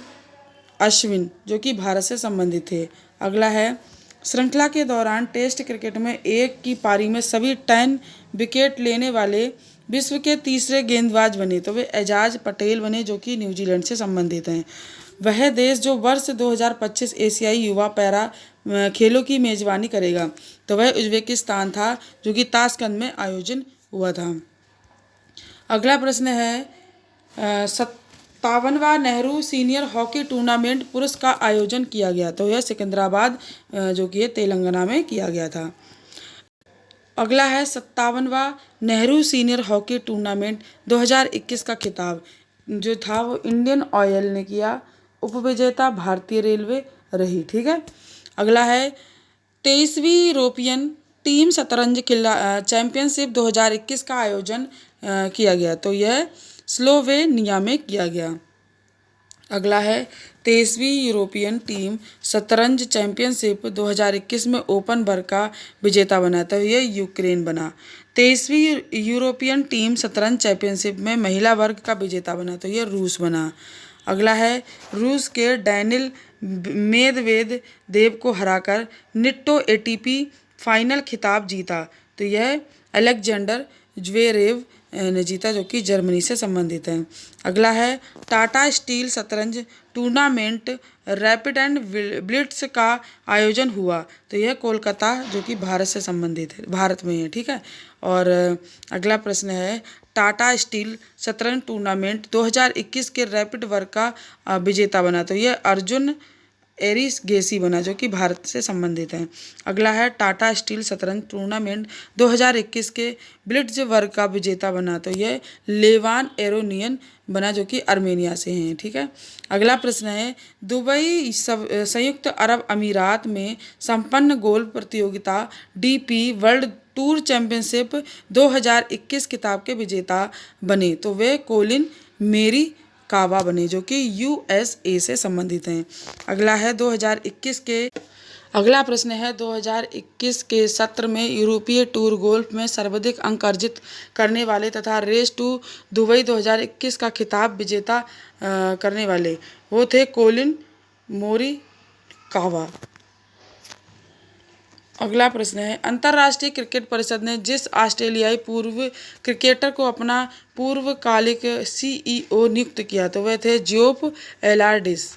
अश्विन, जो कि भारत से संबंधित थे। अगला है, श्रृंखला के दौरान टेस्ट क्रिकेट में एक की पारी में सभी 10 विकेट लेने वाले विश्व के तीसरे गेंदबाज बने, तो वे एजाज पटेल बने, जो कि न्यूजीलैंड से संबंधित हैं। वह देश जो वर्ष 2025 एशियाई युवा पैरा खेलों की मेजबानी करेगा, तो वह उज्बेकिस्तान था, जो कि ताशकंद में आयोजन हुआ था। अगला प्रश्न है, 57वां नेहरू सीनियर हॉकी टूर्नामेंट पुरुष का आयोजन किया गया, तो यह सिकंदराबाद जो कि तेलंगाना में किया गया था। अगला है, 57वां नेहरू सीनियर हॉकी टूर्नामेंट 2021 का खिताब जो था वो इंडियन ऑयल ने किया, उपविजेता भारतीय रेलवे रही। ठीक है। अगला है, 23वीं यूरोपियन टीम शतरंज चैंपियनशिप 2021 का आयोजन किया गया, तो यह स्लोवेनिया में किया गया। अगला है, 23वीं यूरोपियन टीम शतरंज चैंपियनशिप 2021 में ओपन वर्ग का विजेता बना, तो यह यूक्रेन बना। 23वीं यूरोपियन टीम शतरंज चैंपियनशिप में महिला वर्ग का विजेता बना, तो यह रूस बना। अगला है, रूस के डैनिल मेदवेदेव को हराकर निट्टो ATP फाइनल खिताब जीता, तो यह अलेक्जेंडर ज्वेरेव ने जीता, जो कि जर्मनी से संबंधित है। अगला है, टाटा स्टील शतरंज टूर्नामेंट रैपिड एंड ब्लिट्स का आयोजन हुआ, तो यह कोलकाता जो कि भारत से संबंधित है, भारत में है। ठीक है। और अगला प्रश्न है, टाटा स्टील शतरंज टूर्नामेंट 2021 के रैपिड वर्ग का विजेता बना, तो यह अर्जुन एरिगेसी बना, जो कि भारत से संबंधित हैं। अगला है, टाटा स्टील शतरंज टूर्नामेंट 2021 के ब्लिट्ज वर्ग का विजेता बना, तो यह लेवान एरोनियन बना, जो कि आर्मेनिया से हैं। ठीक है। अगला प्रश्न है, दुबई संयुक्त अरब अमीरात में संपन्न गोल्फ प्रतियोगिता DP वर्ल्ड टूर चैंपियनशिप 2021 खिताब के विजेता बने, तो वे कोलिन मेरी कावा बने, जो कि USA से संबंधित हैं। अगला है, 2021 के अगला प्रश्न है, 2021 के सत्र में यूरोपीय टूर गोल्फ में सर्वाधिक अंक अर्जित करने वाले तथा रेस टू दुबई 2021 का खिताब विजेता करने वाले वो थे कोलिन मोरी कावा। अगला प्रश्न है, अंतर्राष्ट्रीय क्रिकेट परिषद ने जिस ऑस्ट्रेलियाई पूर्व क्रिकेटर को अपना पूर्वकालिक CEO नियुक्त किया, तो वह थे जियोफ एलार्डिस।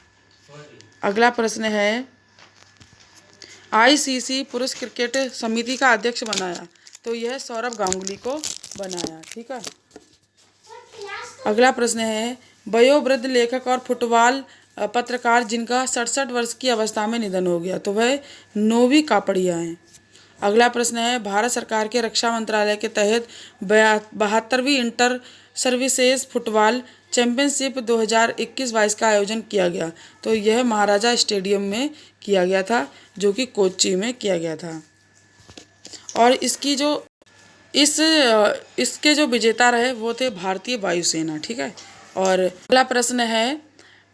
अगला प्रश्न है, ICC पुरुष क्रिकेट समिति का अध्यक्ष बनाया, तो यह सौरव गांगुली को बनाया। ठीक है। अगला प्रश्न है, वयोवृद्ध लेखक और फुटबॉल पत्रकार जिनका 67 वर्ष की अवस्था में निधन हो गया, तो वह नोवी कापड़िया हैं। अगला प्रश्न है, भारत सरकार के रक्षा मंत्रालय के तहत 72वीं इंटर सर्विसेज फुटबॉल चैंपियनशिप 2021-22 का आयोजन किया गया, तो यह महाराजा स्टेडियम में किया गया था, जो कि कोच्चि में किया गया था। और इसके जो विजेता रहे वो थे भारतीय वायुसेना। ठीक है। और अगला प्रश्न है,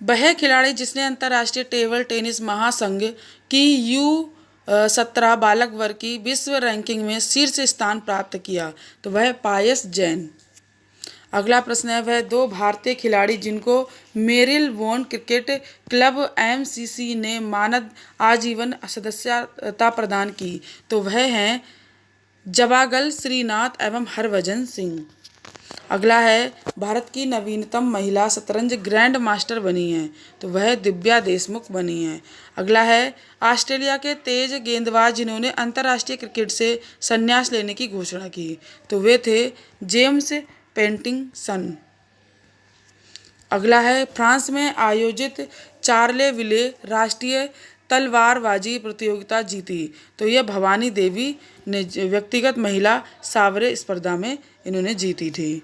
वह खिलाड़ी जिसने अंतर्राष्ट्रीय टेबल टेनिस महासंघ की U17 बालक वर्ग की विश्व रैंकिंग में शीर्ष स्थान प्राप्त किया, तो वह पायस जैन। अगला प्रश्न है, वह दो भारतीय खिलाड़ी जिनको Marylebone cricket club MCC ने मानद आजीवन सदस्यता प्रदान की, तो वह हैं जवागल श्रीनाथ एवं हरभजन सिंह। अगला है, भारत की नवीनतम महिला शतरंज ग्रैंड मास्टर बनी है, तो वह दिव्या देशमुख बनी है। अगला है, ऑस्ट्रेलिया के तेज गेंदबाज जिन्होंने अंतर्राष्ट्रीय क्रिकेट से संन्यास लेने की घोषणा की, तो वे थे जेम्स पेटिंसन। अगला है, फ्रांस में आयोजित चार्लेविले राष्ट्रीय तलवारबाजी प्रतियोगिता जीती, तो यह भवानी देवी ने व्यक्तिगत महिला सावरे स्पर्धा में इन्होंने जीती थी।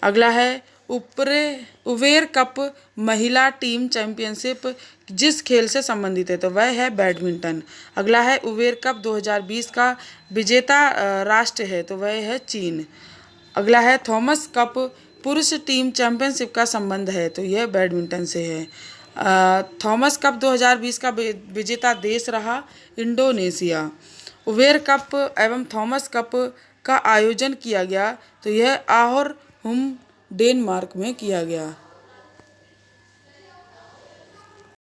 अगला है, उबेर कप महिला टीम चैंपियनशिप जिस खेल से संबंधित है, तो वह है बैडमिंटन। अगला है, उबेर कप 2020 का विजेता राष्ट्र है, तो वह है चीन। अगला है, थॉमस कप पुरुष टीम चैंपियनशिप का संबंध है, तो यह बैडमिंटन से है। थॉमस कप 2020 का विजेता देश रहा इंडोनेशिया। उबेर कप एवं थॉमस कप का आयोजन किया गया, तो यह आहोर हुम डेनमार्क में किया गया।